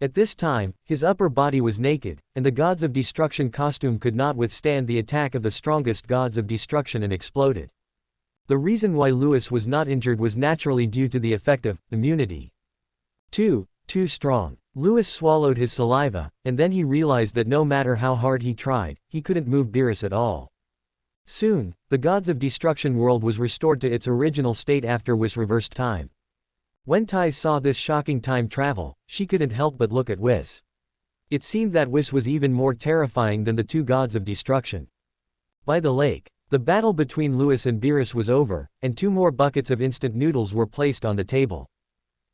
At this time, his upper body was naked, and the gods of destruction costume could not withstand the attack of the strongest gods of destruction and exploded. The reason why Lewis was not injured was naturally due to the effect of immunity. Too strong. Lewis swallowed his saliva, and then he realized that no matter how hard he tried, he couldn't move Beerus at all. Soon, the gods of destruction world was restored to its original state after Whis reversed time. When Ties saw this shocking time travel, she couldn't help but look at Whis. It seemed that Whis was even more terrifying than the two gods of destruction. By the lake, the battle between Lewis and Beerus was over, and 2 more buckets of instant noodles were placed on the table.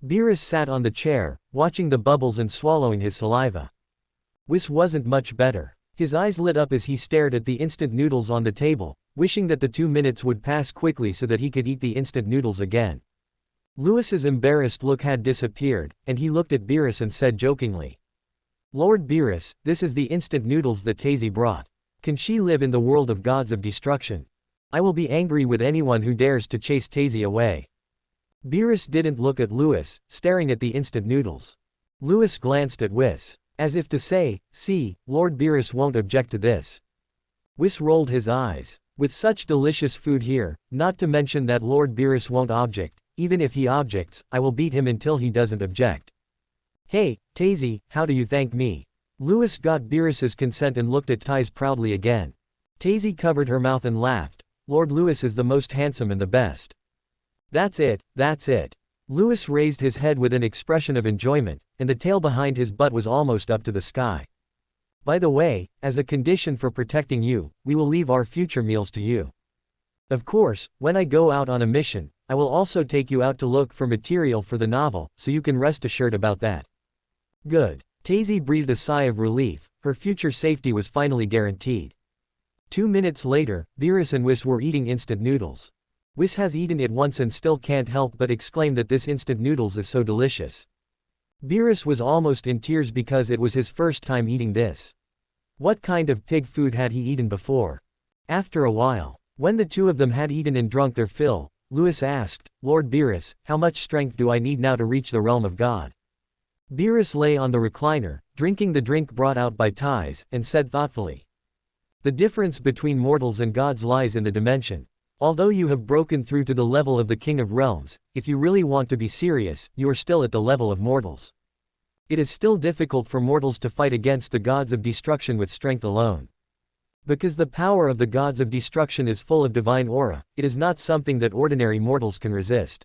Beerus sat on the chair, watching the bubbles and swallowing his saliva. Whis wasn't much better. His eyes lit up as he stared at the instant noodles on the table, wishing that the 2 minutes would pass quickly so that he could eat the instant noodles again. Lewis's embarrassed look had disappeared, and he looked at Beerus and said jokingly, Lord Beerus, this is the instant noodles that Tazy brought. Can she live in the world of gods of destruction? I will be angry with anyone who dares to chase Tazy away. Beerus didn't look at Lewis, staring at the instant noodles. Lewis glanced at Whis, as if to say, see, Lord Beerus won't object to this. Whis rolled his eyes. With such delicious food here, not to mention that Lord Beerus won't object, even if he objects, I will beat him until he doesn't object. Hey, Tazy, how do you thank me? Louis got Beerus's consent and looked at Ties proudly again. Tazy covered her mouth and laughed. Lord Louis is the most handsome and the best. That's it, that's it. Louis raised his head with an expression of enjoyment, and the tail behind his butt was almost up to the sky. By the way, as a condition for protecting you, we will leave our future meals to you. Of course, when I go out on a mission, I will also take you out to look for material for the novel, so you can rest assured about that. Good. Tazy breathed a sigh of relief, her future safety was finally guaranteed. 2 minutes later, Beerus and Whis were eating instant noodles. Whis has eaten it once and still can't help but exclaim that this instant noodles is so delicious. Beerus was almost in tears because it was his first time eating this. What kind of pig food had he eaten before? After a while, when the two of them had eaten and drunk their fill, Louis asked, Lord Beerus, how much strength do I need now to reach the realm of God? Beerus lay on the recliner, drinking the drink brought out by Ties, and said thoughtfully. The difference between mortals and gods lies in the dimension. Although you have broken through to the level of the King of Realms, if you really want to be serious, you are still at the level of mortals. It is still difficult for mortals to fight against the gods of destruction with strength alone. Because the power of the gods of destruction is full of divine aura, it is not something that ordinary mortals can resist.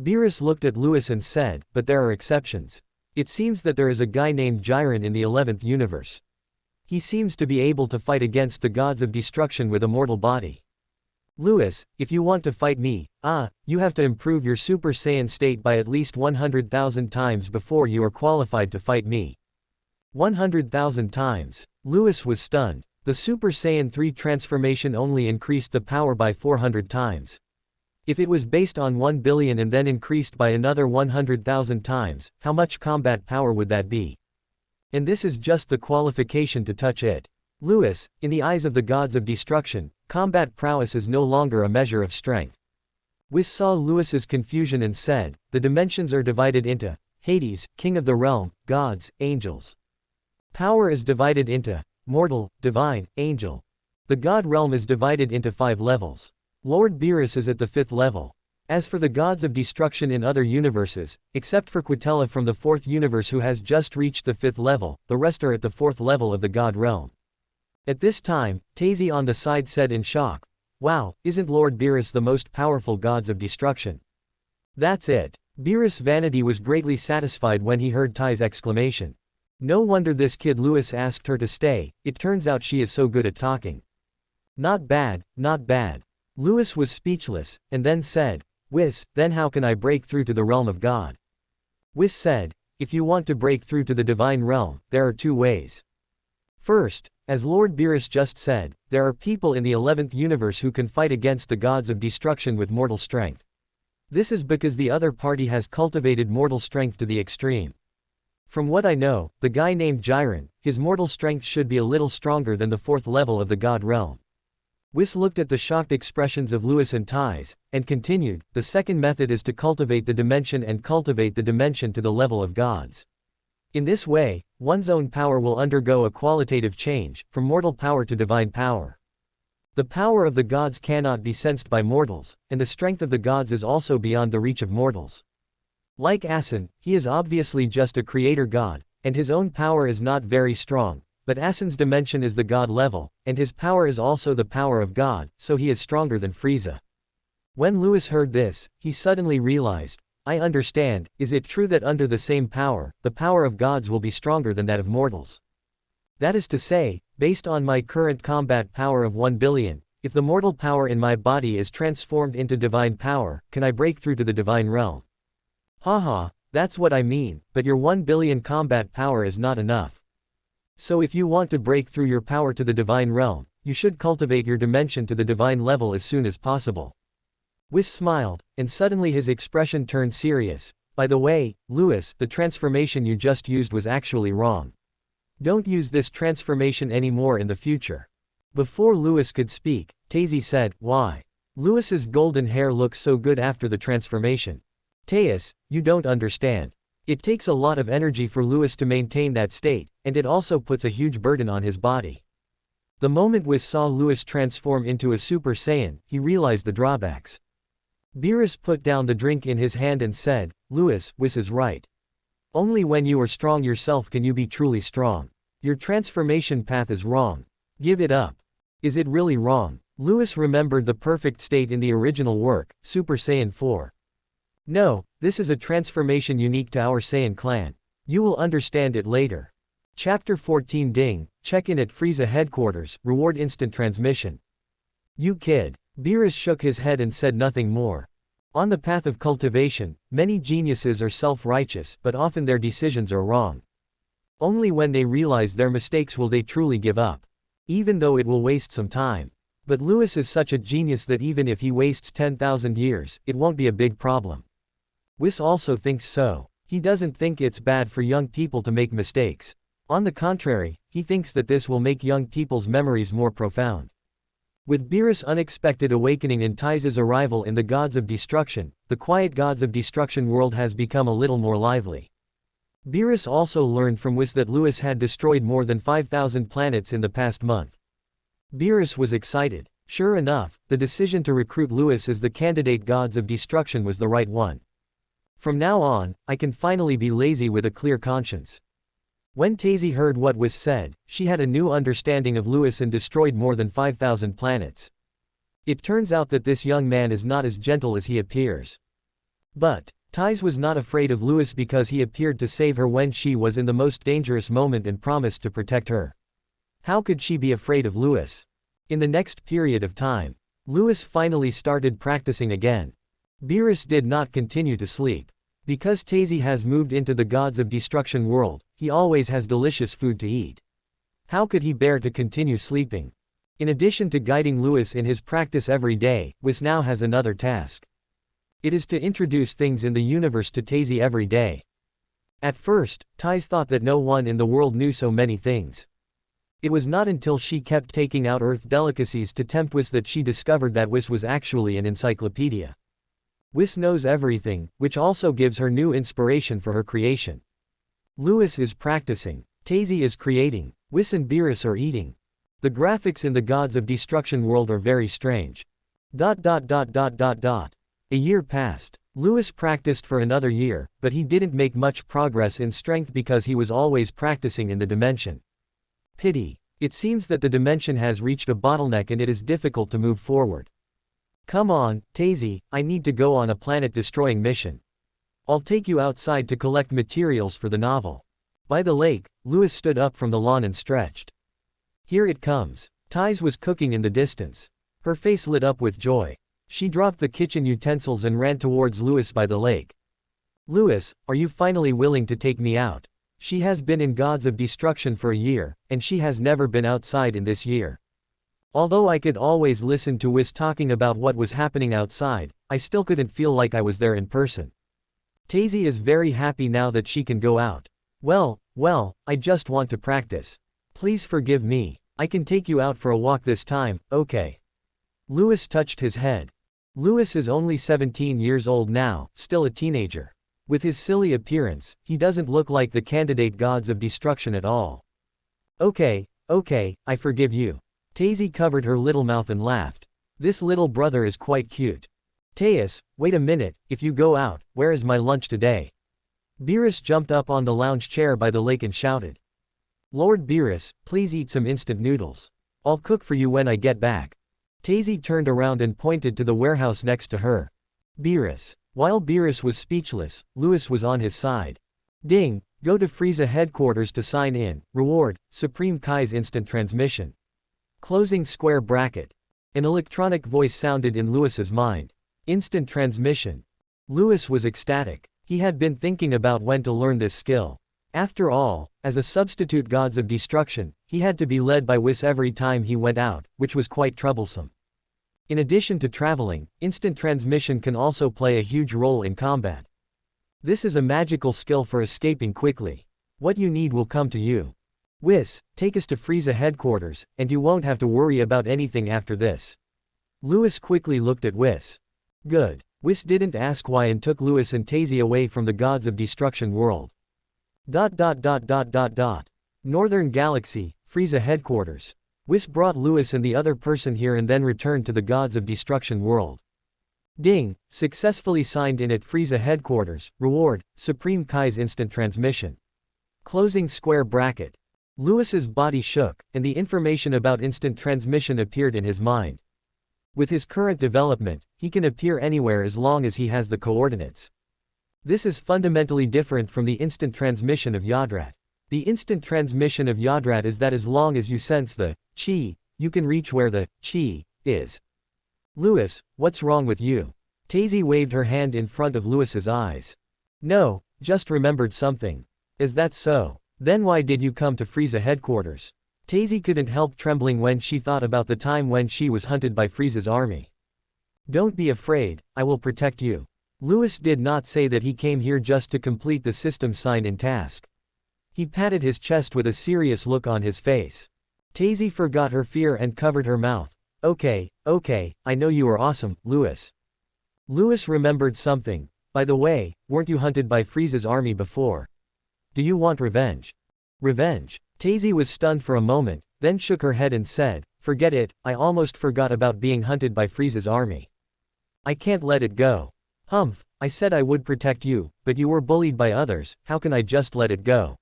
Beerus looked at Louis and said, but there are exceptions. It seems that there is a guy named Jiren in the 11th universe. He seems to be able to fight against the gods of destruction with a mortal body. Louis, if you want to fight me, you have to improve your Super Saiyan state by at least 100,000 times before you are qualified to fight me. 100,000 times. Louis was stunned. The Super Saiyan 3 transformation only increased the power by 400 times. If it was based on 1 billion and then increased by another 100,000 times, how much combat power would that be? And this is just the qualification to touch it. Louis, in the eyes of the gods of destruction, combat prowess is no longer a measure of strength. Whis saw Louis's confusion and said, the dimensions are divided into Hades, King of the Realm, gods, angels. Power is divided into mortal, divine, angel. The god realm is divided into 5 levels. Lord Beerus is at the 5th level. As for the gods of destruction in other universes, except for Quitella from the 4th universe who has just reached the 5th level, the rest are at the 4th level of the god realm. At this time, Tazy on the side said in shock, wow, isn't Lord Beerus the most powerful gods of destruction? That's it. Beerus' vanity was greatly satisfied when he heard Ty's exclamation. No wonder this kid Louis asked her to stay, it turns out she is so good at talking. Not bad, not bad. Louis was speechless, and then said, Whis, then how can I break through to the realm of God? Whis said, if you want to break through to the divine realm, there are 2 ways. First, as Lord Beerus just said, there are people in the 11th universe who can fight against the gods of destruction with mortal strength. This is because the other party has cultivated mortal strength to the extreme. From what I know, the guy named Jiren, his mortal strength should be a little stronger than the 4th level of the god realm. Whis looked at the shocked expressions of Louis and Ties, and continued, the second method is to cultivate the dimension and cultivate the dimension to the level of gods. In this way, one's own power will undergo a qualitative change, from mortal power to divine power. The power of the gods cannot be sensed by mortals, and the strength of the gods is also beyond the reach of mortals. Like Asin, he is obviously just a creator god, and his own power is not very strong, but Asin's dimension is the god level, and his power is also the power of God, so he is stronger than Frieza. When Louis heard this, he suddenly realized, I understand, is it true that under the same power, the power of gods will be stronger than that of mortals? That is to say, based on my current combat power of 1 billion, if the mortal power in my body is transformed into divine power, can I break through to the divine realm? Haha, that's what I mean, but your 1 billion combat power is not enough. So if you want to break through your power to the divine realm, you should cultivate your dimension to the divine level as soon as possible. Whis smiled, and suddenly his expression turned serious. By the way, Louis, the transformation you just used was actually wrong. Don't use this transformation anymore in the future. Before Louis could speak, Tazy said, why? Louis's golden hair looks so good after the transformation. Teus, you don't understand. It takes a lot of energy for Louis to maintain that state, and it also puts a huge burden on his body. The moment Whis saw Louis transform into a Super Saiyan, he realized the drawbacks. Beerus put down the drink in his hand and said, Louis, Whis is right. Only when you are strong yourself can you be truly strong. Your transformation path is wrong. Give it up. Is it really wrong? Lewis remembered the perfect state in the original work, Super Saiyan 4. No, this is a transformation unique to our Saiyan clan. You will understand it later. Chapter 14 Ding, check-in at Frieza headquarters, reward instant transmission. You kid. Beerus shook his head and said nothing more. On the path of cultivation, many geniuses are self-righteous, but often their decisions are wrong. Only when they realize their mistakes will they truly give up. Even though it will waste some time. But Lewis is such a genius that even if he wastes 10,000 years, it won't be a big problem. Whis also thinks so. He doesn't think it's bad for young people to make mistakes. On the contrary, he thinks that this will make young people's memories more profound. With Beerus' unexpected awakening and Tai's arrival in the Gods of Destruction, the quiet Gods of Destruction world has become a little more lively. Beerus also learned from Whis that Lewis had destroyed more than 5,000 planets in the past month. Beerus was excited. Sure enough, the decision to recruit Lewis as the candidate Gods of Destruction was the right one. From now on, I can finally be lazy with a clear conscience. When Tazy heard what was said, she had a new understanding of Lewis and destroyed more than 5,000 planets. It turns out that this young man is not as gentle as he appears. But Taiz was not afraid of Lewis because he appeared to save her when she was in the most dangerous moment and promised to protect her. How could she be afraid of Lewis? In the next period of time, Lewis finally started practicing again. Beerus did not continue to sleep. Because Tazy has moved into the Gods of Destruction world, he always has delicious food to eat. How could he bear to continue sleeping? In addition to guiding Lewis in his practice every day, Whis now has another task. It is to introduce things in the universe to Tazy every day. At first, Taiz thought that no one in the world knew so many things. It was not until she kept taking out Earth delicacies to tempt Whis that she discovered that Whis was actually an encyclopedia. Whis knows everything, which also gives her new inspiration for her creation. Lewis is practicing. Tazy is creating. Whis and Beerus are eating. The graphics in the Gods of Destruction world are very strange. A year passed. Lewis practiced for another year, but he didn't make much progress in strength because he was always practicing in the dimension. Pity. It seems that the dimension has reached a bottleneck and it is difficult to move forward. Come on, Tazy, I need to go on a planet-destroying mission. I'll take you outside to collect materials for the novel. By the lake, Lewis stood up from the lawn and stretched. Here it comes. Taiz was cooking in the distance. Her face lit up with joy. She dropped the kitchen utensils and ran towards Lewis by the lake. Lewis, are you finally willing to take me out? She has been in Gods of Destruction for a year, and she has never been outside in this year. Although I could always listen to Whis talking about what was happening outside, I still couldn't feel like I was there in person. Tazy is very happy now that she can go out. Well, I just want to practice. Please forgive me. I can take you out for a walk this time, okay? Lewis touched his head. Lewis is only 17 years old now, still a teenager. With his silly appearance, he doesn't look like the candidate Gods of Destruction at all. Okay, I forgive you. Tazy covered her little mouth and laughed. This little brother is quite cute. Taeus, wait a minute, if you go out, where is my lunch today? Beerus jumped up on the lounge chair by the lake and shouted. Lord Beerus, please eat some instant noodles. I'll cook for you when I get back. Tazy turned around and pointed to the warehouse next to her. Beerus. While Beerus was speechless, Lewis was on his side. Ding, go to Frieza headquarters to sign in, reward, Supreme Kai's instant transmission. Closing square bracket. An electronic voice sounded in Lewis's mind. Instant transmission. Lewis was ecstatic. He had been thinking about when to learn this skill. After all, as a substitute Gods of Destruction, he had to be led by Whis every time he went out, which was quite troublesome. In addition to traveling, instant transmission can also play a huge role in combat. This is a magical skill for escaping quickly. What you need will come to you. Whis, take us to Frieza headquarters, and you won't have to worry about anything after this. Lewis quickly looked at Whis. Good. Whis didn't ask why and took Lewis and Tazy away from the Gods of Destruction world. Northern Galaxy, Frieza headquarters. Whis brought Lewis and the other person here and then returned to the Gods of Destruction world. Ding, successfully signed in at Frieza headquarters, reward, Supreme Kai's instant transmission. Closing square bracket. Lewis's body shook, and the information about instant transmission appeared in his mind. With his current development, he can appear anywhere as long as he has the coordinates. This is fundamentally different from the instant transmission of Yodrat. The instant transmission of Yodrat is that as long as you sense the chi, you can reach where the chi is. Lewis, what's wrong with you? Tazy waved her hand in front of Lewis's eyes. No, just remembered something. Is that so? Then why did you come to Frieza headquarters? Tazy couldn't help trembling when she thought about the time when she was hunted by Frieza's army. Don't be afraid, I will protect you. Lewis did not say that he came here just to complete the system sign-in task. He patted his chest with a serious look on his face. Tazy forgot her fear and covered her mouth. Okay, I know you are awesome, Lewis. Lewis remembered something. By the way, weren't you hunted by Frieza's army before? Do you want revenge? Revenge? Tazy was stunned for a moment, then shook her head and said, forget it, I almost forgot about being hunted by Frieza's army. I can't let it go. Humph, I said I would protect you, but you were bullied by others, how can I just let it go?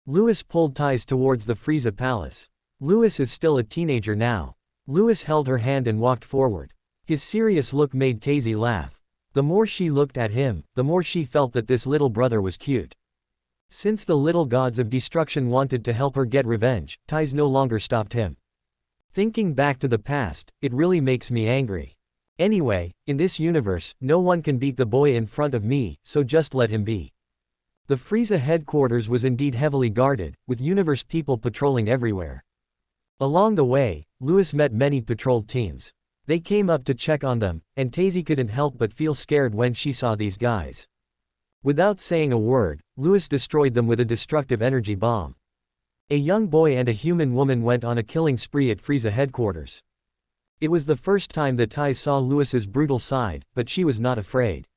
Lewis pulled ties towards the Frieza palace. Lewis is still a teenager now. Lewis held her hand and walked forward. His serious look made Tazy laugh. The more she looked at him, the more she felt that this little brother was cute. Since the little gods of destruction wanted to help her get revenge, ties no longer stopped him. Thinking back to the past, it really makes me angry. Anyway, in this universe, no one can beat the boy in front of me, so just let him be. The Frieza headquarters was indeed heavily guarded, with universe people patrolling everywhere. Along the way, Lewis met many patrol teams. They came up to check on them, and Tazy couldn't help but feel scared when she saw these guys. Without saying a word, Lewis destroyed them with a destructive energy bomb. A young boy and a human woman went on a killing spree at Frieza headquarters. It was the first time that Tai saw Lewis's brutal side, but she was not afraid.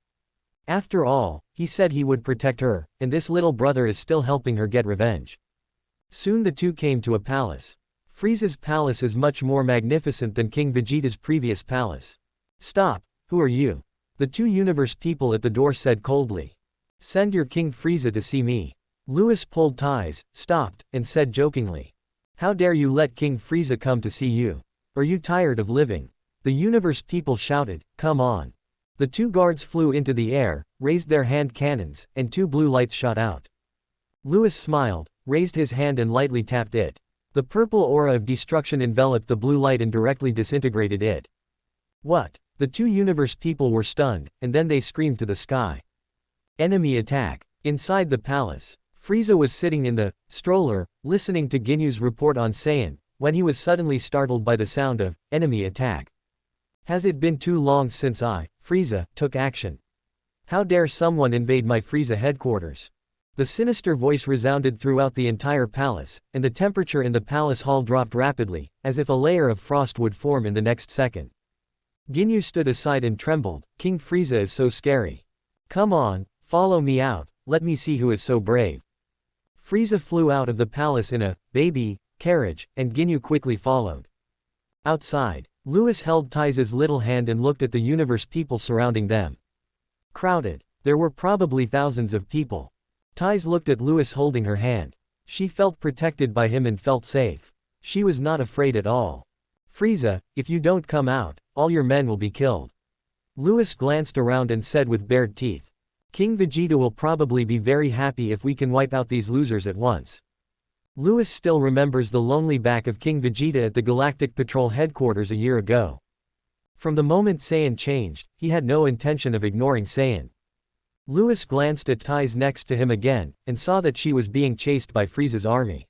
After all, he said he would protect her, and this little brother is still helping her get revenge. Soon the two came to a palace. Frieza's palace is much more magnificent than King Vegeta's previous palace. Stop, who are you? The two universe people at the door said coldly. Send your King Frieza to see me. Lewis pulled ties, stopped, and said jokingly. How dare you let King Frieza come to see you? Are you tired of living? The universe people shouted, come on. The two guards flew into the air, raised their hand cannons, and two blue lights shot out. Lewis smiled, raised his hand and lightly tapped it. The purple aura of destruction enveloped the blue light and directly disintegrated it. What? The two universe people were stunned, and then they screamed to the sky. Enemy attack. Inside the palace, Frieza was sitting in the stroller, listening to Ginyu's report on Saiyan, when he was suddenly startled by the sound of enemy attack. Has it been too long since I, Frieza, took action? How dare someone invade my Frieza headquarters? The sinister voice resounded throughout the entire palace, and the temperature in the palace hall dropped rapidly, as if a layer of frost would form in the next second. Ginyu stood aside and trembled. King Frieza is so scary. Come on, follow me out, let me see who is so brave. Frieza flew out of the palace in a baby carriage, and Ginyu quickly followed. Outside, Lewis held Tai's little hand and looked at the universe people surrounding them. Crowded, there were probably thousands of people. Taiz looked at Lewis holding her hand. She felt protected by him and felt safe. She was not afraid at all. Frieza, if you don't come out, all your men will be killed. Lewis glanced around and said with bared teeth. King Vegeta will probably be very happy if we can wipe out these losers at once. Lewis still remembers the lonely back of King Vegeta at the Galactic Patrol headquarters a year ago. From the moment Saiyan changed, he had no intention of ignoring Saiyan. Lewis glanced at Taiz next to him again, and saw that she was being chased by Frieza's army.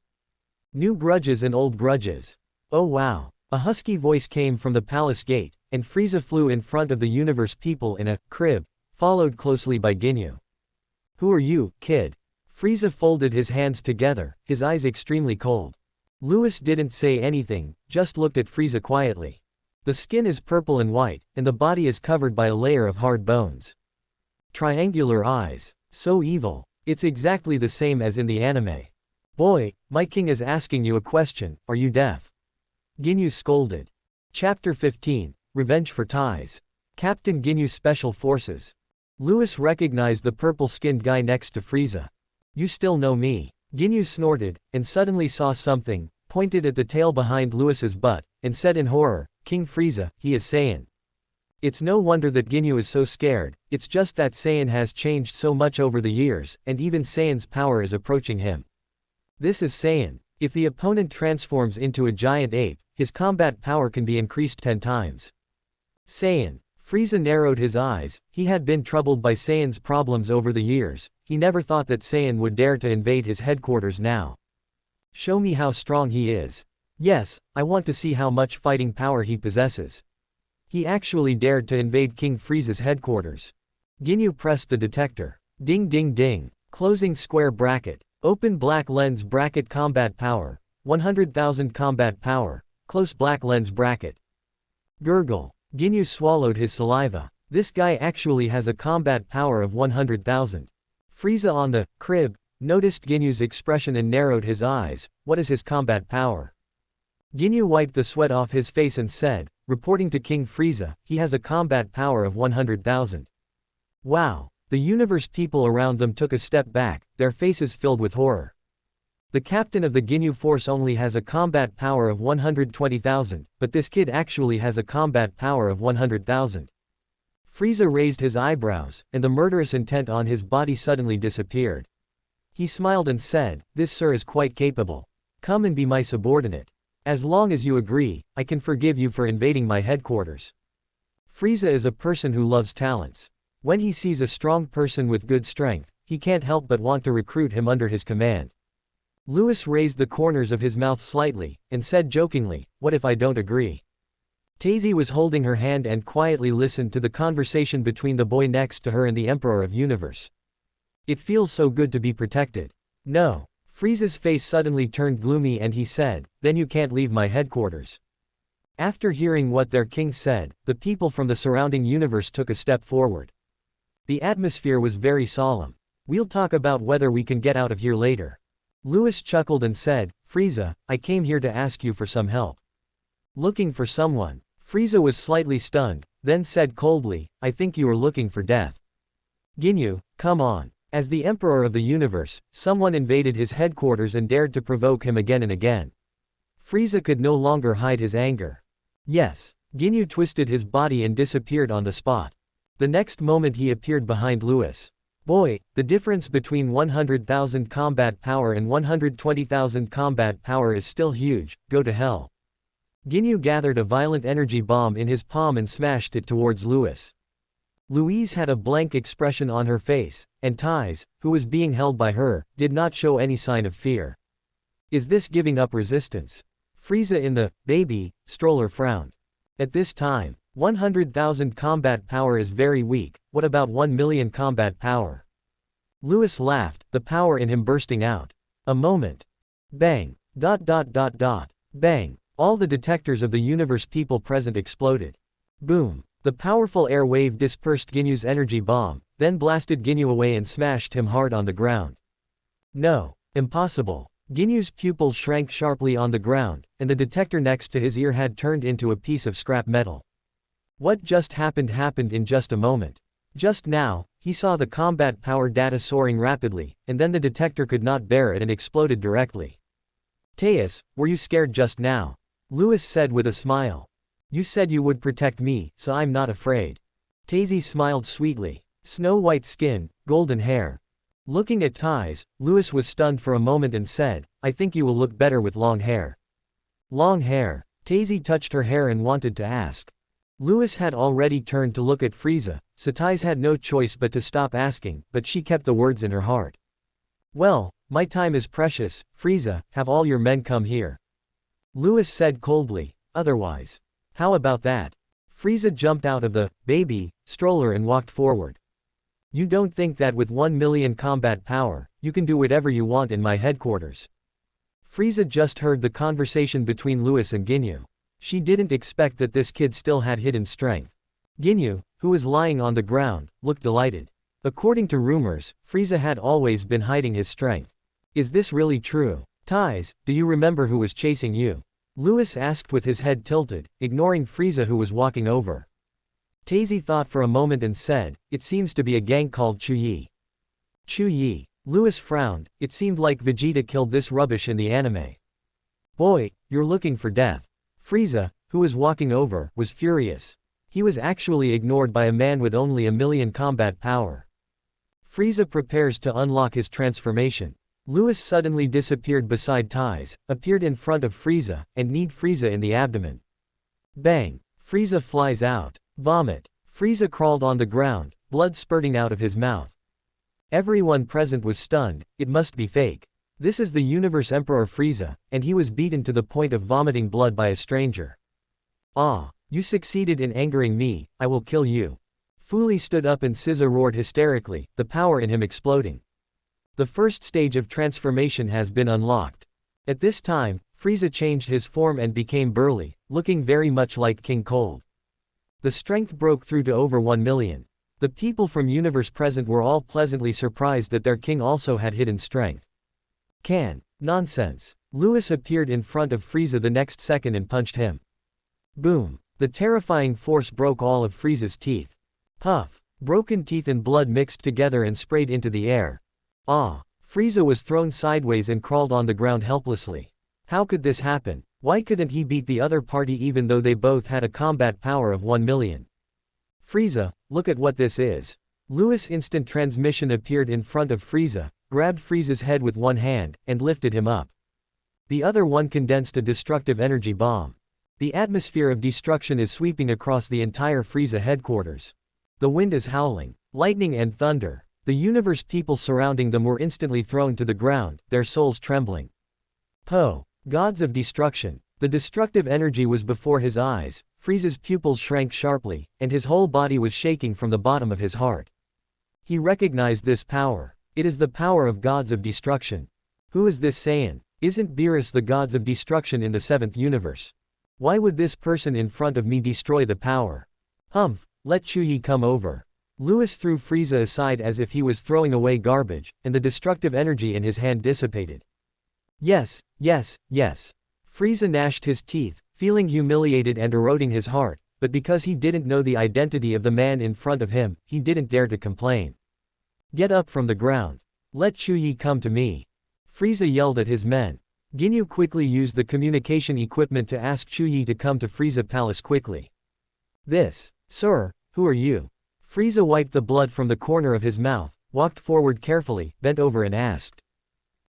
New grudges and old grudges. Oh wow. A husky voice came from the palace gate, and Frieza flew in front of the universe people in a crib, followed closely by Ginyu. Who are you, kid? Frieza folded his hands together, his eyes extremely cold. Lewis didn't say anything, just looked at Frieza quietly. The skin is purple and white, and the body is covered by a layer of hard bones. Triangular eyes. So evil. It's exactly the same as in the anime. Boy, my king is asking you a question, are you deaf? Ginyu scolded. Chapter 15, Revenge for Taiz. Captain Ginyu Special Forces. Louis recognized the purple-skinned guy next to Frieza. You still know me. Ginyu snorted, and suddenly saw something, pointed at the tail behind Louis's butt, and said in horror, King Frieza, he is Saiyan. It's no wonder that Ginyu is so scared, it's just that Saiyan has changed so much over the years, and even Saiyan's power is approaching him. This is Saiyan. If the opponent transforms into a giant ape, his combat power can be increased 10 times. Saiyan. Frieza narrowed his eyes. He had been troubled by Saiyan's problems over the years. He never thought that Saiyan would dare to invade his headquarters now. Show me how strong he is. Yes, I want to see how much fighting power he possesses. He actually dared to invade King Frieza's headquarters. Ginyu pressed the detector. Ding ding ding. Closing square bracket. Open black lens bracket combat power. 100,000 combat power. Close black lens bracket. Gurgle. Ginyu swallowed his saliva. This guy actually has a combat power of 100,000. Frieza on the crib noticed Ginyu's expression and narrowed his eyes. What is his combat power? Ginyu wiped the sweat off his face and said, reporting to King Frieza, he has a combat power of 100,000. Wow! The universe people around them took a step back, their faces filled with horror. The captain of the Ginyu force only has a combat power of 120,000, but this kid actually has a combat power of 100,000. Frieza raised his eyebrows, and the murderous intent on his body suddenly disappeared. He smiled and said, this sir is quite capable. Come and be my subordinate. As long as you agree, I can forgive you for invading my headquarters. Frieza is a person who loves talents. When he sees a strong person with good strength, he can't help but want to recruit him under his command. Louis raised the corners of his mouth slightly, and said jokingly, what if I don't agree? Tazy was holding her hand and quietly listened to the conversation between the boy next to her and the Emperor of Universe. It feels so good to be protected. No. Frieza's face suddenly turned gloomy and he said, then you can't leave my headquarters. After hearing what their king said, the people from the surrounding universe took a step forward. The atmosphere was very solemn. We'll talk about whether we can get out of here later. Louis chuckled and said, Frieza, I came here to ask you for some help. Looking for someone. Frieza was slightly stunned, then said coldly, I think you are looking for death. Ginyu, come on. As the Emperor of the Universe, someone invaded his headquarters and dared to provoke him again and again. Frieza could no longer hide his anger. Yes. Ginyu twisted his body and disappeared on the spot. The next moment he appeared behind Louis. Boy, the difference between 100,000 combat power and 120,000 combat power is still huge, go to hell. Ginyu gathered a violent energy bomb in his palm and smashed it towards Louis. Louise had a blank expression on her face, and Thais, who was being held by her, did not show any sign of fear. Is this giving up resistance? Frieza in the baby stroller frowned. At this time, 100,000 combat power is very weak, what about 1 million combat power? Louis laughed, the power in him bursting out. A moment. Bang. ... Bang. All the detectors of the universe people present exploded. Boom. The powerful air wave dispersed Ginyu's energy bomb, then blasted Ginyu away and smashed him hard on the ground. No. Impossible. Ginyu's pupils shrank sharply on the ground, and the detector next to his ear had turned into a piece of scrap metal. What just happened in just a moment. Just now, he saw the combat power data soaring rapidly, and then the detector could not bear it and exploded directly. Thais, were you scared just now? Louis said with a smile. You said you would protect me, so I'm not afraid. Tazy smiled sweetly. Snow-white skin, golden hair. Looking at Thais, Louis was stunned for a moment and said, I think you will look better with long hair. Long hair. Tazy touched her hair and wanted to ask. Louis had already turned to look at Frieza, so Thais had no choice but to stop asking, but she kept the words in her heart. Well, my time is precious, Frieza, have all your men come here. Louis said coldly, otherwise. How about that? Frieza jumped out of the baby stroller and walked forward. You don't think that with 1 million combat power, you can do whatever you want in my headquarters? Frieza just heard the conversation between Louis and Ginyu. She didn't expect that this kid still had hidden strength. Ginyu, who was lying on the ground, looked delighted. According to rumors, Frieza had always been hiding his strength. Is this really true? Thais, do you remember who was chasing you? Louis asked with his head tilted, ignoring Frieza who was walking over. Tazy thought for a moment and said, "It seems to be a gang called Chuyi." Chuyi. Louis frowned, it seemed like Vegeta killed this rubbish in the anime. "Boy, you're looking for death." Frieza, who was walking over, was furious. He was actually ignored by a man with only 1,000,000 combat power. Frieza prepares to unlock his transformation. Louis suddenly disappeared beside Ties, appeared in front of Frieza, and kneed Frieza in the abdomen. Bang! Frieza flies out. Vomit. Frieza crawled on the ground, blood spurting out of his mouth. Everyone present was stunned, it must be fake. This is the Universe Emperor Frieza, and he was beaten to the point of vomiting blood by a stranger. "Ah, you succeeded in angering me, I will kill you." Fuli stood up and SZA roared hysterically, the power in him exploding. The first stage of transformation has been unlocked. At this time, Frieza changed his form and became burly, looking very much like King Cold. The strength broke through to over 1,000,000. The people from universe present were all pleasantly surprised that their king also had hidden strength. Nonsense. Louis appeared in front of Frieza the next second and punched him. Boom. The terrifying force broke all of Frieza's teeth. Puff. Broken teeth and blood mixed together and sprayed into the air. Ah. Frieza was thrown sideways and crawled on the ground helplessly. How could this happen? Why couldn't he beat the other party even though they both had a combat power of 1,000,000? Frieza, look at what this is. Louis' instant transmission appeared in front of Frieza, grabbed Frieza's head with one hand, and lifted him up. The other one condensed a destructive energy bomb. The atmosphere of destruction is sweeping across the entire Frieza headquarters. The wind is howling, lightning and thunder. The universe people surrounding them were instantly thrown to the ground, their souls trembling. Po! Gods of destruction. The destructive energy was before his eyes, Frieza's pupils shrank sharply, and his whole body was shaking from the bottom of his heart. He recognized this power. It is the power of gods of destruction. Who is this Saiyan? Isn't Beerus the gods of destruction in the 7th universe? Why would this person in front of me destroy the power? Humph, let Chuyi come over. Louis threw Frieza aside as if he was throwing away garbage, and the destructive energy in his hand dissipated. Yes, yes, yes. Frieza gnashed his teeth, feeling humiliated and eroding his heart, but because he didn't know the identity of the man in front of him, he didn't dare to complain. Get up from the ground. Let Chuyi come to me. Frieza yelled at his men. Ginyu quickly used the communication equipment to ask Chuyi to come to Frieza Palace quickly. Sir, who are you? Frieza wiped the blood from the corner of his mouth, walked forward carefully, bent over and asked.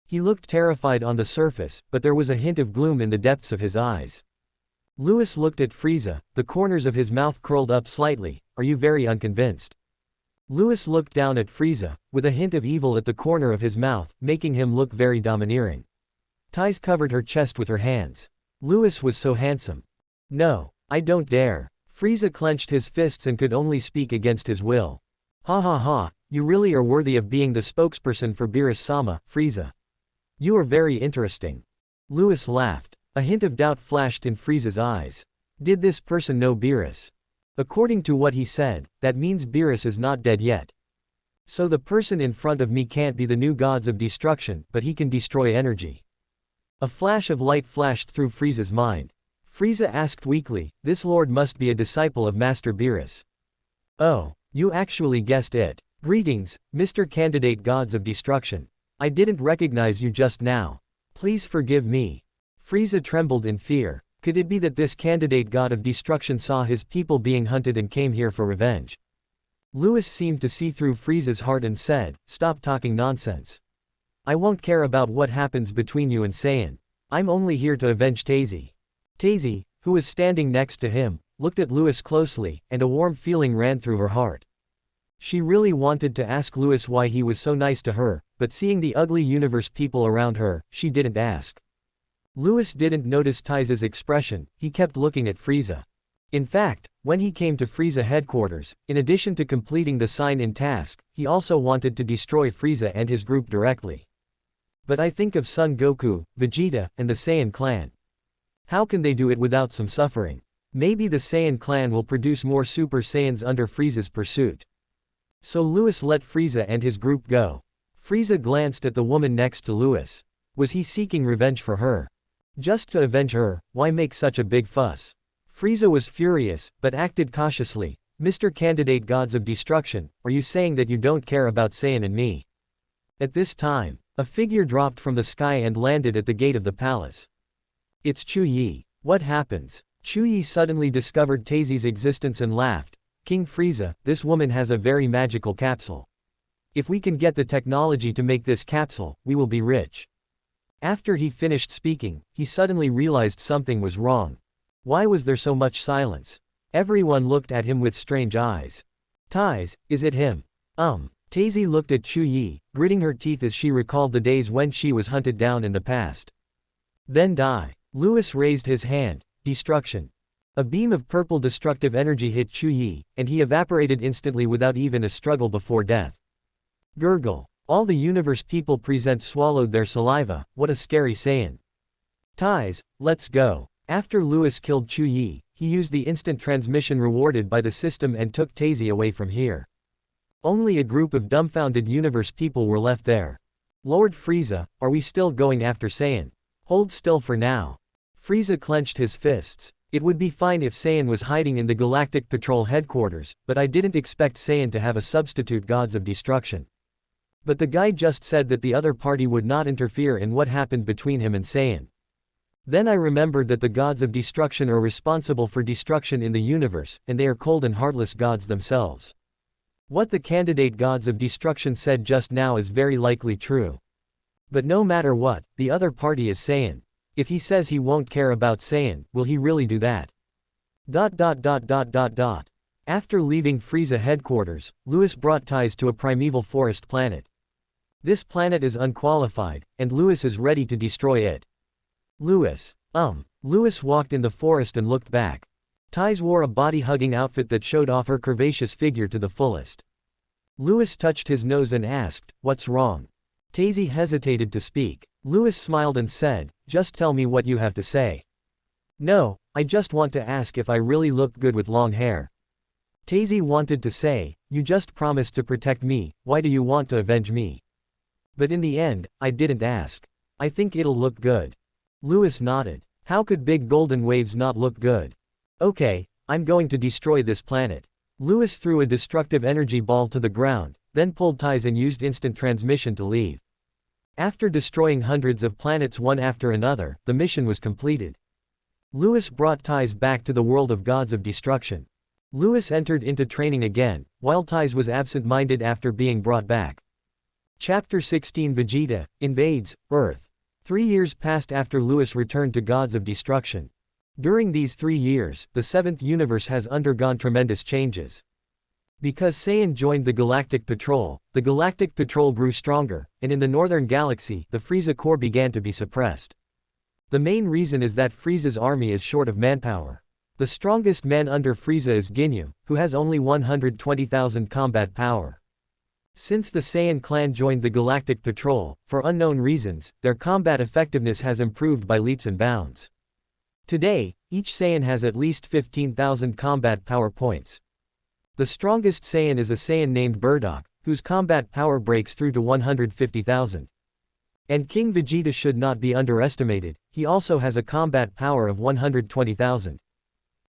He looked terrified on the surface, but there was a hint of gloom in the depths of his eyes. Louis looked at Frieza, the corners of his mouth curled up slightly. Are you very unconvinced? Louis looked down at Frieza, with a hint of evil at the corner of his mouth, making him look very domineering. Ties covered her chest with her hands. Louis was so handsome. No, I don't dare. Frieza clenched his fists and could only speak against his will. Ha ha ha, you really are worthy of being the spokesperson for Beerus-sama, Frieza. You are very interesting. Louis laughed. A hint of doubt flashed in Frieza's eyes. Did this person know Beerus? According to what he said, that means Beerus is not dead yet. So the person in front of me can't be the new gods of destruction, but he can destroy energy. A flash of light flashed through Frieza's mind. Frieza asked weakly, this lord must be a disciple of Master Beerus. Oh, you actually guessed it. Greetings, Mr. Candidate Gods of Destruction. I didn't recognize you just now. Please forgive me. Frieza trembled in fear. Could it be that this candidate god of destruction saw his people being hunted and came here for revenge? Louis seemed to see through Frieza's heart and said, stop talking nonsense. I won't care about what happens between you and Saiyan. I'm only here to avenge Tazy. Tazy, who was standing next to him, looked at Louis closely, and a warm feeling ran through her heart. She really wanted to ask Louis why he was so nice to her, but seeing the ugly universe people around her, she didn't ask. Louis didn't notice Tize's expression, he kept looking at Frieza. In fact, when he came to Frieza headquarters, in addition to completing the sign-in task, he also wanted to destroy Frieza and his group directly. But I think of Son Goku, Vegeta, and the Saiyan clan. How can they do it without some suffering? Maybe the Saiyan clan will produce more Super Saiyans under Frieza's pursuit. So Louis let Frieza and his group go. Frieza glanced at the woman next to Louis. Was he seeking revenge for her? Just to avenge her, why make such a big fuss? Frieza was furious, but acted cautiously. Mr. Candidate Gods of Destruction, are you saying that you don't care about Saiyan and me? At this time, a figure dropped from the sky and landed at the gate of the palace. It's Chu Yi. What happens? Chu Yi suddenly discovered Taizi's existence and laughed. King Frieza, this woman has a very magical capsule. If we can get the technology to make this capsule, we will be rich. After he finished speaking, he suddenly realized something was wrong. Why was there so much silence? Everyone looked at him with strange eyes. Tais, is it him? Taizi looked at Chu Yi, gritting her teeth as she recalled the days when she was hunted down in the past. Then die. Lewis raised his hand. Destruction. A beam of purple destructive energy hit Chu Yi, and he evaporated instantly without even a struggle before death. Gurgle. All the universe people present swallowed their saliva. What a scary Saiyan. Tais, let's go. After Lewis killed Chu Yi, he used the instant transmission rewarded by the system and took Taizi away from here. Only a group of dumbfounded universe people were left there. Lord Frieza, are we still going after Saiyan? Hold still for now. Frieza clenched his fists. It would be fine if Saiyan was hiding in the Galactic Patrol headquarters, but I didn't expect Saiyan to have a substitute Gods of Destruction. But the guy just said that the other party would not interfere in what happened between him and Saiyan. Then I remembered that the Gods of Destruction are responsible for destruction in the universe, and they are cold and heartless gods themselves. What the candidate Gods of Destruction said just now is very likely true. But no matter what, the other party is Saiyan. If he says he won't care about Saiyan, will he really do that? After leaving Frieza headquarters, Lewis brought Tais to a primeval forest planet. This planet is unqualified, and Lewis is ready to destroy it. Lewis walked in the forest and looked back. Tais wore a body-hugging outfit that showed off her curvaceous figure to the fullest. Lewis touched his nose and asked, "What's wrong?" Taizi hesitated to speak. Lewis smiled and said, "Just tell me what you have to say." "No, I just want to ask if I really look good with long hair." Taizi wanted to say, "You just promised to protect me, why do you want to avenge me?" But in the end, I didn't ask. I think it'll look good. Lewis nodded. How could big golden waves not look good? Okay, I'm going to destroy this planet. Lewis threw a destructive energy ball to the ground, then pulled Tais and used instant transmission to leave. After destroying hundreds of planets one after another, the mission was completed. Lewis brought Tais back to the world of Gods of Destruction. Lewis entered into training again, while Tais was absent-minded after being brought back. Chapter 16 Vegeta invades Earth. 3 years passed after Lewis returned to Gods of Destruction. During these 3 years, the 7th universe has undergone tremendous changes. Because Saiyan joined the Galactic Patrol grew stronger, and in the Northern Galaxy, the Frieza Corps began to be suppressed. The main reason is that Frieza's army is short of manpower. The strongest man under Frieza is Ginyu, who has only 120,000 combat power. Since the Saiyan clan joined the Galactic Patrol, for unknown reasons, their combat effectiveness has improved by leaps and bounds. Today, each Saiyan has at least 15,000 combat power points. The strongest Saiyan is a Saiyan named Burdock, whose combat power breaks through to 150,000. And King Vegeta should not be underestimated, he also has a combat power of 120,000.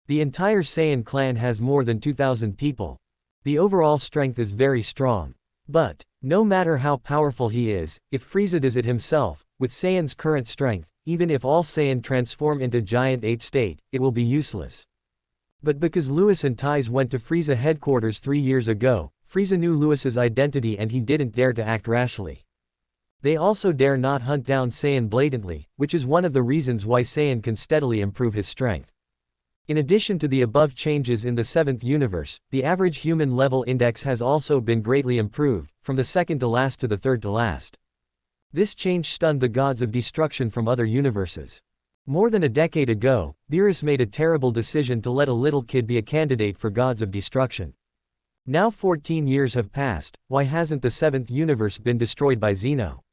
The entire Saiyan clan has more than 2,000 people. The overall strength is very strong. But, no matter how powerful he is, if Frieza does it himself, with Saiyan's current strength, even if all Saiyan transform into giant ape state, it will be useless. But because Lewis and Tais went to Frieza headquarters 3 years ago, Frieza knew Lewis's identity and he didn't dare to act rashly. They also dare not hunt down Saiyan blatantly, which is one of the reasons why Saiyan can steadily improve his strength. In addition to the above changes in the 7th universe, the average human level index has also been greatly improved, from the second to last to the third to last. This change stunned the Gods of Destruction from other universes. More than a decade ago, Beerus made a terrible decision to let a little kid be a candidate for Gods of Destruction. Now 14 years have passed, why hasn't the 7th universe been destroyed by Zeno?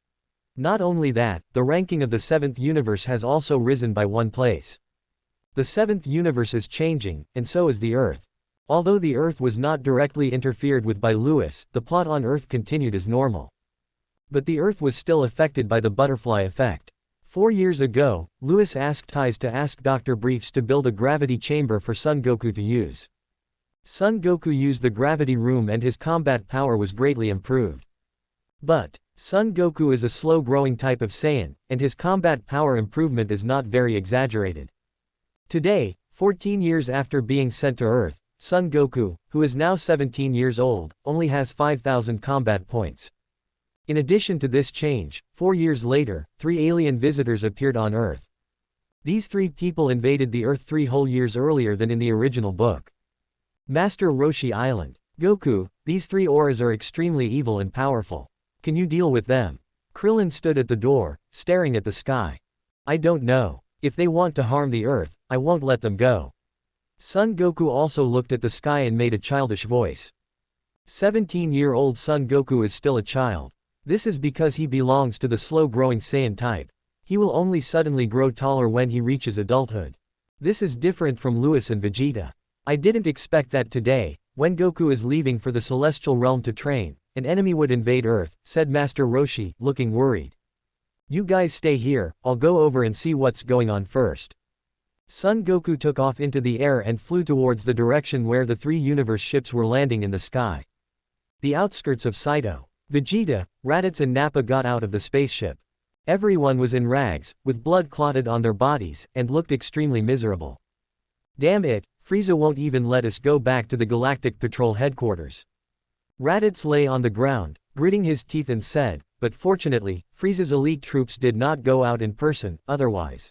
Not only that, the ranking of the 7th universe has also risen by 1 place. The 7th universe is changing, and so is the Earth. Although the Earth was not directly interfered with by Lewis, the plot on Earth continued as normal. But the Earth was still affected by the butterfly effect. 4 years ago, Lewis asked Tais to ask Dr. Briefs to build a gravity chamber for Son Goku to use. Son Goku used the gravity room and his combat power was greatly improved. But, Son Goku is a slow-growing type of Saiyan, and his combat power improvement is not very exaggerated. Today, 14 years after being sent to Earth, Son Goku, who is now 17 years old, only has 5,000 combat points. In addition to this change, 4 years later, 3 alien visitors appeared on Earth. These 3 people invaded the Earth 3 whole years earlier than in the original book. Master Roshi Island. Goku, these 3 auras are extremely evil and powerful. Can you deal with them? Krillin stood at the door, staring at the sky. I don't know. If they want to harm the Earth, I won't let them go. Son Goku also looked at the sky and made a childish voice. 17-year-old Son Goku is still a child. This is because he belongs to the slow-growing Saiyan type. He will only suddenly grow taller when he reaches adulthood. This is different from Lewis and Vegeta. I didn't expect that today, when Goku is leaving for the Celestial Realm to train, an enemy would invade Earth, said Master Roshi, looking worried. You guys stay here, I'll go over and see what's going on first. Son Goku took off into the air and flew towards the direction where the 3 universe ships were landing in the sky. The outskirts of Saito. Vegeta, Raditz and Nappa got out of the spaceship. Everyone was in rags, with blood clotted on their bodies, and looked extremely miserable. Damn it, Frieza won't even let us go back to the Galactic Patrol headquarters. Raditz lay on the ground, gritting his teeth and said, but fortunately, Frieza's elite troops did not go out in person, otherwise.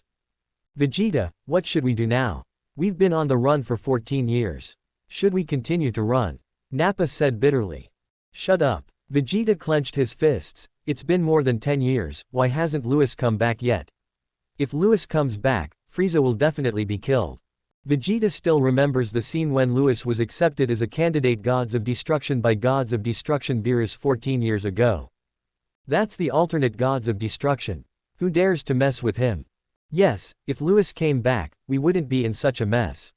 Vegeta, what should we do now? We've been on the run for 14 years. Should we continue to run? Nappa said bitterly. Shut up. Vegeta clenched his fists. It's been more than 10 years, why hasn't Lewis come back yet? If Lewis comes back, Frieza will definitely be killed. Vegeta still remembers the scene when Lewis was accepted as a candidate Gods of Destruction by Gods of Destruction Beerus 14 years ago. That's the alternate Gods of Destruction. Who dares to mess with him? Yes, if Lewis came back, we wouldn't be in such a mess.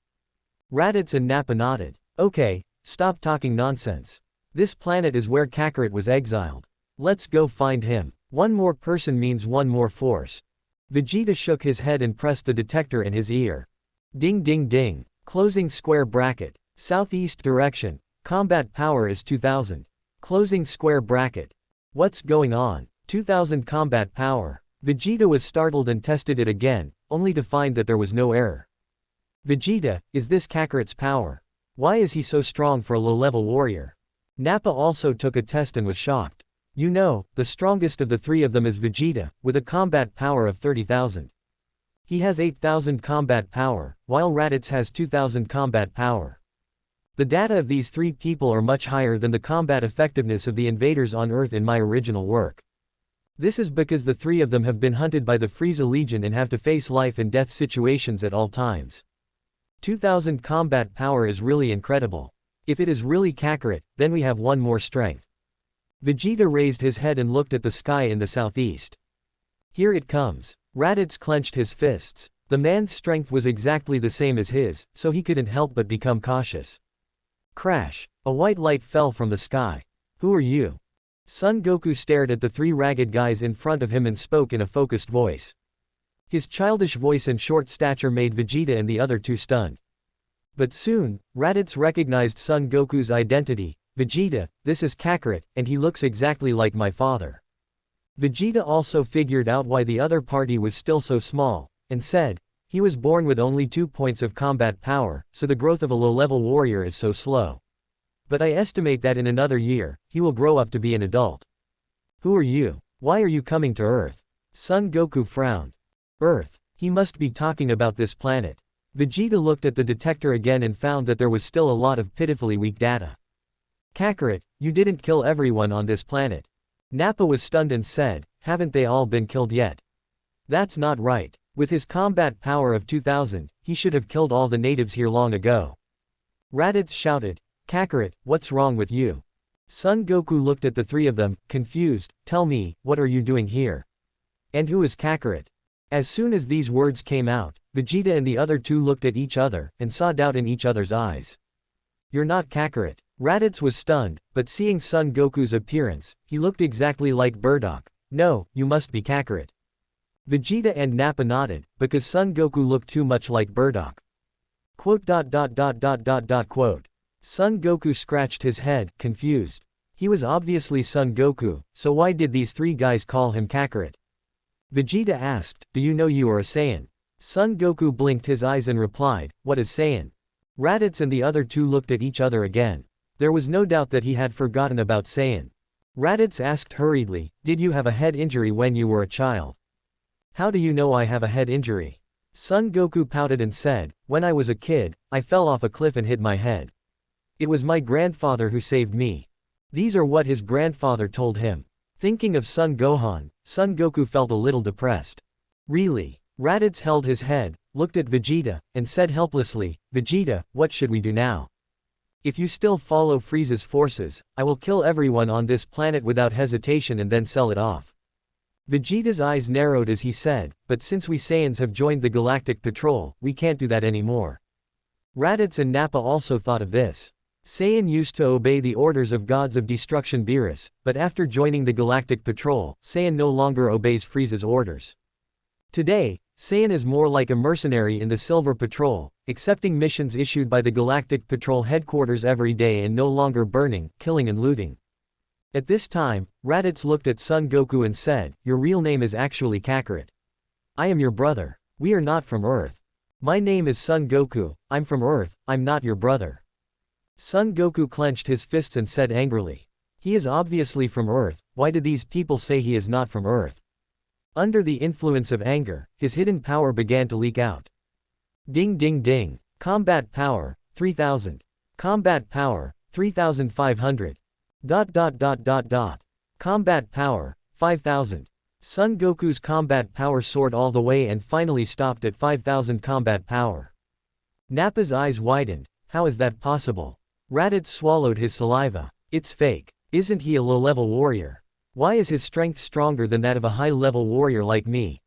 Raditz and Nappa nodded. Okay, stop talking nonsense. This planet is where Kakarot was exiled. Let's go find him. One more person means one more force. Vegeta shook his head and pressed the detector in his ear. Ding ding ding. Closing square bracket. Southeast direction. Combat power is 2000. Closing square bracket. What's going on? 2000 combat power. Vegeta was startled and tested it again, only to find that there was no error. Vegeta, is this Kakarot's power? Why is he so strong for a low-level warrior? Nappa also took a test and was shocked. You know, the strongest of the 3 of them is Vegeta, with a combat power of 30,000. He has 8,000 combat power, while Raditz has 2,000 combat power. The data of these 3 people are much higher than the combat effectiveness of the invaders on Earth in my original work. This is because the 3 of them have been hunted by the Frieza Legion and have to face life and death situations at all times. 2,000 combat power is really incredible. If it is really Kakarot, then we have one more strength. Vegeta raised his head and looked at the sky in the southeast. Here it comes. Raditz clenched his fists. The man's strength was exactly the same as his, so he couldn't help but become cautious. Crash. A white light fell from the sky. Who are you? Son Goku stared at the 3 ragged guys in front of him and spoke in a focused voice. His childish voice and short stature made Vegeta and the other 2 stunned. But soon, Raditz recognized Son Goku's identity. Vegeta, this is Kakarot, and he looks exactly like my father. Vegeta also figured out why the other party was still so small, and said, he was born with only 2 points of combat power, so the growth of a low-level warrior is so slow. But I estimate that in another year, he will grow up to be an adult. Who are you? Why are you coming to Earth? Son Goku frowned. Earth. He must be talking about this planet. Vegeta looked at the detector again and found that there was still a lot of pitifully weak data. Kakarot, you didn't kill everyone on this planet. Nappa was stunned and said, haven't they all been killed yet? That's not right. With his combat power of 2000, he should have killed all the natives here long ago. Raditz shouted, Kakarot, what's wrong with you? Son Goku looked at the 3 of them, confused. Tell me, what are you doing here? And who is Kakarot? As soon as these words came out, Vegeta and the other 2 looked at each other, and saw doubt in each other's eyes. You're not Kakarot. Raditz was stunned, but seeing Son Goku's appearance, he looked exactly like Bardock. No, you must be Kakarot. Vegeta and Nappa nodded, because Son Goku looked too much like Bardock. Quote. Son Goku scratched his head, confused. He was obviously Son Goku, so why did these three guys call him Kakarot? Vegeta asked, do you know you are a Saiyan? Son Goku blinked his eyes and replied, what is Saiyan? Raditz and the other two looked at each other again. There was no doubt that he had forgotten about Saiyan. Raditz asked hurriedly, did you have a head injury when you were a child? How do you know I have a head injury? Son Goku pouted and said, when I was a kid, I fell off a cliff and hit my head. It was my grandfather who saved me. These are what his grandfather told him. Thinking of Son Gohan, Son Goku felt a little depressed. Really? Raditz held his head, looked at Vegeta, and said helplessly, Vegeta, what should we do now? If you still follow Frieza's forces, I will kill everyone on this planet without hesitation and then sell it off. Vegeta's eyes narrowed as he said, but since we Saiyans have joined the Galactic Patrol, we can't do that anymore. Raditz and Nappa also thought of this. Saiyan used to obey the orders of gods of destruction Beerus, but after joining the Galactic Patrol, Saiyan no longer obeys Frieza's orders. Today, Saiyan is more like a mercenary in the Silver Patrol, accepting missions issued by the Galactic Patrol headquarters every day and no longer burning, killing and looting. At this time, Raditz looked at Son Goku and said, your real name is actually Kakarot. I am your brother. We are not from Earth. My name is Son Goku, I'm from Earth, I'm not your brother. Son Goku clenched his fists and said angrily. He is obviously from Earth, why do these people say he is not from Earth? Under the influence of anger, his hidden power began to leak out. Ding ding ding. Combat power, 3000. Combat power, 3500. ... Combat power, 5000. Son Goku's combat power soared all the way and finally stopped at 5000 combat power. Nappa's eyes widened. How is that possible? Raditz swallowed his saliva. It's fake. Isn't he a low-level warrior? Why is his strength stronger than that of a high-level warrior like me?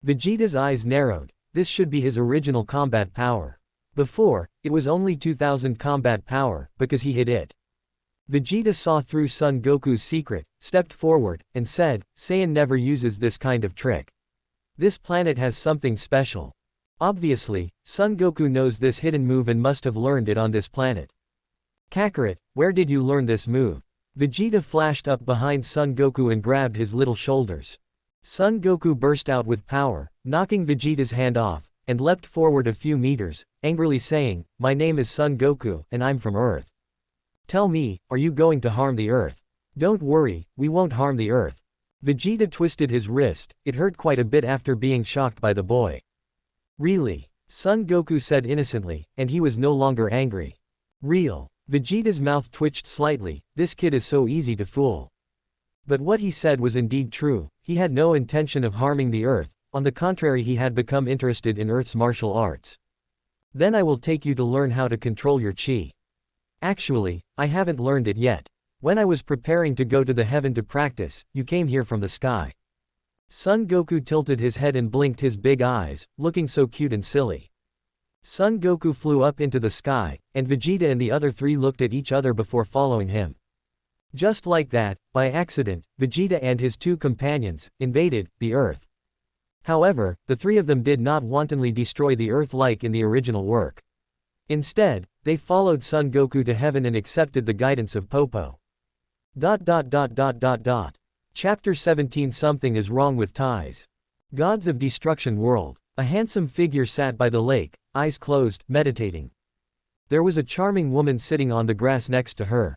Vegeta's eyes narrowed. This should be his original combat power. Before, it was only 2000 combat power, because he hid it. Vegeta saw through Son Goku's secret, stepped forward, and said, Saiyan never uses this kind of trick. This planet has something special. Obviously, Son Goku knows this hidden move and must have learned it on this planet. Kakarot, where did you learn this move? Vegeta flashed up behind Son Goku and grabbed his little shoulders. Son Goku burst out with power, knocking Vegeta's hand off, and leapt forward a few meters, angrily saying, my name is Son Goku, and I'm from Earth. Tell me, are you going to harm the Earth? Don't worry, we won't harm the Earth. Vegeta twisted his wrist, it hurt quite a bit after being shocked by the boy. Really? Son Goku said innocently, and he was no longer angry. Real. Vegeta's mouth twitched slightly, this kid is so easy to fool. But what he said was indeed true, he had no intention of harming the Earth, on the contrary he had become interested in Earth's martial arts. Then I will take you to learn how to control your chi. Actually, I haven't learned it yet. When I was preparing to go to the heaven to practice, you came here from the sky. Son Goku tilted his head and blinked his big eyes, looking so cute and silly. Son Goku flew up into the sky, and Vegeta and the other three looked at each other before following him. Just like that, by accident, Vegeta and his two companions invaded the Earth. However, the three of them did not wantonly destroy the Earth like in the original work. Instead, they followed Son Goku to heaven and accepted the guidance of Popo. Chapter 17 Something is wrong with ties. Gods of Destruction World. A handsome figure sat by the lake, eyes closed, meditating. There was a charming woman sitting on the grass next to her.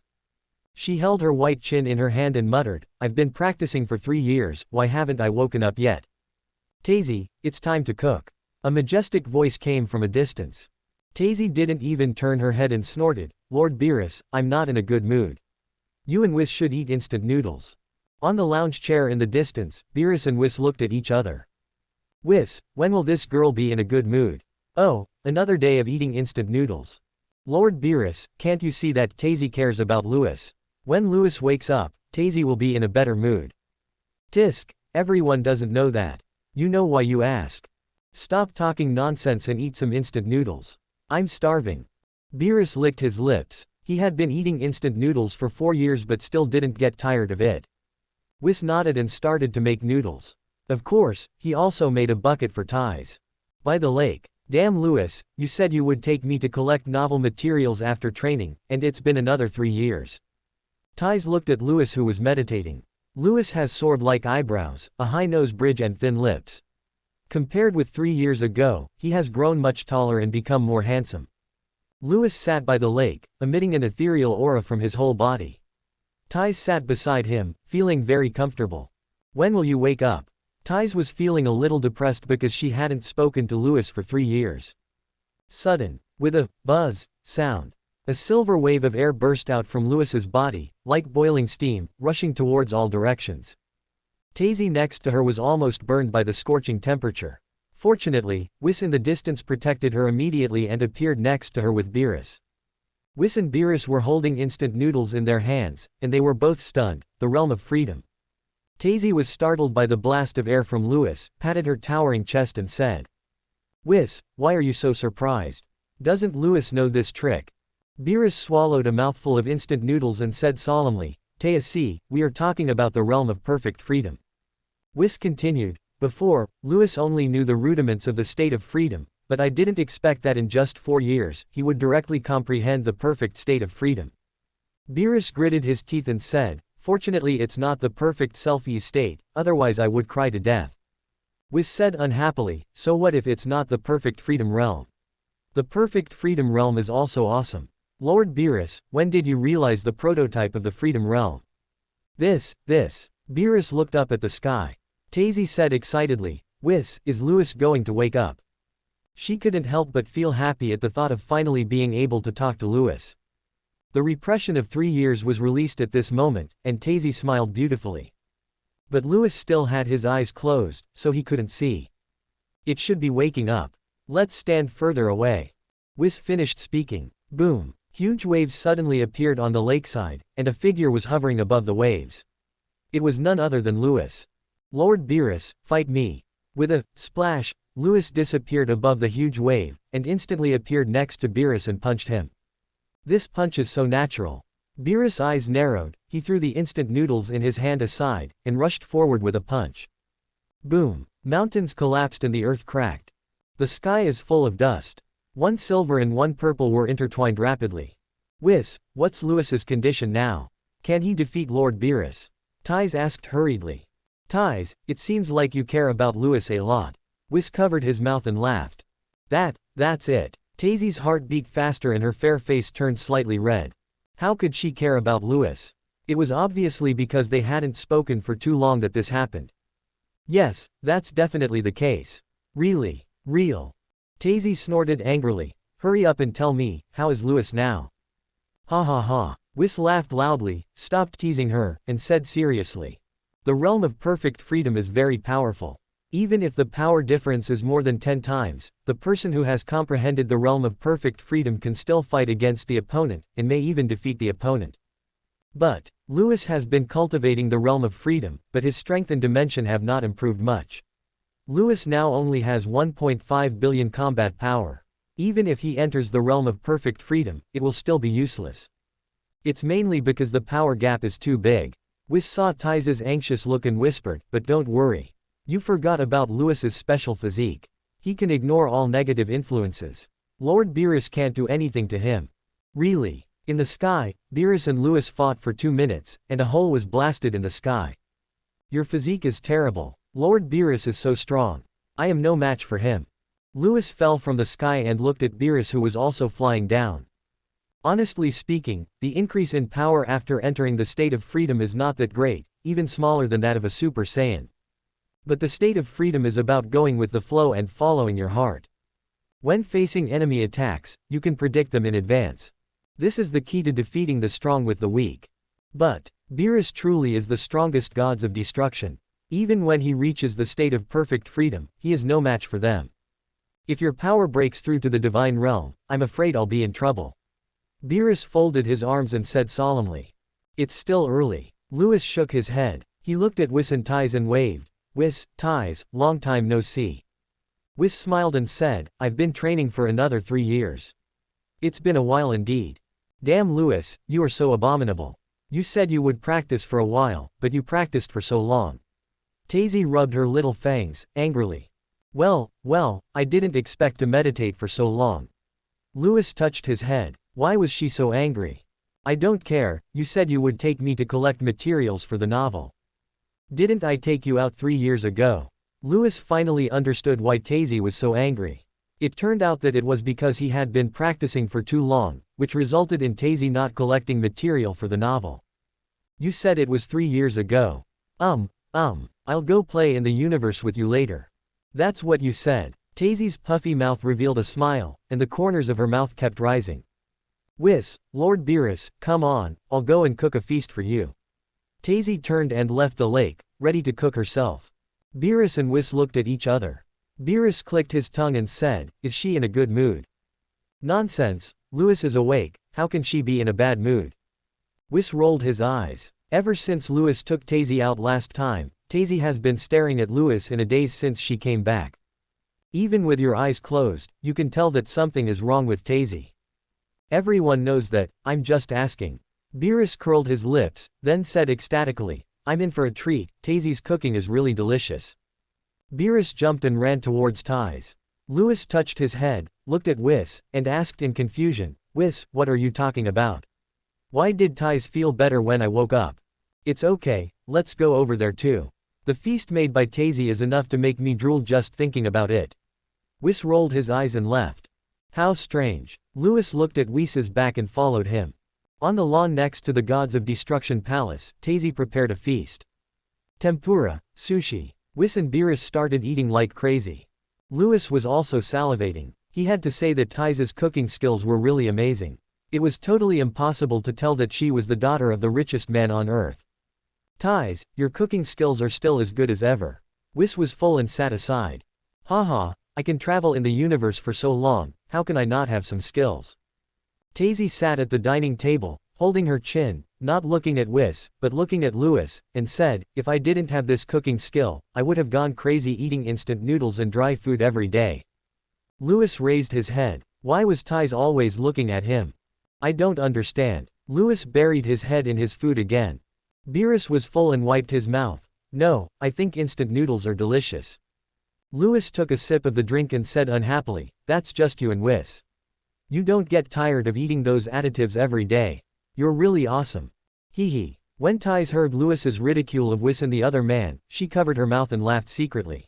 She held her white chin in her hand and muttered, I've been practicing for 3 years, why haven't I woken up yet? Tazy, it's time to cook. A majestic voice came from a distance. Tazy didn't even turn her head and snorted, Lord Beerus, I'm not in a good mood. You and Whis should eat instant noodles. On the lounge chair in the distance, Beerus and Whis looked at each other. Whis, when will this girl be in a good mood? Oh, another day of eating instant noodles. Lord Beerus, can't you see that Tazy cares about Lewis? When Lewis wakes up, Tazy will be in a better mood. Tisk, everyone doesn't know that. You know why you ask. Stop talking nonsense and eat some instant noodles. I'm starving. Beerus licked his lips. He had been eating instant noodles for 4 years but still didn't get tired of it. Whis nodded and started to make noodles. Of course, he also made a bucket for ties. By the lake. Damn Lewis, you said you would take me to collect novel materials after training, and it's been another 3 years. Ties looked at Lewis, who was meditating. Lewis has sword-like eyebrows, a high nose bridge and thin lips. Compared with 3 years ago, he has grown much taller and become more handsome. Lewis sat by the lake, emitting an ethereal aura from his whole body. Ties sat beside him, feeling very comfortable. When will you wake up? Ties was feeling a little depressed because she hadn't spoken to Lewis for 3 years. Sudden, with a buzz sound, a silver wave of air burst out from Lewis's body, like boiling steam, rushing towards all directions. Tazy next to her was almost burned by the scorching temperature. Fortunately, Whis in the distance protected her immediately and appeared next to her with Beerus. Whis and Beerus were holding instant noodles in their hands, and they were both stunned. The realm of freedom. Tazy was startled by the blast of air from Lewis, patted her towering chest and said, "Whis, why are you so surprised? Doesn't Lewis know this trick?" Beerus swallowed a mouthful of instant noodles and said solemnly, "Tazy, we are talking about the realm of perfect freedom." Whis continued, "Before, Lewis only knew the rudiments of the state of freedom, but I didn't expect that in just 4 years, he would directly comprehend the perfect state of freedom." Beerus gritted his teeth and said, "Fortunately it's not the perfect self-ease state, otherwise I would cry to death." Whis said unhappily, "So what if it's not the perfect freedom realm?" "The perfect freedom realm is also awesome. Lord Beerus, when did you realize the prototype of the freedom realm?" This. Beerus looked up at the sky. Tazy said excitedly, "Whis, is Lewis going to wake up?" She couldn't help but feel happy at the thought of finally being able to talk to Lewis. The repression of 3 years was released at this moment, and Tazy smiled beautifully. But Lewis still had his eyes closed, so he couldn't see. "It should be waking up. Let's stand further away." Whis finished speaking. Boom. Huge waves suddenly appeared on the lakeside, and a figure was hovering above the waves. It was none other than Lewis. "Lord Beerus, fight me." With a splash, Lewis disappeared above the huge wave, and instantly appeared next to Beerus and punched him. This punch is so natural. Beerus' eyes narrowed, he threw the instant noodles in his hand aside, and rushed forward with a punch. Boom. Mountains collapsed and the earth cracked. The sky is full of dust. 1 silver and 1 purple were intertwined rapidly. "Whis, what's Lewis's condition now? Can he defeat Lord Beerus?" Ties asked hurriedly. "Ties, it seems like you care about Lewis a lot." Whis covered his mouth and laughed. That's it." Tazy's heart beat faster and her fair face turned slightly red. How could she care about Lewis? It was obviously because they hadn't spoken for too long that this happened. "Yes, that's definitely the case." "Really? Real?" Tazy snorted angrily. "Hurry up and tell me, how is Lewis now?" "Ha ha ha." Whis laughed loudly, stopped teasing her, and said seriously, "The realm of perfect freedom is very powerful. Even if the power difference is more than 10 times, the person who has comprehended the realm of perfect freedom can still fight against the opponent, and may even defeat the opponent. But Lewis has been cultivating the realm of freedom, but his strength and dimension have not improved much. Lewis now only has 1.5 billion combat power. Even if he enters the realm of perfect freedom, it will still be useless. It's mainly because the power gap is too big." Whis saw Ty's anxious look and whispered, "But don't worry. You forgot about Lewis's special physique. He can ignore all negative influences. Lord Beerus can't do anything to him." "Really?" In the sky, Beerus and Lewis fought for 2 minutes, and a hole was blasted in the sky. "Your physique is terrible. Lord Beerus is so strong. I am no match for him." Lewis fell from the sky and looked at Beerus, who was also flying down. Honestly speaking, the increase in power after entering the state of freedom is not that great, even smaller than that of a Super Saiyan. But the state of freedom is about going with the flow and following your heart. When facing enemy attacks, you can predict them in advance. This is the key to defeating the strong with the weak. But Beerus truly is the strongest gods of destruction. Even when he reaches the state of perfect freedom, he is no match for them. If your power breaks through to the divine realm, I'm afraid I'll be in trouble." Beerus folded his arms and said solemnly, "It's still early." Lewis shook his head. He looked at Whis and Ties and waved. "Whis, Ties, long time no see." Whis smiled and said, "I've been training for another 3 years. It's been a while indeed." "Damn Lewis, you are so abominable. You said you would practice for a while, but you practiced for so long." Tazy rubbed her little fangs, angrily. Well, I didn't expect to meditate for so long. Louis touched his head. Why was she so angry? I don't care, you said you would take me to collect materials for the novel. Didn't I take you out 3 years ago? Louis finally understood why Tazy was so angry. It turned out that it was because he had been practicing for too long, which resulted in Tazy not collecting material for the novel. You said it was 3 years ago. I'll go play in the universe with you later. That's what you said. Tazy's puffy mouth revealed a smile, and the corners of her mouth kept rising. Whis, Lord Beerus, come on, I'll go and cook a feast for you. Tazy turned and left the lake, ready to cook herself. Beerus and Whis looked at each other. Beerus clicked his tongue and said, is she in a good mood? Nonsense, Louis is awake, how can she be in a bad mood? Whis rolled his eyes. Ever since Louis took Tazy out last time, Tazy has been staring at Louis in a daze since she came back. Even with your eyes closed, you can tell that something is wrong with Tazy. Everyone knows that, I'm just asking. Beerus curled his lips, then said ecstatically, I'm in for a treat, Tazy's cooking is really delicious. Beerus jumped and ran towards Ties. Louis touched his head, looked at Whis, and asked in confusion, Whis, what are you talking about? Why did Ties feel better when I woke up? It's okay, let's go over there too. The feast made by Tazy is enough to make me drool just thinking about it. Whis rolled his eyes and left. How strange. Louis looked at Whis's back and followed him. On the lawn next to the Gods of Destruction Palace, Tazy prepared a feast. Tempura, sushi. Whis and Beerus started eating like crazy. Louis was also salivating. He had to say that Tize's cooking skills were really amazing. It was totally impossible to tell that she was the daughter of the richest man on earth. Tize, your cooking skills are still as good as ever. Whis was full and sat aside. Haha, I can travel in the universe for so long, how can I not have some skills? Tazy sat at the dining table, holding her chin, not looking at Whis, but looking at Louis, and said, if I didn't have this cooking skill, I would have gone crazy eating instant noodles and dry food every day. Louis raised his head. Why was Tize always looking at him? I don't understand. Louis buried his head in his food again. Beerus was full and wiped his mouth. No, I think instant noodles are delicious. Louis took a sip of the drink and said unhappily, that's just you and Whis. You don't get tired of eating those additives every day. You're really awesome. Hee hee. When Tize heard Louis's ridicule of Whis and the other man, she covered her mouth and laughed secretly.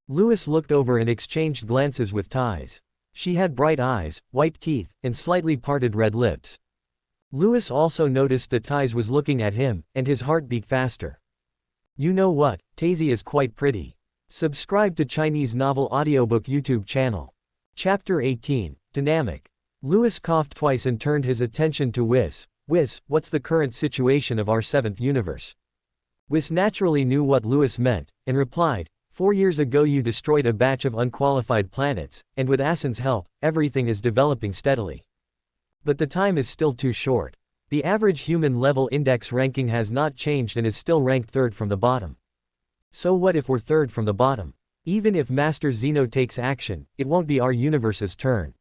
Louis looked over and exchanged glances with Tize. She had bright eyes, white teeth, and slightly parted red lips. Louis also noticed that Tize was looking at him, and his heart beat faster. You know what, Tazy is quite pretty. Subscribe to Chinese Novel Audiobook YouTube channel. Chapter 18, Dynamic. Louis coughed twice and turned his attention to Whis. Whis, what's the current situation of our 7th universe? Whis naturally knew what Louis meant, and replied, 4 years ago you destroyed a batch of unqualified planets, and with Asin's help, everything is developing steadily. But the time is still too short. The average human level index ranking has not changed and is still ranked 3rd from the bottom. So what if we're 3rd from the bottom? Even if Master Zeno takes action, it won't be our universe's turn.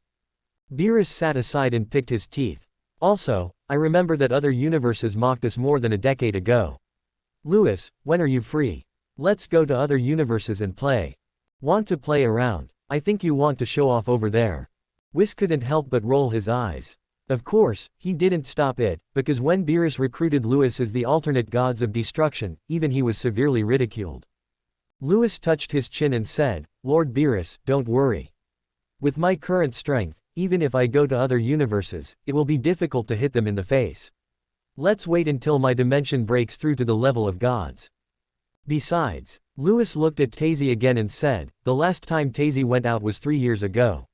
Beerus sat aside and picked his teeth. Also, I remember that other universes mocked us more than a decade ago. Louis, when are you free? Let's go to other universes and play. Want to play around? I think you want to show off over there. Whis couldn't help but roll his eyes. Of course, he didn't stop it, because when Beerus recruited Louis as the alternate Gods of Destruction, even he was severely ridiculed. Louis touched his chin and said, Lord Beerus, don't worry. With my current strength, even if I go to other universes, it will be difficult to hit them in the face. Let's wait until my dimension breaks through to the level of gods. Besides, Louis looked at Tazy again and said, the last time Tazy went out was 3 years ago.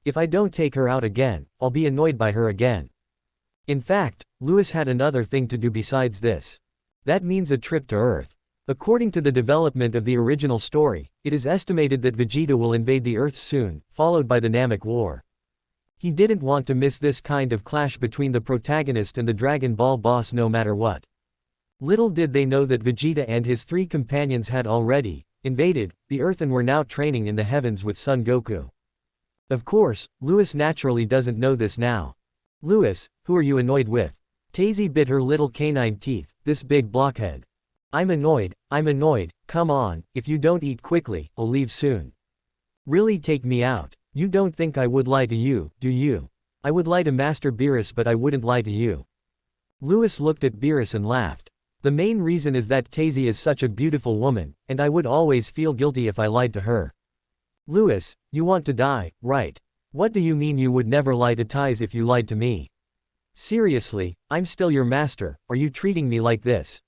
If I don't take her out again, I'll be annoyed by her again. In fact, Louis had another thing to do besides this. That means a trip to Earth. According to the development of the original story, it is estimated that Vegeta will invade the Earth soon, followed by the Namek War. He didn't want to miss this kind of clash between the protagonist and the Dragon Ball boss no matter what. Little did they know that Vegeta and his 3 companions had already invaded the Earth and were now training in the heavens with Son Goku. Of course, Louis naturally doesn't know this now. Louis, who are you annoyed with? Tazy bit her little canine teeth, this big blockhead. I'm annoyed, come on, if you don't eat quickly, I'll leave soon. Really take me out. You don't think I would lie to you, do you? I would lie to Master Beerus, but I wouldn't lie to you. Lewis looked at Beerus and laughed. The main reason is that Tazy is such a beautiful woman, and I would always feel guilty if I lied to her. Lewis, you want to die, right? What do you mean you would never lie to Ties if you lied to me? Seriously, I'm still your master, are you treating me like this?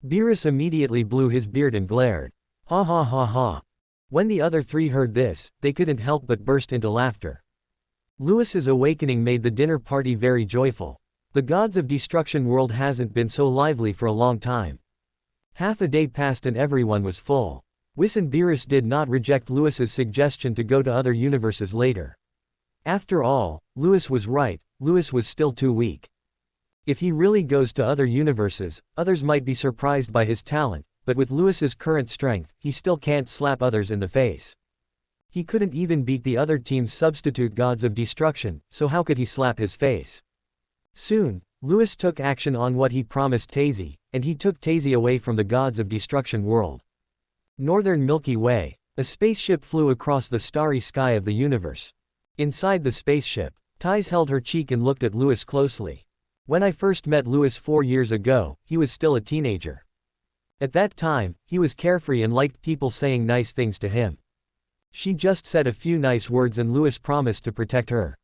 Beerus immediately blew his beard and glared. Ha ha ha ha. When the other three heard this, they couldn't help but burst into laughter. Lewis's awakening made the dinner party very joyful. The Gods of Destruction world hasn't been so lively for a long time. Half a day passed and everyone was full. Whis and Beerus did not reject Lewis's suggestion to go to other universes later. After all, Lewis was right, Lewis was still too weak. If he really goes to other universes, others might be surprised by his talent, but with Lewis's current strength, he still can't slap others in the face. He couldn't even beat the other team's substitute Gods of Destruction, so how could he slap his face? Soon, Lewis took action on what he promised Tazy, and he took Tazy away from the Gods of Destruction world. Northern Milky Way. A spaceship flew across the starry sky of the universe. Inside the spaceship, Ties held her cheek and looked at Lewis closely. When I first met Lewis 4 years ago, he was still a teenager. At that time, he was carefree and liked people saying nice things to him. She just said a few nice words and Lewis promised to protect her.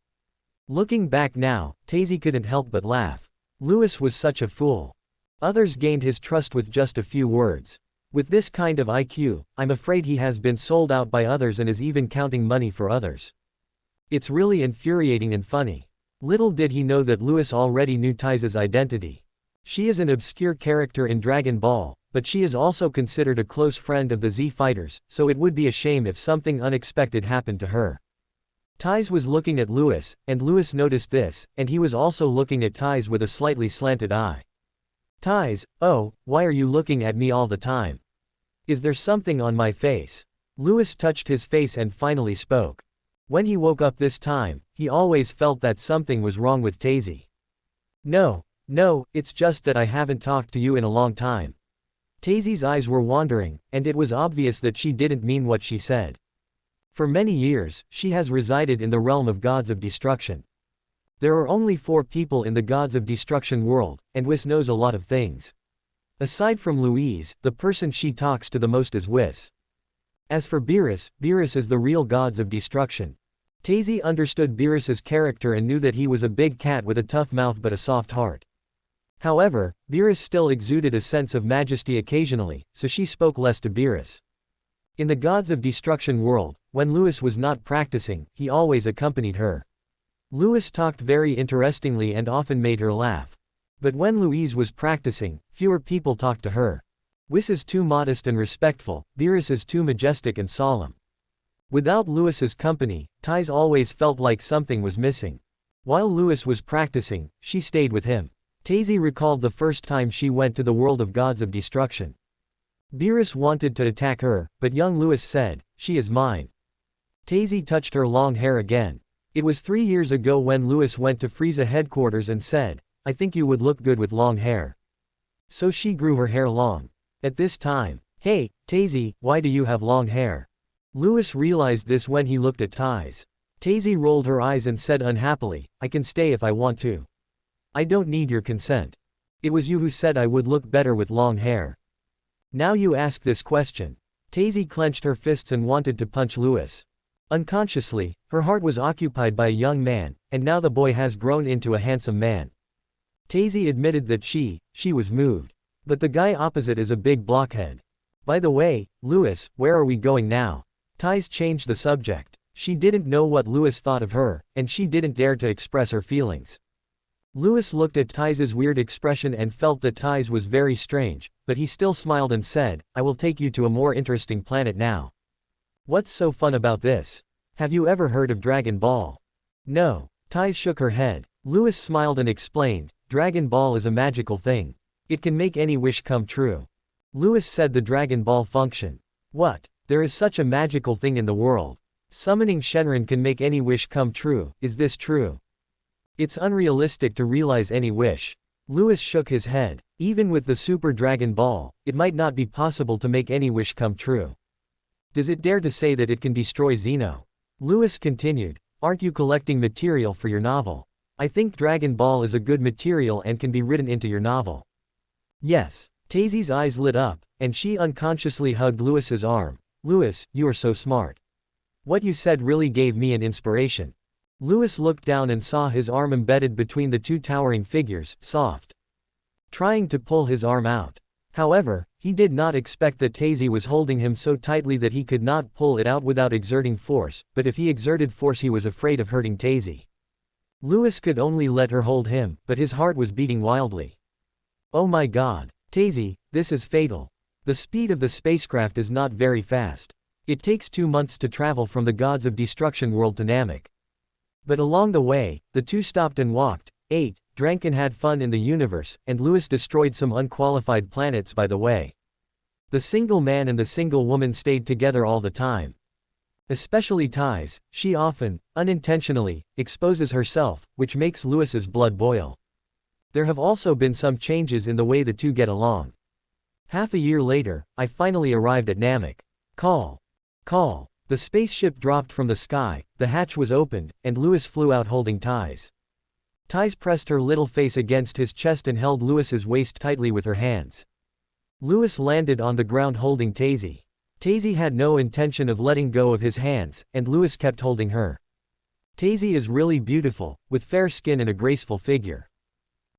Looking back now, Tazy couldn't help but laugh. Lewis was such a fool. Others gained his trust with just a few words. With this kind of IQ, I'm afraid he has been sold out by others and is even counting money for others. It's really infuriating and funny. Little did he know that Lewis already knew Tyze's identity. She is an obscure character in Dragon Ball, but she is also considered a close friend of the Z Fighters, so it would be a shame if something unexpected happened to her. Tyze was looking at Lewis, and Lewis noticed this, and he was also looking at Tyze with a slightly slanted eye. Tyze, oh, why are you looking at me all the time? Is there something on my face? Lewis touched his face and finally spoke. When he woke up this time, he always felt that something was wrong with Tazy. No, it's just that I haven't talked to you in a long time. Tazy's eyes were wandering, and it was obvious that she didn't mean what she said. For many years, she has resided in the realm of Gods of Destruction. There are only 4 people in the Gods of Destruction world, and Whis knows a lot of things. Aside from Louise, the person she talks to the most is Whis. As for Beerus, Beerus is the real Gods of Destruction. Tazy understood Beerus's character and knew that he was a big cat with a tough mouth but a soft heart. However, Beerus still exuded a sense of majesty occasionally, so she spoke less to Beerus. In the Gods of Destruction world, when Lewis was not practicing, he always accompanied her. Lewis talked very interestingly and often made her laugh. But when Louise was practicing, fewer people talked to her. Whis is too modest and respectful, Beerus is too majestic and solemn. Without Lewis's company, Tyze always felt like something was missing. While Lewis was practicing, she stayed with him. Tazy recalled the first time she went to the world of Gods of Destruction. Beerus wanted to attack her, but young Lewis said, "She is mine." Tazy touched her long hair again. It was 3 years ago when Lewis went to Frieza headquarters and said, "I think you would look good with long hair." So she grew her hair long. At this time, "Hey, Tazy, why do you have long hair?" Lewis realized this when he looked at Tyze. Tazy rolled her eyes and said unhappily, "I can stay if I want to. I don't need your consent. It was you who said I would look better with long hair. Now you ask this question." Tazy clenched her fists and wanted to punch Lewis. Unconsciously, her heart was occupied by a young man, and now the boy has grown into a handsome man. Tazy admitted that she was moved. But the guy opposite is a big blockhead. By the way, Lewis, where are we going now? Tyze changed the subject. She didn't know what Lewis thought of her, and she didn't dare to express her feelings. Lewis looked at Tyze's weird expression and felt that Tyze was very strange, but he still smiled and said, "I will take you to a more interesting planet now." "What's so fun about this? Have you ever heard of Dragon Ball?" "No." Tyze shook her head. Lewis smiled and explained, "Dragon Ball is a magical thing. It can make any wish come true." Lewis said the Dragon Ball function. "What? There is such a magical thing in the world. Summoning Shenron can make any wish come true, is this true?" "It's unrealistic to realize any wish." Lewis shook his head. Even with the Super Dragon Ball, it might not be possible to make any wish come true. Does it dare to say that it can destroy Xeno? Lewis continued, aren't you collecting material for your novel? I think Dragon Ball is a good material and can be written into your novel. Yes. Taisy's eyes lit up, and she unconsciously hugged Lewis's arm. Lewis, you are so smart. What you said really gave me an inspiration. Lewis looked down and saw his arm embedded between the two towering figures, soft. Trying to pull his arm out. However, he did not expect that Taisy was holding him so tightly that he could not pull it out without exerting force, but if he exerted force he was afraid of hurting Taisy. Lewis could only let her hold him, but his heart was beating wildly. Oh my god. Taisy, this is fatal. The speed of the spacecraft is not very fast. It takes 2 months to travel from the Gods of Destruction world to Namek. But along the way, the two stopped and walked, ate, drank and had fun in the universe, and Lewis destroyed some unqualified planets by the way. The single man and the single woman stayed together all the time. Especially Ties, she often, unintentionally, exposes herself, which makes Lewis's blood boil. There have also been some changes in the way the two get along. Half a year later, I finally arrived at Namek. Call. Call. The spaceship dropped from the sky, the hatch was opened, and Lewis flew out holding Ties. Ties pressed her little face against his chest and held Lewis's waist tightly with her hands. Lewis landed on the ground holding Taisy. Taisy had no intention of letting go of his hands, and Lewis kept holding her. Taisy is really beautiful, with fair skin and a graceful figure.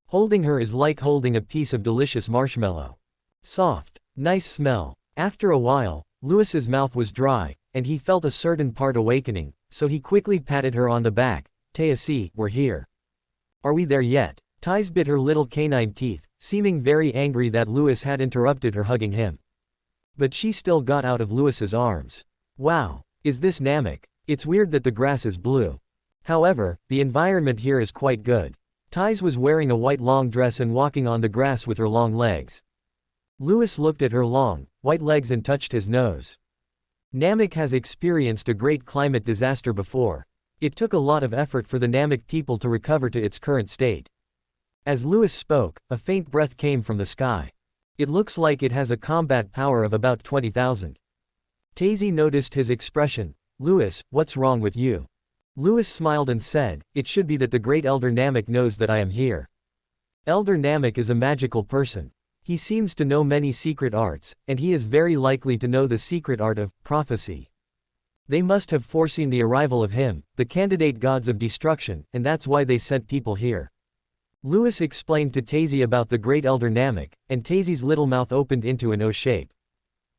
Holding her is like holding a piece of delicious marshmallow. Soft, nice smell. After a while, Lewis's mouth was dry, and he felt a certain part awakening, so he quickly patted her on the back. Taisy, we're here. Are we there yet? Ties bit her little canine teeth, seeming very angry that Lewis had interrupted her hugging him. But she still got out of Lewis's arms. Wow, is this Namek? It's weird that the grass is blue. However, the environment here is quite good. Ties was wearing a white long dress and walking on the grass with her long legs. Lewis looked at her long, white legs and touched his nose. Namek has experienced a great climate disaster before. It took a lot of effort for the Namek people to recover to its current state. As Lewis spoke, a faint breath came from the sky. It looks like it has a combat power of about 20,000. Taisy noticed his expression. Lewis, what's wrong with you? Lewis smiled and said, it should be that the great Elder Namek knows that I am here. Elder Namek is a magical person. He seems to know many secret arts, and he is very likely to know the secret art of prophecy. They must have foreseen the arrival of him, the candidate gods of destruction, and that's why they sent people here. Lewis explained to Taisy about the great Elder Namek, and Taisy's little mouth opened into an O shape.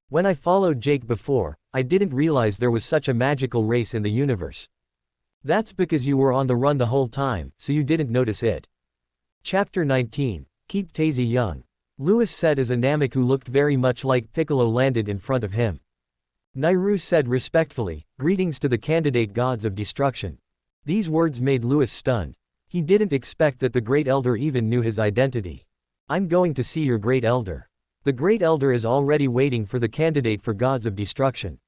When I followed Jake before, I didn't realize there was such a magical race in the universe. That's because you were on the run the whole time, so you didn't notice it. Chapter 19. Keep Taisy young. Lewis said as a Namek who looked very much like Piccolo landed in front of him. Nairu said respectfully, greetings to the candidate gods of destruction. These words made Lewis stunned. He didn't expect that the Great Elder even knew his identity. I'm going to see your Great Elder. The Great Elder is already waiting for the candidate for gods of destruction.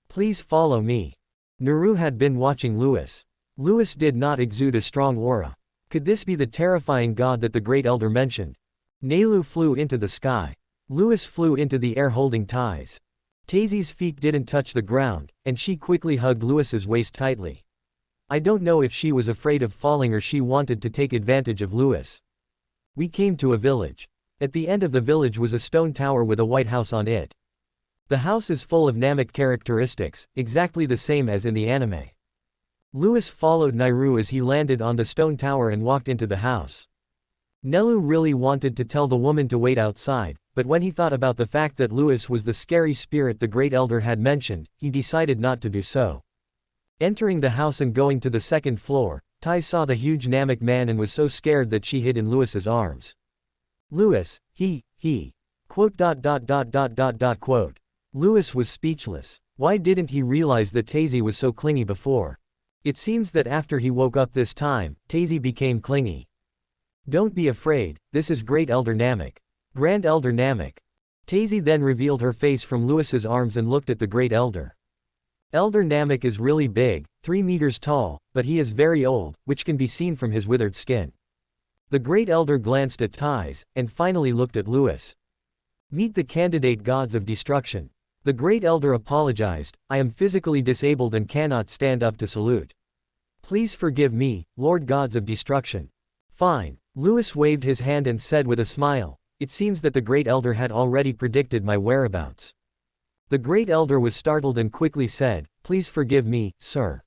Please follow me. Nairu had been watching Lewis. Lewis did not exude a strong aura. Could this be the terrifying god that the Great Elder mentioned? Nairu flew into the sky. Lewis flew into the air holding Ties. Taisy's feet didn't touch the ground, and she quickly hugged Lewis's waist tightly. I don't know if she was afraid of falling or she wanted to take advantage of Lewis. We came to a village. At the end of the village was a stone tower with a white house on it. The house is full of Namek characteristics, exactly the same as in the anime. Lewis followed Nairu as he landed on the stone tower and walked into the house. Nelu really wanted to tell the woman to wait outside, but when he thought about the fact that Lewis was the scary spirit the Great Elder had mentioned, he decided not to do so. Entering the house and going to the second floor, Tai saw the huge Namek man and was so scared that she hid in Lewis's arms. Lewis, quote. Lewis was speechless. Why didn't he realize that Taisy was so clingy before? It seems that after he woke up this time, Taisy became clingy. Don't be afraid, this is Great Elder Namek. Grand Elder Namek. Taisy then revealed her face from Lewis's arms and looked at the Great Elder. Elder Namek is really big, 3 meters tall, but he is very old, which can be seen from his withered skin. The Great Elder glanced at Ties, and finally looked at Lewis. Meet the candidate gods of destruction. The Great Elder apologized, I am physically disabled and cannot stand up to salute. Please forgive me, Lord Gods of Destruction. Fine. Lewis waved his hand and said with a smile, it seems that the Great Elder had already predicted my whereabouts. The Great Elder was startled and quickly said, please forgive me, sir.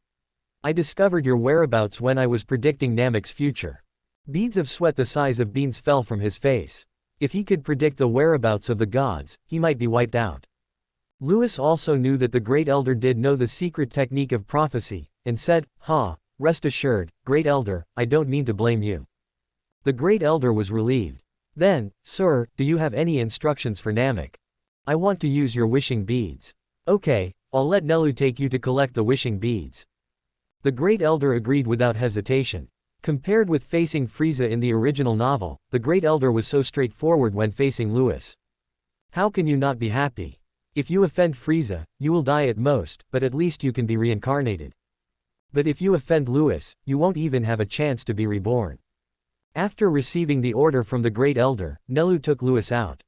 I discovered your whereabouts when I was predicting Namek's future. Beads of sweat the size of beans fell from his face. If he could predict the whereabouts of the gods, he might be wiped out. Lewis also knew that the Great Elder did know the secret technique of prophecy, and said, rest assured, Great Elder, I don't mean to blame you. The Great Elder was relieved. Then, sir, do you have any instructions for Namek? I want to use your wishing beads. Okay, I'll let Nelu take you to collect the wishing beads. The Great Elder agreed without hesitation. Compared with facing Frieza in the original novel, the Great Elder was so straightforward when facing Lewis. How can you not be happy? If you offend Frieza, you will die at most, but at least you can be reincarnated. But if you offend Lewis, you won't even have a chance to be reborn. After receiving the order from the Great Elder, Nelu took Lewis out.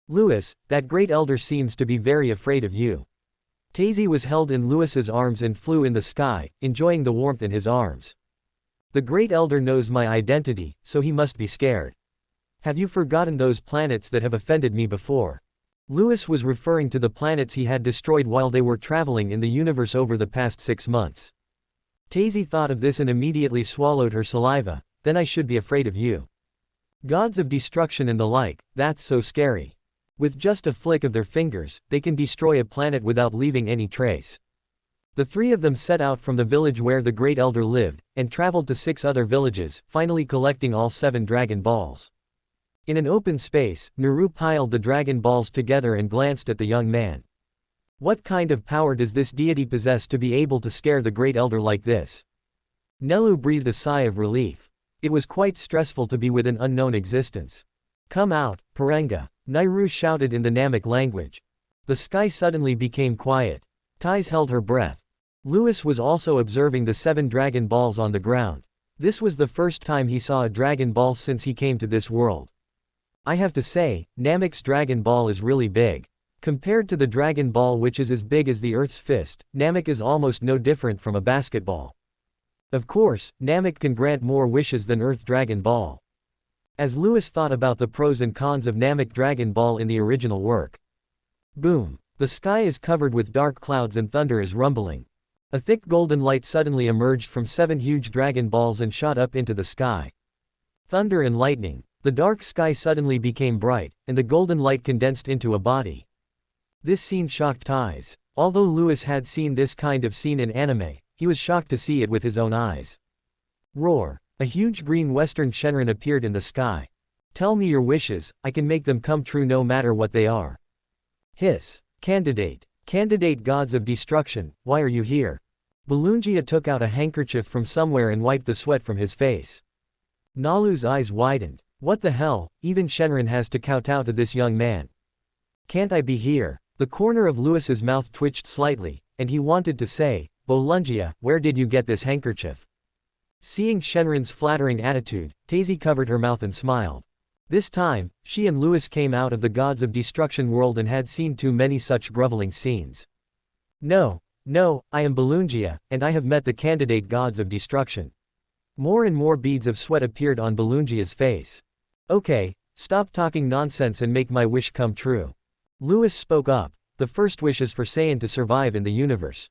Lewis, that Great Elder seems to be very afraid of you. Tazy was held in Lewis's arms and flew in the sky, enjoying the warmth in his arms. The Great Elder knows my identity, so he must be scared. Have you forgotten those planets that have offended me before? Lewis was referring to the planets he had destroyed while they were traveling in the universe over the past 6 months. Tazy thought of this and immediately swallowed her saliva. Then I should be afraid of you. Gods of destruction and the like, that's so scary. With just a flick of their fingers, they can destroy a planet without leaving any trace. The 3 of them set out from the village where the Great Elder lived, and traveled to 6 other villages, finally collecting all 7 Dragon Balls. In an open space, Naru piled the Dragon Balls together and glanced at the young man. What kind of power does this deity possess to be able to scare the Great Elder like this? Nelu breathed a sigh of relief. It was quite stressful to be with an unknown existence. Come out, Parenga, Nairu shouted in the Namek language. The sky suddenly became quiet. Tais held her breath. Lewis was also observing the 7 Dragon Balls on the ground. This was the first time he saw a Dragon Ball since he came to this world. I have to say, Namek's Dragon Ball is really big. Compared to the Dragon Ball which is as big as the Earth's fist, Namek is almost no different from a basketball. Of course, Namek can grant more wishes than Earth Dragon Ball. As Lewis thought about the pros and cons of Namek Dragon Ball in the original work. Boom! The sky is covered with dark clouds and thunder is rumbling. A thick golden light suddenly emerged from 7 huge Dragon Balls and shot up into the sky. Thunder and lightning. The dark sky suddenly became bright, and the golden light condensed into a body. This scene shocked Tais. Although Lewis had seen this kind of scene in anime, he was shocked to see it with his own eyes. Roar! A huge green western Shenron appeared in the sky. Tell me your wishes, I can make them come true no matter what they are. Hiss! Candidate! Candidate gods of destruction, why are you here? Balungia took out a handkerchief from somewhere and wiped the sweat from his face. Nalu's eyes widened. What the hell, even Shenron has to kowtow to this young man. Can't I be here? The corner of Lewis's mouth twitched slightly, and he wanted to say, Bolungia, where did you get this handkerchief? Seeing Shenron's flattering attitude, Tazy covered her mouth and smiled. This time, she and Lewis came out of the Gods of Destruction world and had seen too many such groveling scenes. No, I am Bolungia, and I have met the candidate Gods of Destruction. More and more beads of sweat appeared on Bolungia's face. Okay, stop talking nonsense and make my wish come true. Lewis spoke up. The first wish is for Saiyan to survive in the universe.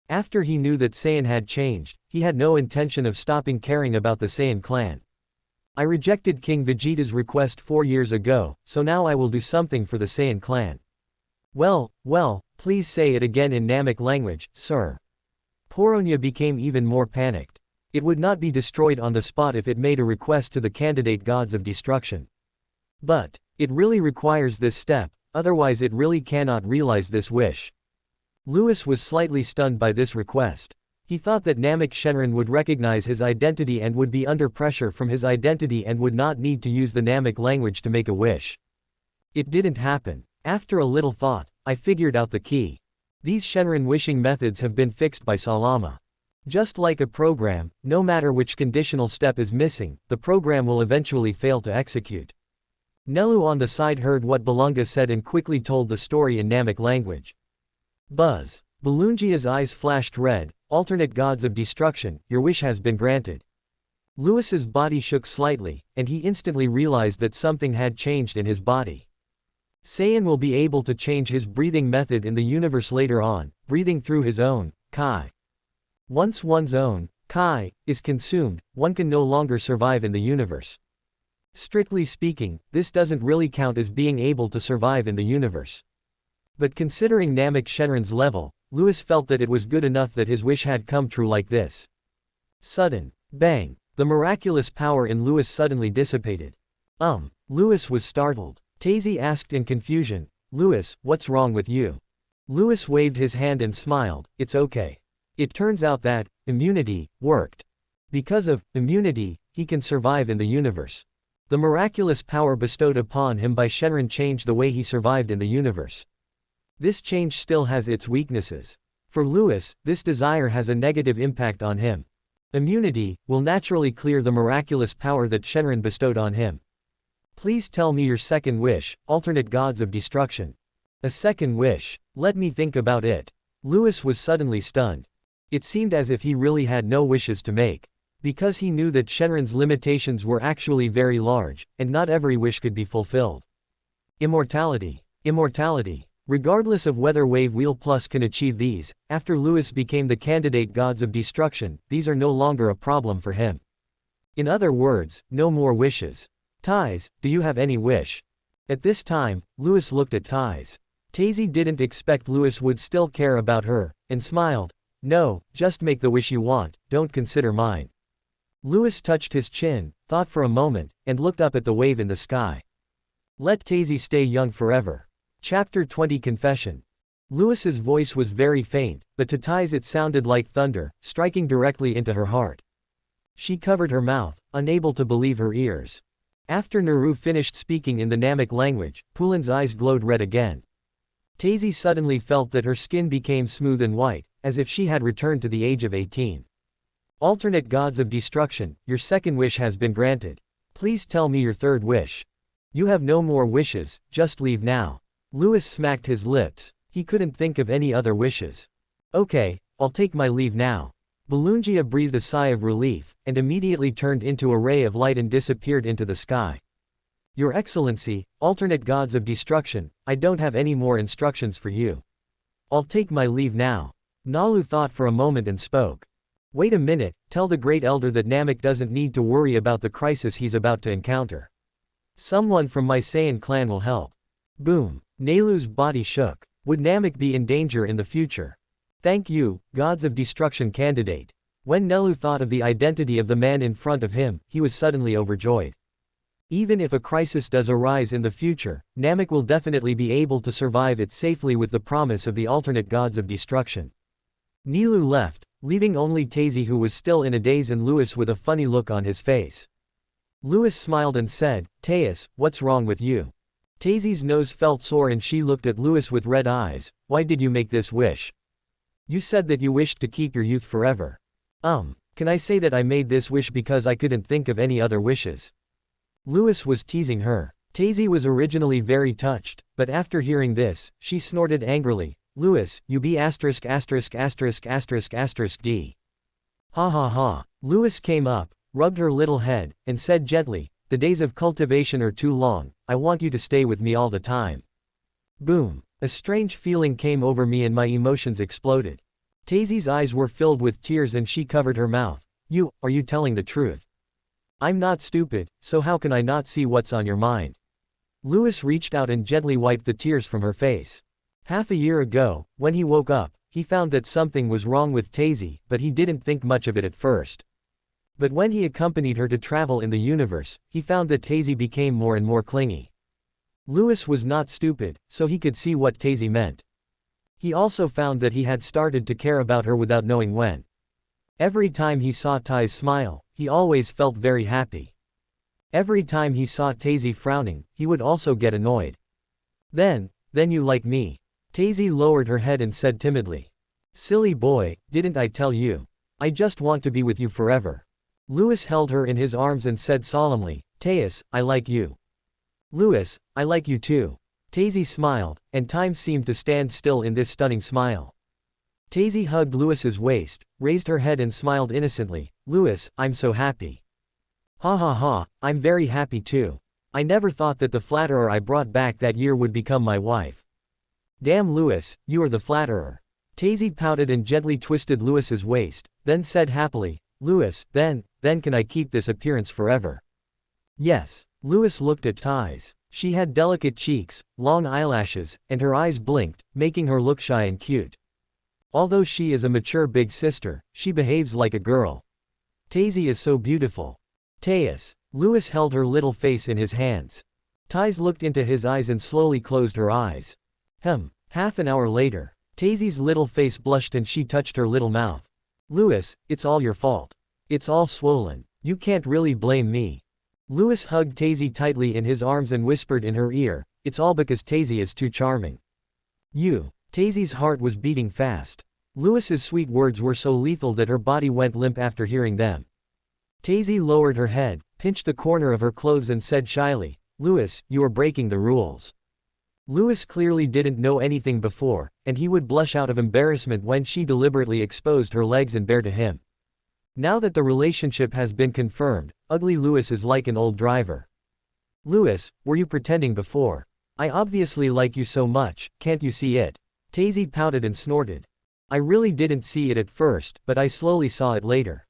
After he knew that Saiyan had changed, he had no intention of stopping caring about the Saiyan clan. I rejected King Vegeta's request 4 years ago, so now I will do something for the Saiyan clan. Well, please say it again in Namek language, sir. Poronia became even more panicked. It would not be destroyed on the spot if it made a request to the candidate Gods of Destruction. But it really requires this step, otherwise it really cannot realize this wish. Lewis was slightly stunned by this request. He thought that Namek Shenron would recognize his identity and would be under pressure from his identity and would not need to use the Namek language to make a wish. It didn't happen. After a little thought, I figured out the key. These Shenron wishing methods have been fixed by Salama. Just like a program, no matter which conditional step is missing, the program will eventually fail to execute. Nelu on the side heard what Balunga said and quickly told the story in Namek language. Buzz. Balungia's eyes flashed red. Alternate gods of destruction, your wish has been granted. Lewis's body shook slightly, and he instantly realized that something had changed in his body. Saiyan will be able to change his breathing method in the universe later on, breathing through his own Kai. Once one's own Kai is consumed, one can no longer survive in the universe. Strictly speaking, this doesn't really count as being able to survive in the universe. But considering Namek Shenron's level, Lewis felt that it was good enough that his wish had come true like this. Sudden bang. The miraculous power in Lewis suddenly dissipated. Lewis was startled. Tazy asked in confusion, Lewis, what's wrong with you? Lewis waved his hand and smiled, it's okay. It turns out that immunity worked. Because of immunity, he can survive in the universe. The miraculous power bestowed upon him by Shenron changed the way he survived in the universe. This change still has its weaknesses. For Lewis, this desire has a negative impact on him. Immunity will naturally clear the miraculous power that Shenron bestowed on him. Please tell me your second wish, alternate gods of destruction. A second wish. Let me think about it. Lewis was suddenly stunned. It seemed as if he really had no wishes to make. Because he knew that Shenron's limitations were actually very large, and not every wish could be fulfilled. Immortality. Immortality. Regardless of whether Wave Wheel Plus can achieve these, after Lewis became the candidate gods of destruction, these are no longer a problem for him. In other words, no more wishes. Ties, do you have any wish? At this time, Lewis looked at Ties. Tazy didn't expect Lewis would still care about her, and smiled. No, just make the wish you want, don't consider mine. Lewis touched his chin, thought for a moment, and looked up at the wave in the sky. Let Tazy stay young forever. Chapter 20 Confession. Lewis's voice was very faint, but to Ties it sounded like thunder, striking directly into her heart. She covered her mouth, unable to believe her ears. After Naru finished speaking in the Namek language, Pulin's eyes glowed red again. Tazy suddenly felt that her skin became smooth and white, as if she had returned to the age of 18. Alternate gods of destruction, your second wish has been granted. Please tell me your third wish. You have no more wishes, just leave now. Lewis smacked his lips. He couldn't think of any other wishes. Okay, I'll take my leave now. Balungia breathed a sigh of relief, and immediately turned into a ray of light and disappeared into the sky. Your Excellency, alternate gods of destruction, I don't have any more instructions for you. I'll take my leave now. Nalu thought for a moment and spoke. Wait a minute, tell the Great Elder that Namek doesn't need to worry about the crisis he's about to encounter. Someone from my Saiyan clan will help. Boom. Nalu's body shook. Would Namek be in danger in the future? Thank you, gods of destruction candidate. When Nelu thought of the identity of the man in front of him, he was suddenly overjoyed. Even if a crisis does arise in the future, Namek will definitely be able to survive it safely with the promise of the alternate gods of destruction. Nilu left, leaving only Tazy, who was still in a daze, and Lewis with a funny look on his face. Lewis smiled and said, Teus, what's wrong with you? Tazy's nose felt sore and she looked at Lewis with red eyes. Why did you make this wish? You said that you wished to keep your youth forever. Can I say that I made this wish because I couldn't think of any other wishes? Lewis was teasing her. Tazy was originally very touched, but after hearing this, she snorted angrily. Lewis, you be asterisk asterisk asterisk asterisk asterisk D. Ha ha ha. Lewis came up, rubbed her little head, and said gently, the days of cultivation are too long, I want you to stay with me all the time. Boom. A strange feeling came over me and my emotions exploded. Tazy's eyes were filled with tears and she covered her mouth. Are you telling the truth? I'm not stupid, so how can I not see what's on your mind? Lewis reached out and gently wiped the tears from her face. Half a year ago, when he woke up, he found that something was wrong with Tazy, but he didn't think much of it at first. But when he accompanied her to travel in the universe, he found that Tazy became more and more clingy. Lewis was not stupid, so he could see what Tazy meant. He also found that he had started to care about her without knowing when. Every time he saw Ty's smile, he always felt very happy. Every time he saw Tazy frowning, he would also get annoyed. Then you like me. Tazy lowered her head and said timidly. Silly boy, didn't I tell you? I just want to be with you forever. Lewis held her in his arms and said solemnly, Teus, I like you. Louis, I like you too. Tazy smiled, and time seemed to stand still in this stunning smile. Tazy hugged Louis's waist, raised her head and smiled innocently. Louis, I'm so happy. Ha ha ha, I'm very happy too. I never thought that the flatterer I brought back that year would become my wife. Damn Louis, you are the flatterer. Tazy pouted and gently twisted Louis's waist, then said happily, Louis, then can I keep this appearance forever? Yes. Louis looked at Ties. She had delicate cheeks, long eyelashes, and her eyes blinked, making her look shy and cute. Although she is a mature big sister, she behaves like a girl. Tazy is so beautiful. Teus. Louis held her little face in his hands. Ties looked into his eyes and slowly closed her eyes. Half an hour later, Tazy's little face blushed and she touched her little mouth. Louis, it's all your fault. It's all swollen. You can't really blame me. Louis hugged Tazy tightly in his arms and whispered in her ear, it's all because Tazy is too charming. Tazy's heart was beating fast. Louis's sweet words were so lethal that her body went limp after hearing them. Tazy lowered her head, pinched the corner of her clothes and said shyly, Louis, you are breaking the rules. Louis clearly didn't know anything before, and he would blush out of embarrassment when she deliberately exposed her legs and bare to him. Now that the relationship has been confirmed, ugly Louis is like an old driver. Louis, were you pretending before? I obviously like you so much, can't you see it? Tazy pouted and snorted. I really didn't see it at first, but I slowly saw it later.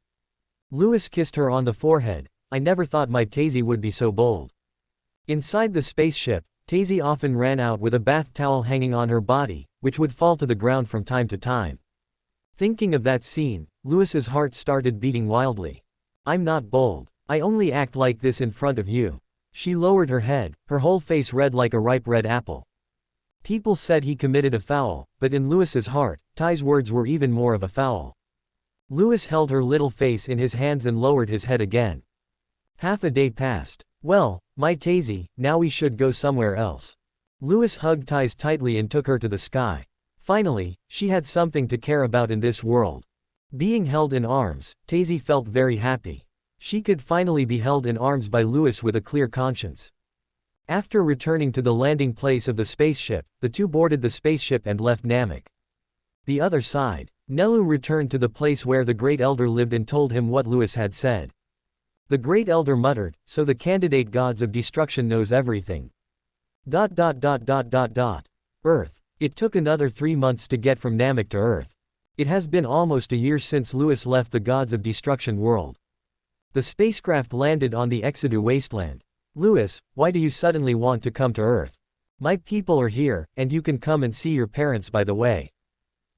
Louis kissed her on the forehead. I never thought my Tazy would be so bold. Inside the spaceship, Tazy often ran out with a bath towel hanging on her body, which would fall to the ground from time to time. Thinking of that scene, Louis's heart started beating wildly. I'm not bold. I only act like this in front of you. She lowered her head, her whole face red like a ripe red apple. People said he committed a foul, but in Louis's heart, Ty's words were even more of a foul. Louis held her little face in his hands and lowered his head again. Half a day passed. Well, my Tazy, now we should go somewhere else. Louis hugged Ties tightly and took her to the sky. Finally, she had something to care about in this world. Being held in arms, Tazy felt very happy. She could finally be held in arms by Louis with a clear conscience. After returning to the landing place of the spaceship, the two boarded the spaceship and left Namek. The other side, Nelu returned to the place where the Great Elder lived and told him what Louis had said. The Great Elder muttered, so the candidate gods of destruction knows everything. Earth. It took another 3 months to get from Namek to Earth. It has been almost a year since Louis left the gods of destruction world. The spacecraft landed on the Exodus wasteland. Louis, why do you suddenly want to come to Earth? My people are here, and you can come and see your parents by the way.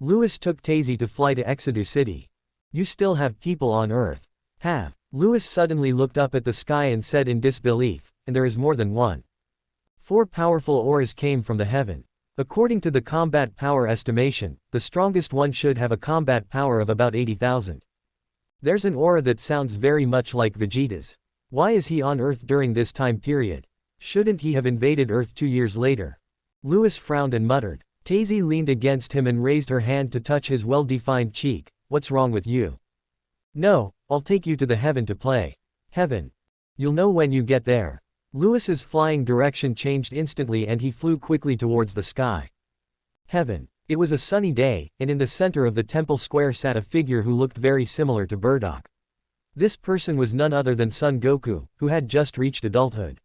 Louis took Tazy to fly to Exodus City. You still have people on Earth. Have. Louis suddenly looked up at the sky and said in disbelief, and there is more than one. 4 powerful auras came from the heaven. According to the combat power estimation, the strongest one should have a combat power of about 80,000. There's an aura that sounds very much like Vegeta's. Why is he on Earth during this time period? Shouldn't he have invaded Earth 2 years later? Louis frowned and muttered. Tazy leaned against him and raised her hand to touch his well-defined cheek. What's wrong with you? No, I'll take you to the heaven to play. Heaven. You'll know when you get there. Louis's flying direction changed instantly and he flew quickly towards the sky. Heaven. It was a sunny day, and in the center of the temple square sat a figure who looked very similar to Bardock. This person was none other than Son Goku, who had just reached adulthood.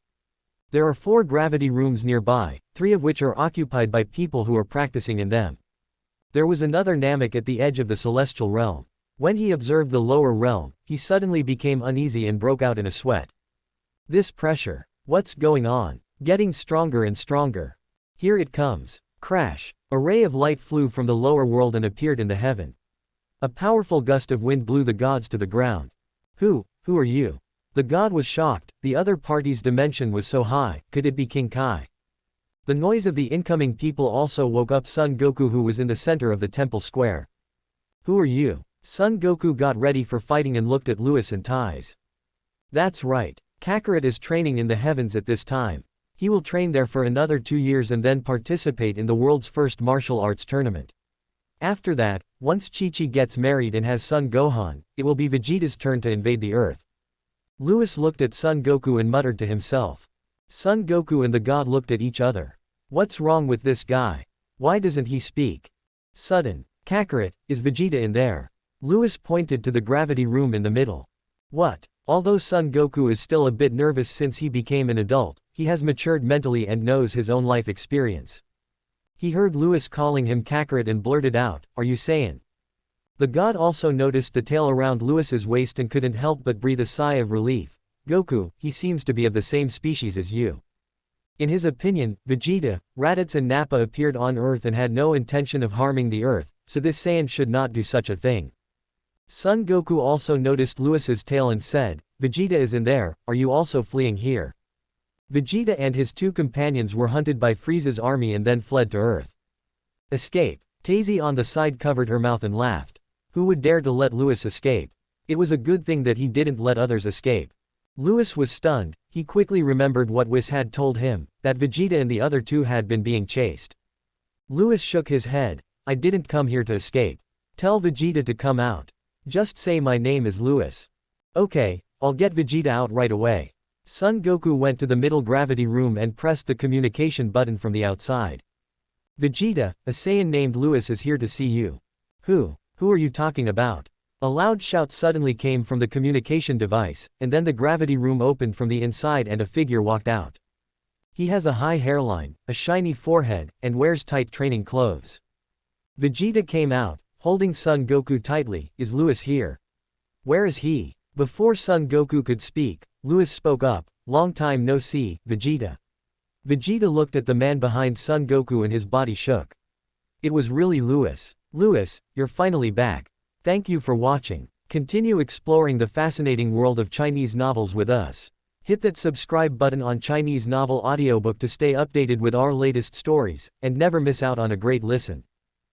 There are 4 gravity rooms nearby, 3 of which are occupied by people who are practicing in them. There was another Namek at the edge of the celestial realm. When he observed the lower realm, he suddenly became uneasy and broke out in a sweat. This pressure. What's going on? Getting stronger and stronger. Here it comes. Crash. A ray of light flew from the lower world and appeared in the heaven. A powerful gust of wind blew the gods to the ground. Who are you? The god was shocked. The other party's dimension was so high, could it be King Kai? The noise of the incoming people also woke up Son Goku, who was in the center of the temple square. Who are you? Son Goku got ready for fighting and looked at Louis and Ties. That's right. Kakarot is training in the heavens at this time. He will train there for another 2 years and then participate in the world's first martial arts tournament. After that, once Chi-Chi gets married and has son Gohan, it will be Vegeta's turn to invade the Earth. Louis looked at Son Goku and muttered to himself. Son Goku and the god looked at each other. What's wrong with this guy? Why doesn't he speak? Sudden. Kakarot, is Vegeta in there? Lewis pointed to the gravity room in the middle. What? Although Son Goku is still a bit nervous since he became an adult, he has matured mentally and knows his own life experience. He heard Lewis calling him Kakarot and blurted out, "Are you Saiyan?" The god also noticed the tail around Lewis's waist and couldn't help but breathe a sigh of relief. Goku, he seems to be of the same species as you. In his opinion, Vegeta, Raditz and Nappa appeared on Earth and had no intention of harming the Earth, so this Saiyan should not do such a thing. Son Goku also noticed Lewis's tail and said, "Vegeta is in there, are you also fleeing here?" Vegeta and his two companions were hunted by Frieza's army and then fled to Earth. Escape. Tazy on the side covered her mouth and laughed. Who would dare to let Lewis escape? It was a good thing that he didn't let others escape. Lewis was stunned. He quickly remembered what Whis had told him, that Vegeta and the other two had been being chased. Lewis shook his head. I didn't come here to escape. Tell Vegeta to come out. Just say my name is Lewis. Okay, I'll get Vegeta out right away. Son Goku went to the middle gravity room and pressed the communication button from the outside. Vegeta, a Saiyan named Lewis is here to see you. Who are you talking about? A loud shout suddenly came from the communication device, and then the gravity room opened from the inside and a figure walked out. He has a high hairline, a shiny forehead, and wears tight training clothes. Vegeta came out, holding Son Goku tightly. Is Lewis here? Where is he? Before Son Goku could speak, Lewis spoke up. Long time no see, Vegeta. Vegeta looked at the man behind Son Goku and his body shook. It was really Lewis. Lewis, you're finally back. Thank you for watching. Continue exploring the fascinating world of Chinese novels with us. Hit that subscribe button on Chinese Novel Audiobook to stay updated with our latest stories, and never miss out on a great listen.